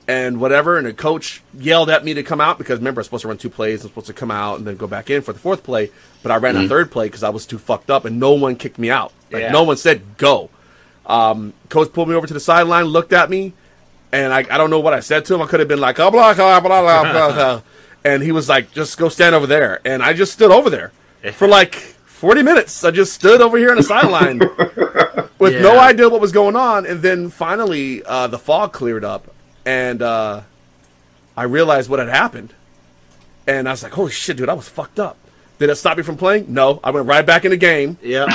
and whatever, and the coach yelled at me to come out because, remember, I was supposed to run 2 plays. I was supposed to come out and then go back in for the 4th play, but I ran a 3rd play because I was too fucked up, and no one kicked me out. Like, no one said go. Coach pulled me over to the sideline, looked at me, and I don't know what I said to him. I could have been like, oh, blah, blah, blah, blah, blah, blah. And he was like, just go stand over there. And I just stood over there for like 40 minutes. I just stood over here on the sideline with no idea what was going on. And then finally, the fog cleared up, and I realized what had happened. And I was like, holy shit, dude, I was fucked up. Did it stop me from playing? No. I went right back in the game. Yeah.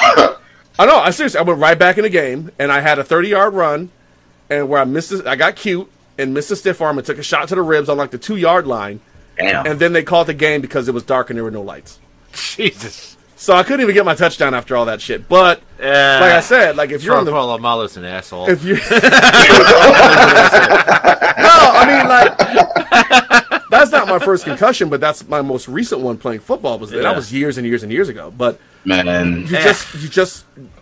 I know. Seriously, I went right back in the game, and I had a 30-yard run, and where I got cute and missed a stiff arm and took a shot to the ribs on like the 2-yard line. Damn. And then they called the game because it was dark and there were no lights. Jesus. So I couldn't even get my touchdown after all that shit. But like I said, like if you're on the Mala's an asshole. if you, no, I mean like that's not my first concussion, but that's my most recent one playing football. That was years and years and years ago. But man,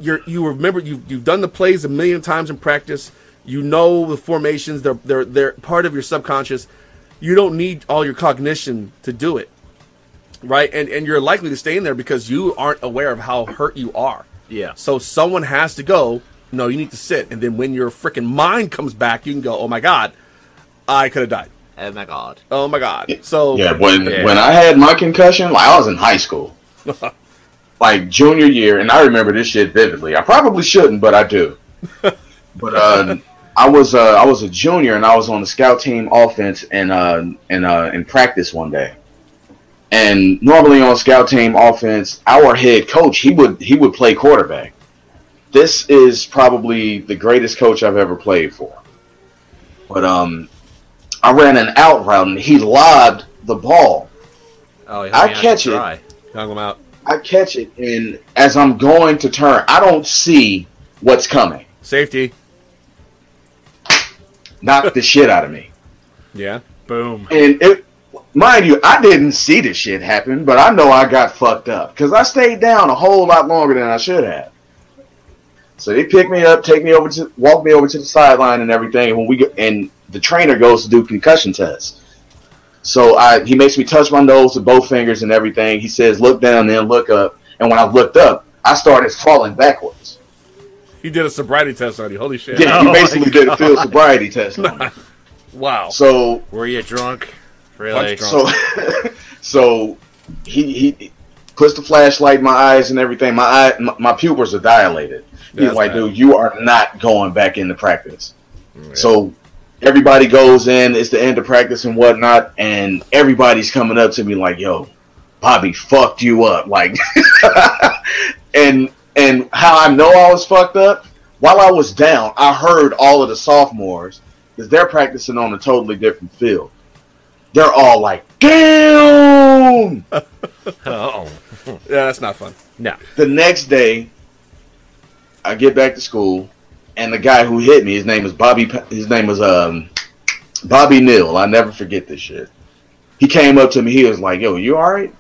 you remember you've done the plays a million times in practice. You know the formations. They're part of your subconscious. You don't need all your cognition to do it, right? And you're likely to stay in there because you aren't aware of how hurt you are. Yeah. So someone has to go, no, you need to sit. And then when your freaking mind comes back, you can go, oh, my God, I could have died. Oh my god. Oh my god. So yeah, when I had my concussion, like I was in high school, like junior year, and I remember this shit vividly. I probably shouldn't, but I do. But I was a junior, and I was on the scout team offense in practice one day. And normally on scout team offense, our head coach he would play quarterback. This is probably the greatest coach I've ever played for. But I ran an out route and he lobbed the ball. Oh, I catch it. Hung him out. I catch it, and as I'm going to turn, I don't see what's coming. Safety. Knocked the shit out of me. Yeah. Boom. And mind you, I didn't see the shit happen, but I know I got fucked up because I stayed down a whole lot longer than I should have. So they pick me up, walk me over to the sideline and everything. And the trainer goes to do concussion tests. So he makes me touch my nose with both fingers and everything. He says, look down, then look up. And when I looked up, I started falling backwards. He did a sobriety test on you. Holy shit. Yeah, he basically did a field sobriety test on me. Wow. So were you drunk? Really? Drunk. So he puts the flashlight in my eyes and everything. My pupils are dilated. He's like, dude, you are not going back into practice. Yeah. So everybody goes in. It's the end of practice and whatnot, and everybody's coming up to me like, yo, Bobby fucked you up. Like, and how I know I was fucked up, while I was down, I heard all of the sophomores, because they're practicing on a totally different field. They're all like, damn! Oh. Yeah, that's not fun. No. The next day, I get back to school, and the guy who hit me, his name was Bobby Neal. I never forget this shit. He came up to me. He was like, "Yo, you all right?"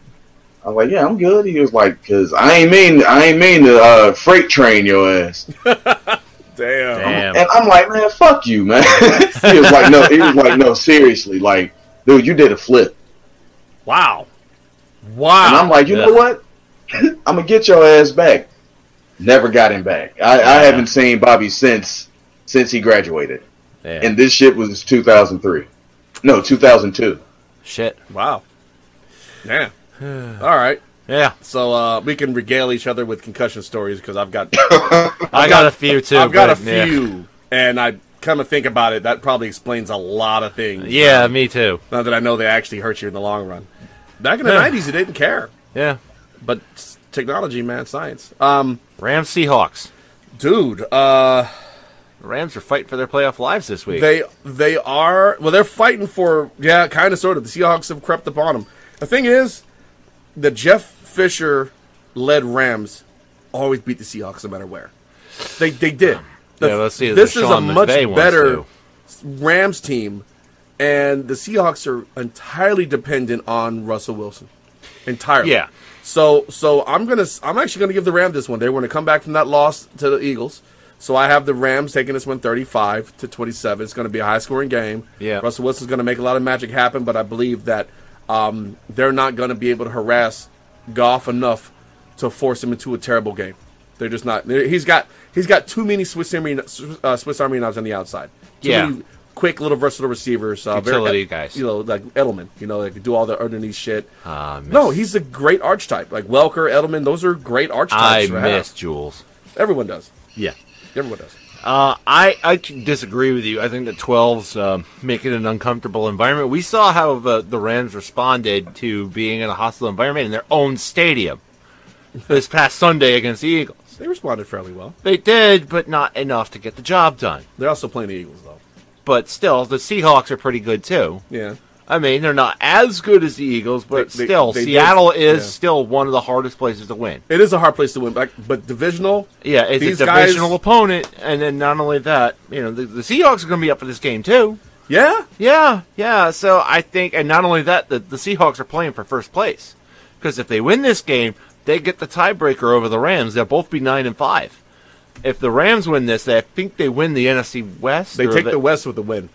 I was like, "Yeah, I'm good." He was like, "Cause I ain't mean to freight train your ass." Damn. And I'm like, "Man, fuck you, man." He was like, "No, seriously, like, dude, you did a flip." Wow. And I'm like, you know what? I'm gonna get your ass back. Never got him back. I haven't seen Bobby since he graduated. Yeah. And this shit was 2003. No, 2002. Shit. Wow. Yeah. All right. Yeah. So we can regale each other with concussion stories because I've got I got a few too. I've got a few, and I come to think about it, that probably explains a lot of things. Yeah, me too. Not that I know they actually hurt you in the long run. Back in the 90s, they didn't care. Yeah. But technology, man, science. Rams Seahawks. Dude, Rams are fighting for their playoff lives this week. They are. Well, they're fighting for, yeah, kind of, sort of. The Seahawks have crept upon them. The thing is, the Jeff Fisher-led Rams always beat the Seahawks no matter where. They did. Let's see. This is a much better Rams team, and the Seahawks are entirely dependent on Russell Wilson. Entirely. Yeah. So I'm actually gonna give the Rams this one. They're going to come back from that loss to the Eagles. So I have the Rams taking this one 35-27. It's going to be a high-scoring game. Yeah. Russell Wilson's going to make a lot of magic happen, but I believe that they're not going to be able to harass Goff enough to force him into a terrible game. They're just not. He's got too many Swiss Army knives on the outside. Too many quick little versatile receivers. Utility guys. Like Edelman. They can do all the underneath shit. No, he's a great archetype. Like Welker, Edelman, those are great archetypes. I miss Jules. Everyone does. Yeah. Everyone does. I disagree with you. I think the 12s make it an uncomfortable environment. We saw how the Rams responded to being in a hostile environment in their own stadium this past Sunday against the Eagles. They responded fairly well. They did, but not enough to get the job done. They're also playing the Eagles, though. But still, the Seahawks are pretty good, too. Yeah. I mean, they're not as good as the Eagles, but still, Seattle is still one of the hardest places to win. It is a hard place to win, but divisional. Yeah, it's a divisional opponent, and then not only that, the Seahawks are going to be up for this game too. Yeah, yeah. So I think, and not only that, the Seahawks are playing for first place because if they win this game, they get the tiebreaker over the Rams. They'll both be 9-5. If the Rams win this, I think they win the NFC West. They take the West with the win.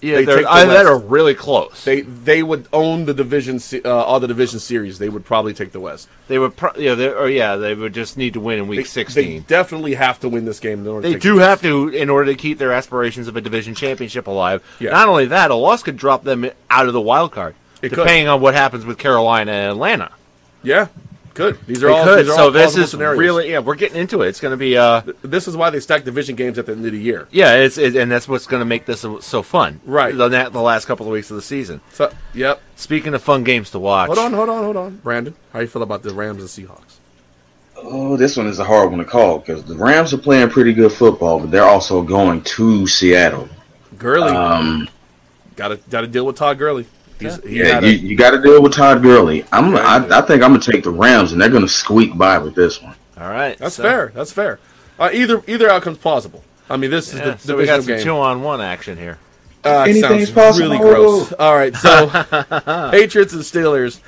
Yeah, They take the either that West. or really close. They would own the division, all the division series. They would probably take the West. They would, they would just need to win in week They 16. definitely have to win this game in order. They to take do the West. have to in order to keep their aspirations of a division championship alive. Yeah. Not only that, a loss could drop them out of the wild card, It could. depending on what happens with Carolina and Atlanta. Yeah, good. These are They all. could. These are So all this plausible is scenarios. really, we're getting into it. It's going to be, This is why they stack division games at the end of the year. yeah, and that's what's going to make this so fun. Right. The last couple of weeks of the season. So, yep. Speaking of fun games to watch. Hold on. Brandon, how you feel about the Rams and Seahawks? Oh, this one is a hard one to call because the Rams are playing pretty good football, but they're also going to Seattle. Gurley, got to deal with Todd Gurley. You got to deal with Todd Gurley. I think I'm gonna take the Rams, and they're gonna squeak by with this one. All right. That's fair. That's fair. Either outcome's plausible. I mean, this is the So we got some divisional game. 2-on-1 action here. Anything's sounds possible. really gross. All right, so Patriots and Steelers.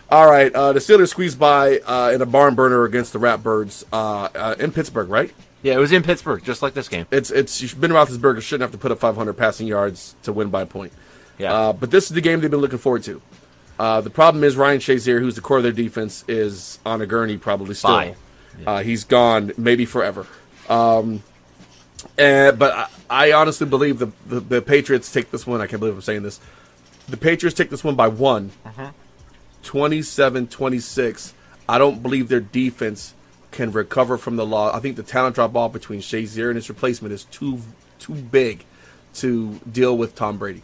All right, the Steelers squeezed by in a barn burner against the Ratbirds in Pittsburgh, right? Yeah, it was in Pittsburgh, just like this game. Ben Roethlisberger shouldn't have to put up 500 passing yards to win by a point. Yeah. But this is the game they've been looking forward to. The problem is Ryan Shazier, who's the core of their defense, is on a gurney probably still. Bye. He's gone, maybe forever. But I honestly believe the Patriots take this one. I can't believe I'm saying this. The Patriots take this one by 1. 27-26. I don't believe their defense can recover from the loss. I think the talent drop off between Shazier and his replacement is too big to deal with Tom Brady.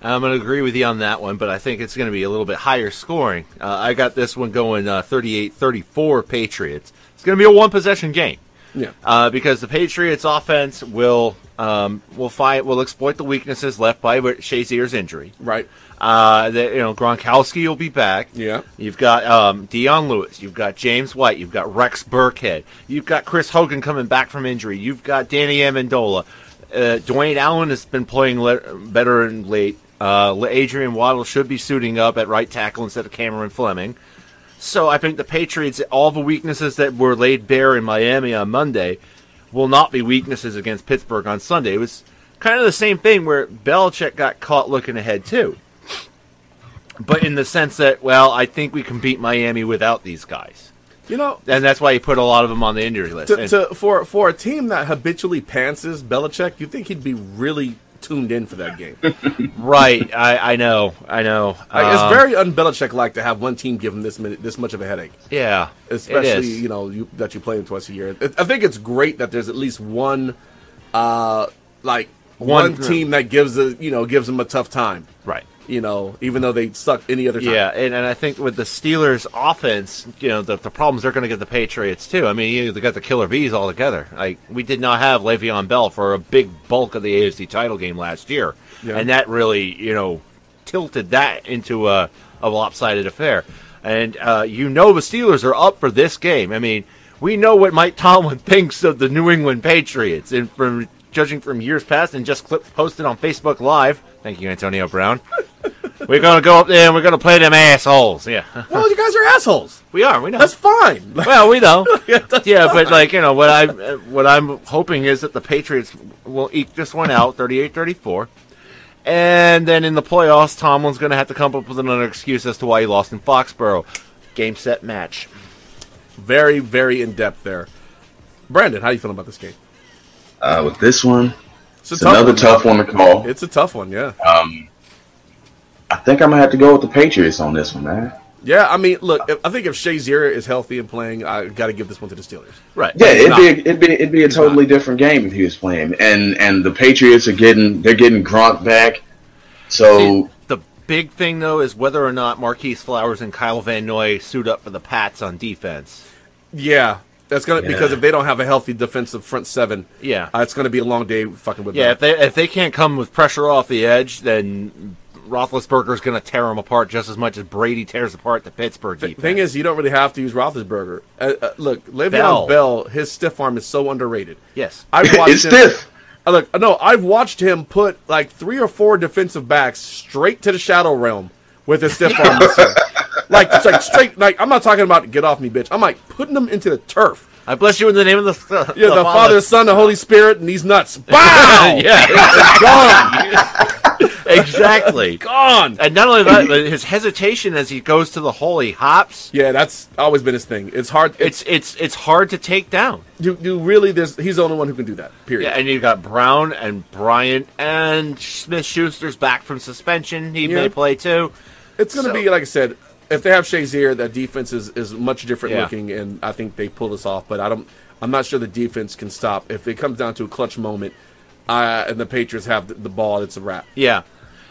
I'm going to agree with you on that one, but I think it's going to be a little bit higher scoring. I got this one going 38-34 Patriots. It's going to be a one-possession game. Yeah. Because the Patriots' offense will exploit the weaknesses left by Shazier's injury. Right. Gronkowski will be back. Yeah. You've got Deion Lewis. You've got James White. You've got Rex Burkhead. You've got Chris Hogan coming back from injury. You've got Danny Amendola. Dwayne Allen has been playing better and late. Adrian Waddle should be suiting up at right tackle instead of Cameron Fleming. So I think the Patriots, all the weaknesses that were laid bare in Miami on Monday, will not be weaknesses against Pittsburgh on Sunday. It was kind of the same thing where Belichick got caught looking ahead too. But in the sense that, I think we can beat Miami without these guys. And that's why he put a lot of them on the injury list. For a team that habitually pantses Belichick, you'd think he'd be really tuned in for that game. Right, I know. It's very un-Belichick-like to have one team give him this much of a headache. Yeah, especially that you play him twice a year. I think it's great that there's at least one team that gives them a tough time. Right. Even though they suck any other time. Yeah, and I think with the Steelers' offense, the problems they're going to give the Patriots too. I mean, they got the killer bees all together. We did not have Le'Veon Bell for a big bulk of the AFC title game last year, and that really, tilted that into a lopsided affair. And the Steelers are up for this game. I mean, we know what Mike Tomlin thinks of the New England Patriots, and from judging from years past and just clips posted on Facebook Live. Thank you, Antonio Brown. We're going to go up there and we're going to play them assholes. Yeah. Well, you guys are assholes. We are. We know. That's fine. Well, we know. Yeah, but what I'm hoping is that the Patriots will eke this one out, 38-34. And then in the playoffs, Tomlin's going to have to come up with another excuse as to why he lost in Foxborough. Game, set, match. Very, very in-depth there. Brandon, how are you feeling about this game? With this one, it's another tough one to call. It's a tough one, yeah. I think I'm going to have to go with the Patriots on this one, man. Yeah, I mean, look, I think if Shazier is healthy and playing, I got to give this one to the Steelers. Right. Yeah, it'd be a totally different game if he was playing. And the Patriots are getting Gronk back. So see, the big thing though is whether or not Marquise Flowers and Kyle Van Noy suit up for the Pats on defense. Yeah. That's because if they don't have a healthy defensive front seven, it's gonna be a long day fucking with them. If they can't come with pressure off the edge, then Roethlisberger's going to tear them apart just as much as Brady tears apart the Pittsburgh defense. The thing is, you don't really have to use Roethlisberger. Look, Le'Veon Bell, his stiff arm is so underrated. Yes. It's stiff. I've watched him put like 3 or 4 defensive backs straight to the shadow realm with his stiff arm. Straight. I'm not talking about get off me, bitch. I'm like putting them into the turf. I bless you in the name of the Father, Son, the Holy Spirit, and these nuts. Bow! Yeah. It's gone. Exactly. Gone. And not only that, but his hesitation as he goes to the hole, he hops. Yeah, that's always been his thing. It's hard. It's hard to take down. You really, he's the only one who can do that, period. Yeah, and you've got Brown and Bryant and Smith-Schuster's back from suspension. He may play too. It's going to be, like I said, if they have Shazier, that defense is much different looking, and I think they pull this off. But I'm not sure the defense can stop. If it comes down to a clutch moment, and the Patriots have the ball, it's a wrap. Yeah.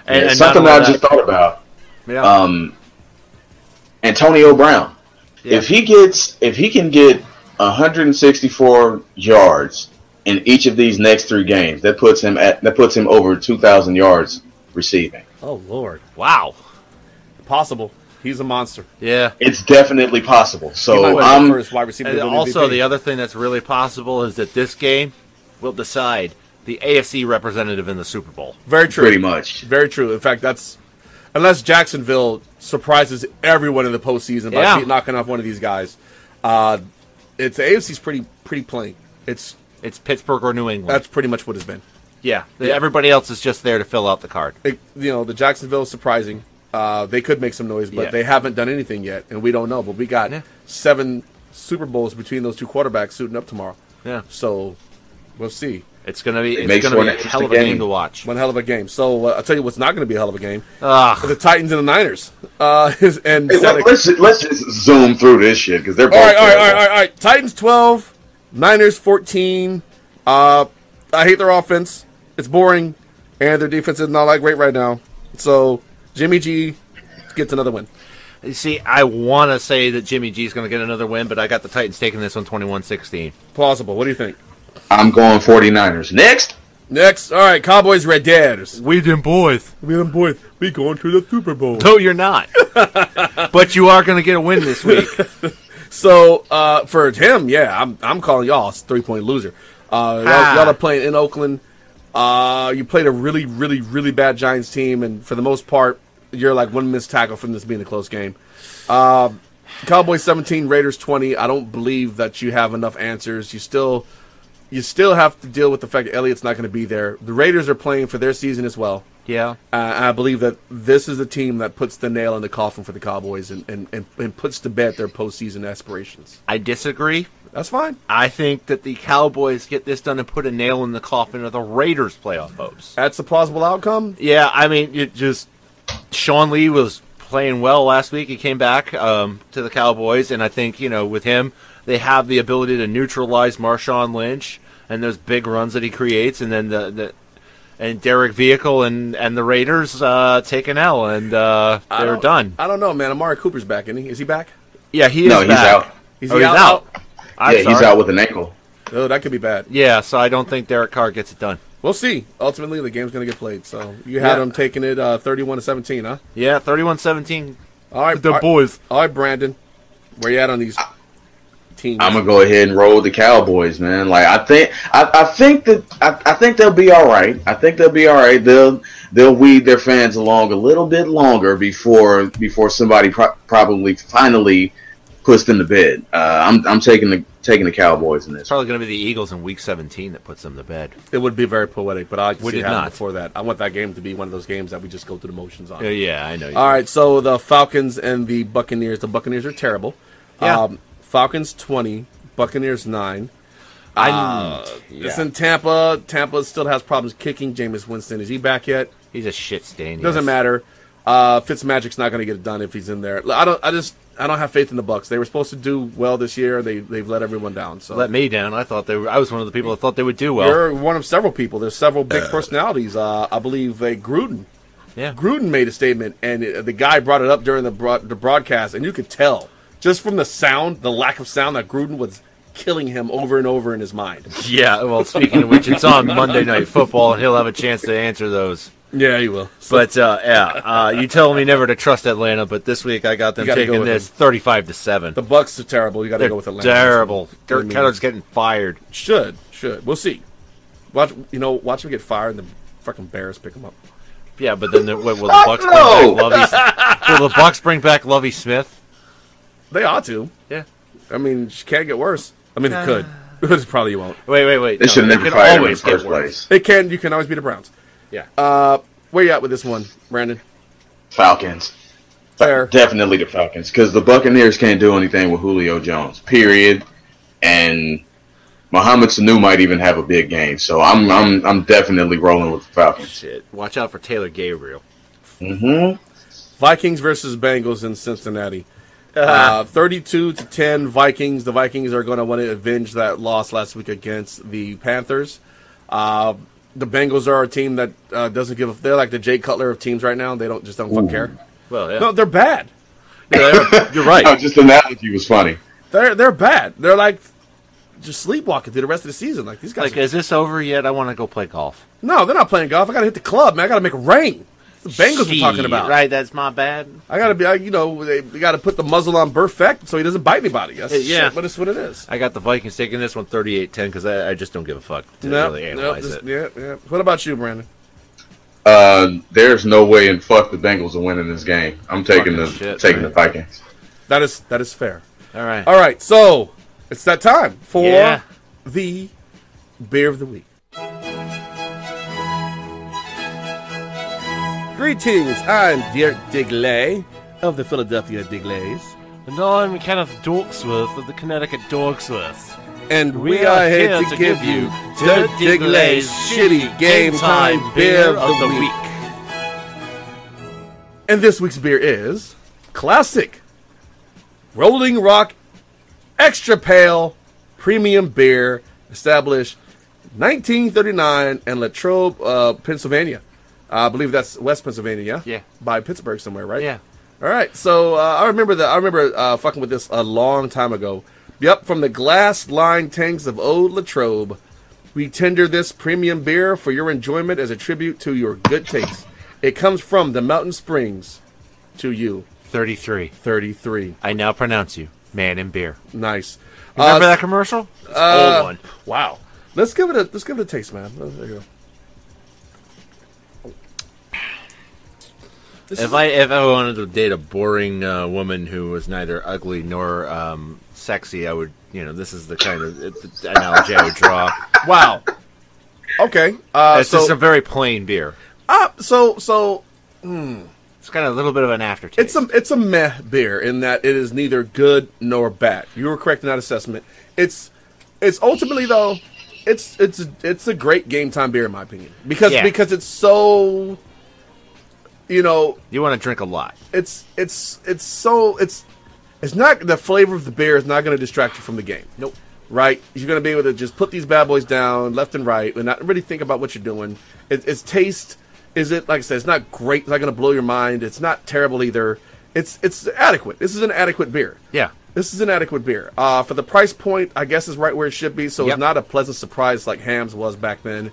And something I just thought about. Yeah. Antonio Brown. Yeah. If he can get 164 yards in each of these next 3 games, that puts him over 2,000 yards receiving. Oh Lord! Wow. Possible. He's a monster. Yeah. It's definitely possible. So first wide receiver. And also, the other thing that's really possible is that this game will decide the AFC representative in the Super Bowl. Very true. Pretty much. Very true. In fact, unless Jacksonville surprises everyone in the postseason by knocking off one of these guys, it's the AFC's pretty plain. It's Pittsburgh or New England. That's pretty much what it's been. Yeah. Everybody else is just there to fill out the card. The Jacksonville is surprising. They could make some noise, but they haven't done anything yet, and we don't know. But we got 7 Super Bowls between those 2 quarterbacks suiting up tomorrow. Yeah. So we'll see. It's going to be a hell of a game to watch. One hell of a game. So I'll tell you what's not going to be a hell of a game. The Titans and the Niners. Let's just zoom through this shit because they're both all right. Titans 12, Niners 14. I hate their offense. It's boring, and their defense is not great right now. So Jimmy G gets another win. You see, I want to say that Jimmy G is going to get another win, but I got the Titans taking this on 21-16. Plausible. What do you think? I'm going 49ers. Next. All right, Cowboys, Red Dads. We them boys. We going to the Super Bowl. No, you're not. But you are going to get a win this week. So, for him, I'm calling y'all a 3-point loser. Y'all are playing in Oakland. You played a really, really, really bad Giants team, and for the most part, you're like one missed tackle from this being a close game. Cowboys 17, Raiders 20. I don't believe that you have enough answers. You still have to deal with the fact that Elliott's not going to be there. The Raiders are playing for their season as well. Yeah. I believe that this is a team that puts the nail in the coffin for the Cowboys and puts to bed their postseason aspirations. I disagree. That's fine. I think that the Cowboys get this done and put a nail in the coffin of the Raiders' playoff hopes. That's a plausible outcome? Yeah, I mean, Sean Lee was playing well last week. He came back to the Cowboys, and I think, with him, they have the ability to neutralize Marshawn Lynch and those big runs that he creates, and then and Derek Vehicle and the Raiders take an L, and they're done. I don't know, man. Amari Cooper's back, isn't he? Is he back? Yeah, he is back. He's out. He's out. He's out with an ankle. Oh, that could be bad. Yeah, so I don't think Derek Carr gets it done. We'll see. Ultimately, the game's going to get played. So you had them taking it 31-17, huh? Yeah, 31-17. All right, boys. All right, Brandon, where you at on these teams? I'm gonna go ahead and roll the Cowboys, man. Like I think they'll be all right. I think they'll be all right. They'll weed their fans along a little bit longer before somebody probably finally puts them to bed. I'm taking the Cowboys in this. It's probably going to be the Eagles in Week 17 that puts them to bed. It would be very poetic, but I can Would see it it happen not? before that. I want that game to be one of those games that we just go through the motions on. Yeah, I know. All right, so the Falcons and the Buccaneers. The Buccaneers are terrible. Yeah. Falcons 20, Buccaneers 9. It's in Tampa. Tampa still has problems kicking. Jameis Winston, is he back yet? He's a shit stain. Doesn't matter. Fitzmagic's not going to get it done if he's in there. I don't have faith in the Bucs. They were supposed to do well this year. They've let everyone down. So let me down. I was one of the people that thought they would do well. You're one of several people. There's several big personalities. I believe Gruden. Yeah. Gruden made a statement, and the guy brought it up during the broadcast, and you could tell just from the sound, the lack of sound, that Gruden was killing him over and over in his mind. Yeah. Well, speaking of which, it's on Monday Night Football, and he'll have a chance to answer those. Yeah, he will. But you tell me never to trust Atlanta, but this week I got them taking this 35-7. The Bucs are terrible. You got to go with Atlanta. Terrible. Dirk Keller's getting fired. Should. We'll see. Watch him get fired, and the fucking Bears pick him up. Yeah, but then will the Bucs bring back Lovey? Will the Bucs bring back Lovey Smith? They ought to. Yeah. I mean, it can't get worse. I mean, it could. It probably won't. Wait. They should never fire him in the first place. They can. You can always beat the Browns. Yeah. Where you at with this one, Brandon? Falcons. Fair. Definitely the Falcons, because the Buccaneers can't do anything with Julio Jones. Period. And Mohamed Sanu might even have a big game. So I'm definitely rolling with the Falcons. Shit. Watch out for Taylor Gabriel. Mm-hmm. Vikings versus Bengals in Cincinnati. 32-10 Vikings. The Vikings are going to want to avenge that loss last week against the Panthers. The Bengals are a team that doesn't give a... They're like the Jay Cutler of teams right now. They don't fucking care. Well, yeah. No, they're bad. Yeah, you're right. No, just the analogy was funny. They're bad. They're like just sleepwalking through the rest of the season. Like these guys. Like, is this over yet? I want to go play golf. No, they're not playing golf. I got to hit the club, man. I got to make it rain. It's the Bengals we're talking about. Right, that's my bad. I got to be, they got to put the muzzle on Perfect so he doesn't bite anybody. That's yeah. But it's what it is. I got the Vikings taking this one 38-10 because I just don't give a fuck to really analyze it. Yeah. What about you, Brandon? There's no way in fuck the Bengals are winning this game. I'm taking the Vikings. That is fair. All right. All right. So it's that time for the beer of the week. Greetings. I'm Dirk Digley of the Philadelphia Digglers, And I'm Kenneth Dorksworth of the Connecticut Dorksworth. and we are here to give you Dirk Digley's shitty game time beer of the week. And this week's beer is classic Rolling Rock Extra Pale Premium Beer, established 1939 in Latrobe, Pennsylvania. I believe that's West Pennsylvania, Yeah. by Pittsburgh somewhere, right? Yeah. All right, so I remember fucking with this a long time ago. Yep, from the glass-lined tanks of old Latrobe, we tender this premium beer for your enjoyment as a tribute to your good taste. It comes from the Mountain Springs to you. 33. 33. I now pronounce you man in beer. Nice. Remember that commercial? It's an old one. Wow. Let's give it a taste, man. There you go. If I wanted to date a boring woman who was neither ugly nor sexy, I would, this is the kind of analogy I would draw. Wow. Okay. It's just a very plain beer. It's It's got a little bit of an aftertaste. it's a meh beer in that it is neither good nor bad. You were correct in that assessment. It's ultimately though, it's a great game time beer in my opinion because it's so. You want to drink a lot. It's not the flavor of the beer is not going to distract you from the game. Nope. Right? You're going to be able to just put these bad boys down left and right and not really think about what you're doing. Its taste is it like I said, it's not great. It's not going to blow your mind. It's not terrible either. It's adequate. This is an adequate beer. Yeah. This is an adequate beer. For the price point, I guess is right where it should be. So It's not a pleasant surprise like Hams was back then.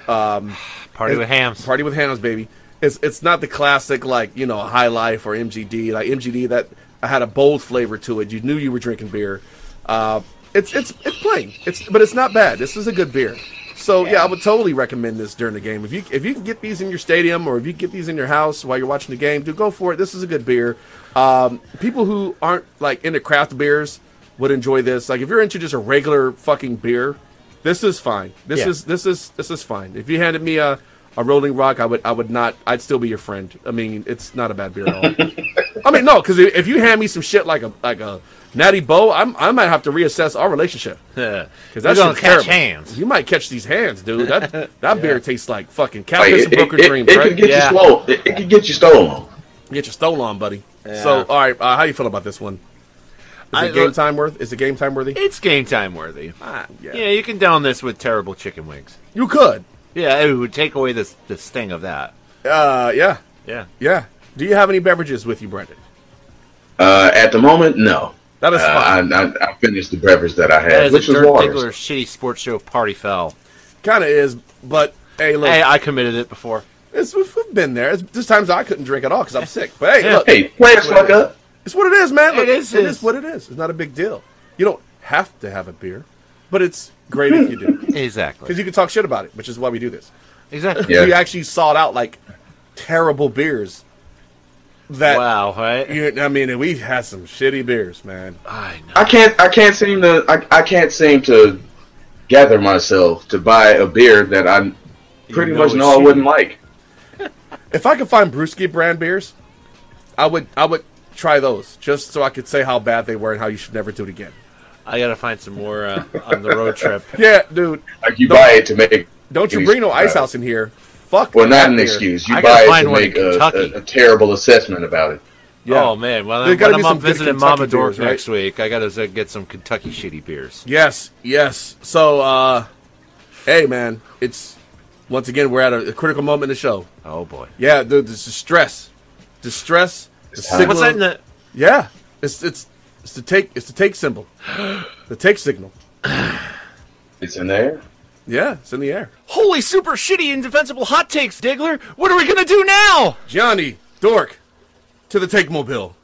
Party with Hams. Party with Hams, baby. It's not the classic like High Life or MGD. Like MGD that had a bold flavor to it. You knew you were drinking beer. It's plain. But it's not bad. This is a good beer. So I would totally recommend this during the game. If you can get these in your stadium or if you can get these in your house while you're watching the game, go for it. This is a good beer. People who aren't like into craft beers would enjoy this. Like if you're into just a regular fucking beer, this is fine. This is fine. If you handed me a Rolling Rock, I would not. I'd still be your friend. I mean, it's not a bad beer at all. I mean, no, because if you hand me some shit like a Natty Bow, I might have to reassess our relationship. Yeah, because that's gonna catch hands. You might catch these hands, dude. That beer tastes like fucking catfish and broken dreams, it right? Can get you slow. It can get you stolen. Get your stole on, buddy. Yeah. So, all right, how you feel about this one? Is it game time worthy? Is it game time worthy? It's game time worthy. Yeah, you can down this with terrible chicken wings. You could. Yeah, it would take away the sting of that. Yeah. Yeah. Do you have any beverages with you, Brendan? At the moment, no. That is fine. I finished the beverage that I had, which was water. water. Digglers shitty sports show party foul. Kind of is, but hey, look. Hey, I committed it before. We've been there. There's times I couldn't drink at all because I'm sick. But hey, look. Hey, play us fuck up. It's what it is, man. Look, it is what it is. It's not a big deal. You don't have to have a beer, but it's great if you do. Exactly. Because you can talk shit about it, which is why we do this. Exactly. We actually sought out like terrible beers. Right? I mean, we've had some shitty beers, man. I know. I can't seem to gather myself to buy a beer that I pretty much know I wouldn't like. If I could find Brewski brand beers, I would try those just so I could say how bad they were and how you should never do it again. I gotta find some more on the road trip. Yeah, dude. Like you buy it to make. Don't you bring no Ice House in here? Fuck. Well, not an beer. excuse. You I buy gotta it to find make a terrible assessment about it. Yeah. Oh man, well There gotta when be I'm some good visiting Kentucky Mama Dork beers, right? next week, I gotta get some Kentucky shitty beers. Yes. So, hey, man, it's once again we're at a critical moment in the show. Oh boy. Yeah, dude, this is distress. The signal. What's that in the? Yeah, it's the take symbol, the take signal. It's in there. Yeah, it's in the air. Holy super shitty indefensible hot takes, Diggler! What are we gonna do now? Gianni, Dork, to the take mobile.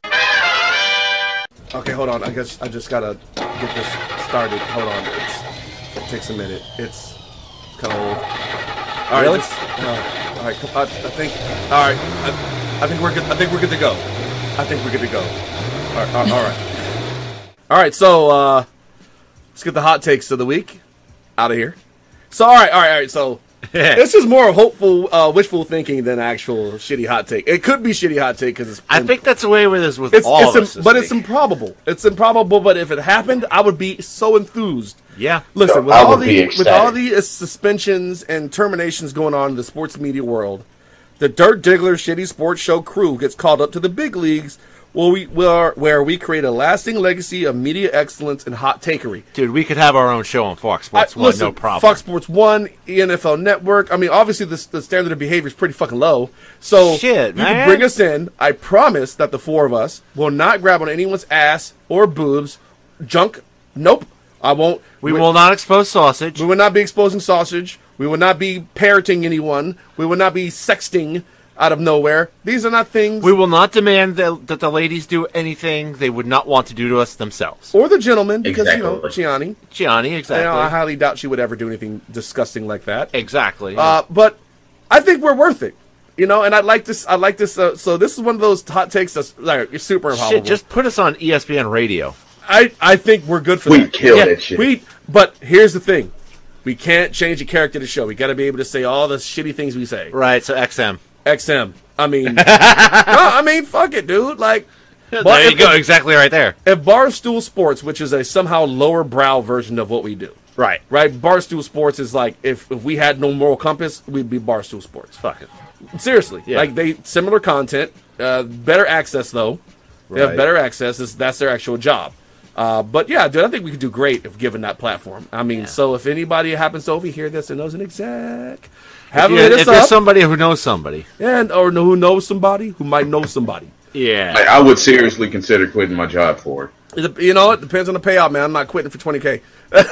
Okay, hold on. I guess I just gotta get this started. Hold on. It takes a minute. It's kind of old. All right. Really? All right. I think. All right. I think we're good. I think we're good to go. All right. All right. So let's get the hot takes of the week out of here. So all right. So this is more hopeful, wishful thinking than actual shitty hot take. It could be shitty hot take because I think that's the way with this with all of us. but it's improbable. It's improbable. But if it happened, I would be so enthused. Yeah. Listen, I would be ecstatic. with all the suspensions and terminations going on in the sports media world, the Dirt Diggler Shitty Sports Show crew gets called up to the big leagues, where we create a lasting legacy of media excellence and hot takery. Dude, we could have our own show on Fox Sports 1, Listen, no problem. Fox Sports 1, NFL Network. I mean, obviously, the standard of behavior is pretty fucking low. So, Shit, you man. can bring us in. I promise that the four of us will not grab on anyone's ass or boobs. Junk. Nope. I won't. We will not expose sausage. We will not be exposing sausage. We will not be parroting anyone. We will not be sexting out of nowhere. These are not things. We will not demand that the ladies do anything they would not want to do to us themselves. Or the gentleman, because, Exactly. Gianni, exactly. I highly doubt she would ever do anything disgusting like that. Exactly. But I think we're worth it. And I like this. So this is one of those hot takes that's like super improbable. Shit, just put us on ESPN radio. I think we're good for We that. kill that shit. But here's the thing. We can't change the character of the show. We got to be able to say all the shitty things we say. Right, so XM. XM. I mean, fuck it, dude. Like, There you go, exactly right there. If Barstool Sports, which is a somehow lower brow version of what we do, Right. Barstool Sports is like if we had no moral compass, we'd be Barstool Sports. Fuck it. Seriously, Yeah. like they similar content, better access though. They have Right. better access. That's their actual job. But yeah, dude, I think we could do great if given that platform. I mean, so if anybody happens to overhear this and knows an exec, have them hit us If there's up, somebody who knows somebody. or who knows somebody who might know somebody. Yeah. I would seriously consider quitting my job for it. It depends on the payout, man. I'm not quitting for $20K. Hey,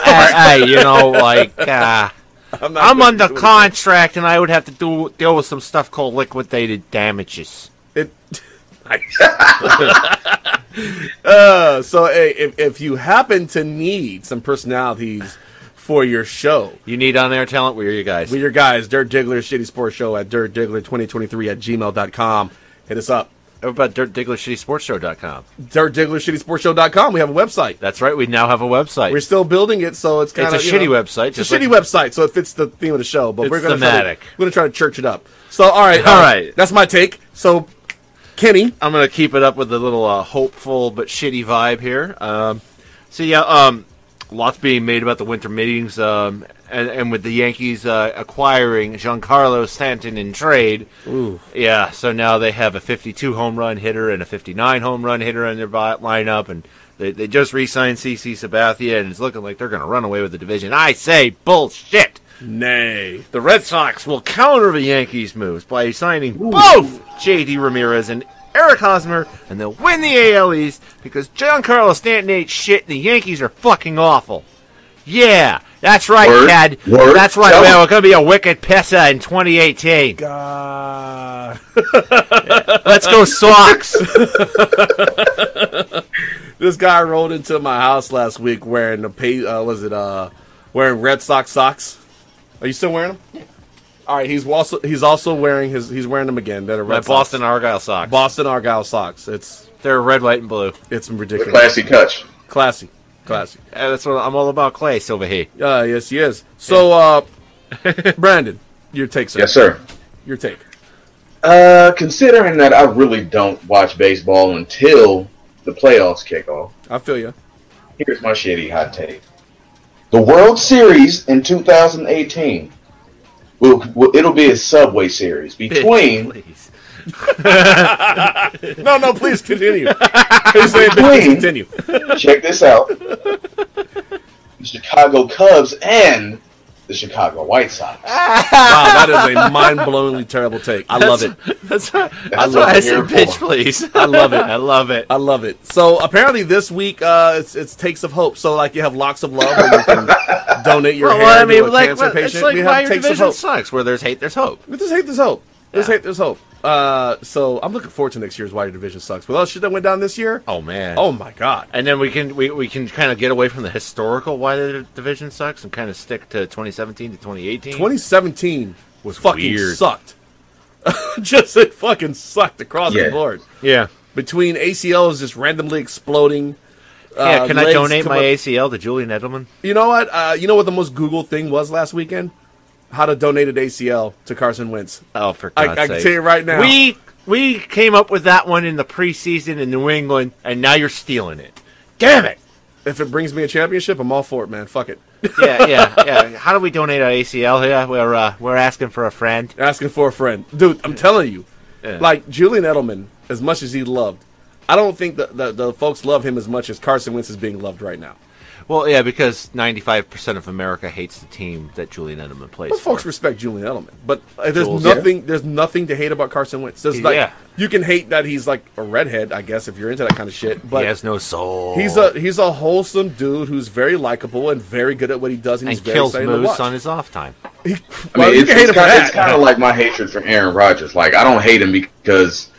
I'm not under quitting for $20K. contract, and I would have to deal with some stuff called liquidated damages. So hey, if you happen to need some personalities for your show, You need on-air talent? We're you guys. we're your guys. Dirt Diggler Shitty Sports Show at dirtdiggler2023@gmail.com. Hit us up. What about DirtDigglerShittySportsShow.com? DirtDigglerShittySportsShow.com. We have a website. That's right, we now have a website. We're still building it, so it's kind of It's a shitty website. It's a just shitty website, so it fits the theme of the show. But It's we're going thematic. to try to church it up. So all right. That's my take. So Kenny, I'm going to keep it up with a little hopeful but shitty vibe here. Lots being made about the winter meetings, and with the Yankees acquiring Giancarlo Stanton in trade. Ooh. Yeah, so now they have a 52 home run hitter and a 59 home run hitter in their lineup, and they just re-signed CC Sabathia, and it's looking like they're going to run away with the division. I say bullshit. nay. The Red Sox will counter the Yankees' moves by signing both J.D. Ramirez and Eric Hosmer, and they'll win the AL East because Giancarlo Stanton ain't shit and the Yankees are fucking awful. Yeah, that's right, Word. Ted. Word. That's right, Tell man. him. We're going to be a wicked pisser in 2018. God. Let's go Sox. This guy rolled into my house last week wearing wearing Red Sox socks. Are you still wearing them? All right, he's also wearing them again. They're My Red Boston Sox. Argyle Sox. Boston Argyle socks. They're red, white, and blue. It's The ridiculous. classy touch. Classy. That's what I'm all about, Clay Silverhey. Yes, he is. So, Brandon, your take, sir. Yes, sir. Your take. Considering that I really don't watch baseball until the playoffs kick off, I feel you. here's my shitty hot take. The World Series in 2018 it'll be a Subway Series between Please. No, please continue. Please say continue. check this out, the Chicago Cubs and the Chicago White Sox. Wow, that is a mind-blowingly terrible take. I love it. That's what why I I'm said here pitch, for. please. I love it. I love it. I love it. So apparently this week, it's Takes of Hope. So like you have Locks of Love where you can donate your hair to a cancer patient. It's like We why have your Takes of division Hope. sucks. Where there's hate, there's hope. But there's hate, there's hope. There's Yeah. hate, there's hope. So I'm looking forward to next year's Why Your Division Sucks. With all the shit that went down this year, Oh man. oh my god. And then we can kind of get away from the historical why the division sucks and kind of stick to 2017 to 2018. 2017 Was fucking weird. sucked. It fucking sucked across the Yeah. board. Yeah. Between ACLs just randomly exploding. Yeah. Can I legs donate come my up- ACL to Julian Edelman? You know what? You know what the most Googled thing was last weekend? How to donate an ACL to Carson Wentz. Oh, for I God's can sake. tell you right now. We came up with that one in the preseason in New England, and now you're stealing it. Damn it! If it brings me a championship, I'm all for it, man. Fuck it. Yeah. How do we donate our ACL? Yeah, we're asking for a friend. Asking for a friend. Dude, I'm telling you. Yeah. Like, Julian Edelman, as much as he loved, I don't think the folks love him as much as Carson Wentz is being loved right now. Well, yeah, because 95% of America hates the team that Julian Edelman plays But for. folks respect Julian Edelman. But there's Jules, there's nothing to hate about Carson Wentz. There's like Yeah. you can hate that he's like a redhead, I guess, if you're into that kind of shit. But He has no soul. he's a wholesome dude who's very likable and very good at what he does, and he's and very kills exciting to moose watch. on his off time. Well, I mean, you can hate him for that. it's kind of like my hatred for Aaron Rodgers. Like, I don't hate him because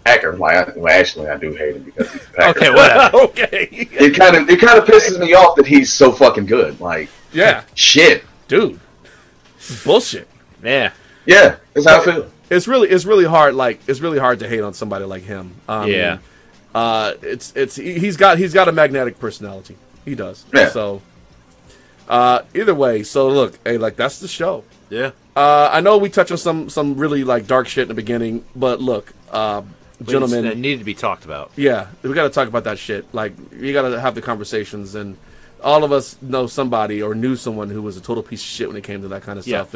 Packer. Actually, I do hate him because he's a Packer. Okay, whatever. Okay. It kind of pisses me off that he's so fucking good. Like, Yeah, shit. dude. Bullshit. Yeah. Yeah, that's how I feel. It's really hard. Like, it's really hard to hate on somebody like him. Yeah. He's got a magnetic personality. He does. Yeah. So, either way. So look, hey, like that's the show. Yeah. I know we touched on some really like dark shit in the beginning, but look, gentlemen, It needed to be talked about. yeah, we got to talk about that shit. Like, you got to have the conversations, and all of us know somebody or knew someone who was a total piece of shit when it came to that kind of Yeah. stuff.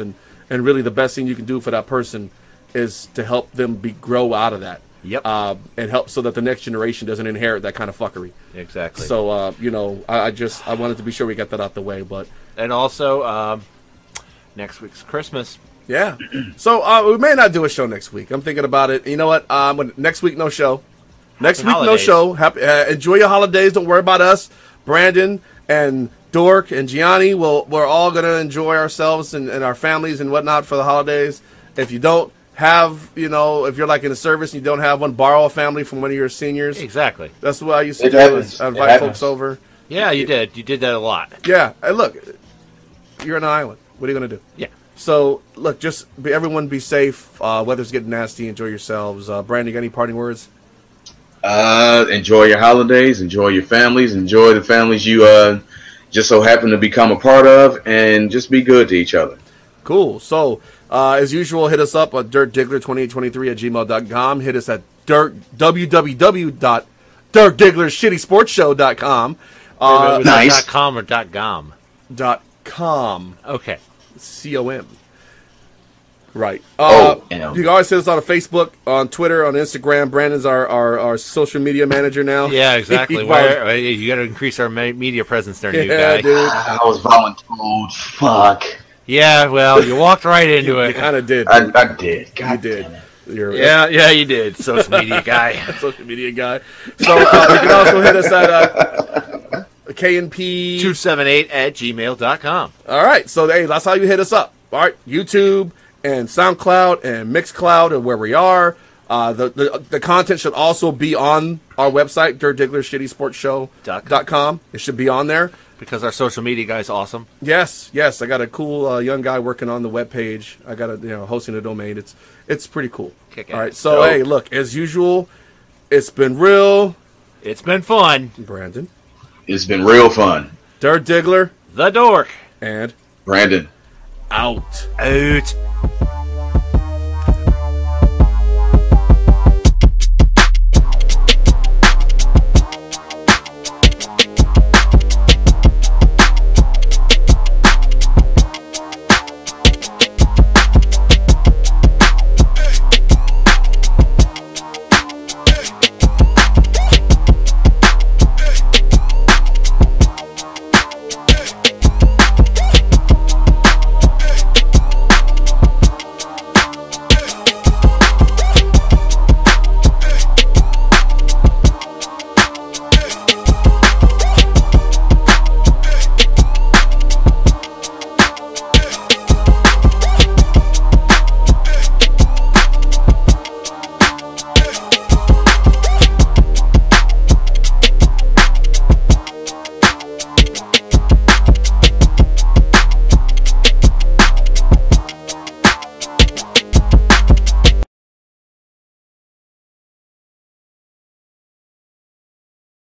And really, the best thing you can do for that person is to help them grow out of that. Yep. And help so that the next generation doesn't inherit that kind of fuckery. Exactly. So, I wanted to be sure we got that out the way, but And also, next week's Christmas. yeah. So we may not do a show next week. I'm thinking about it. You know what? Next week, no show. Next Happy week, no holidays. show. Happy, enjoy your holidays. Don't worry about us. Brandon and Dork and Gianni, we're all going to enjoy ourselves and our families and whatnot for the holidays. If you don't have, if you're like in the service and you don't have one, borrow a family from one of your seniors. Exactly. That's what I used to It do. happens. Is I It invite happens. folks over. Yeah, you did. You did that a lot. Yeah. And look, you're on an island. What are you going to do? Yeah. So, look, everyone be safe. Weather's getting nasty. Enjoy yourselves. Brandon, you got any parting words? Enjoy your holidays. Enjoy your families. Enjoy the families you just so happen to become a part of, and just be good to each other. Cool. So, as usual, hit us up at dirtdiggler2823@gmail.com. Hit us at www.dirtdigglershittysportshow.com. Nice. .com or .gom? .com. Okay. C-O-M. Right. Oh, you can always hit us on Facebook, on Twitter, on Instagram. Brandon's our social media manager now. Yeah, exactly. He Where you got to increase our media presence there, new guy. dude. I was voluntold. Fuck. Yeah, well, you walked right into You it. kind of did. I did. God You did. damn it. You're Yeah, you did. Social media guy. social media guy. So you can also hit us at KNP 278@gmail.com. All right, so hey, that's how you hit us up. All right, YouTube and SoundCloud and Mixcloud and where we are. The content should also be on our website, dirtdigglershittysportshow.com. It should be on there. Because our social media guy's awesome. Yes. I got a cool young guy working on the webpage. I got hosting a domain. It's pretty cool. Kick All ass. right, so Dope. hey, look, as usual, it's been real. It's been fun. Brandon, It's been real fun. Dirt Diggler, The Dork. and Brandon. out. Out.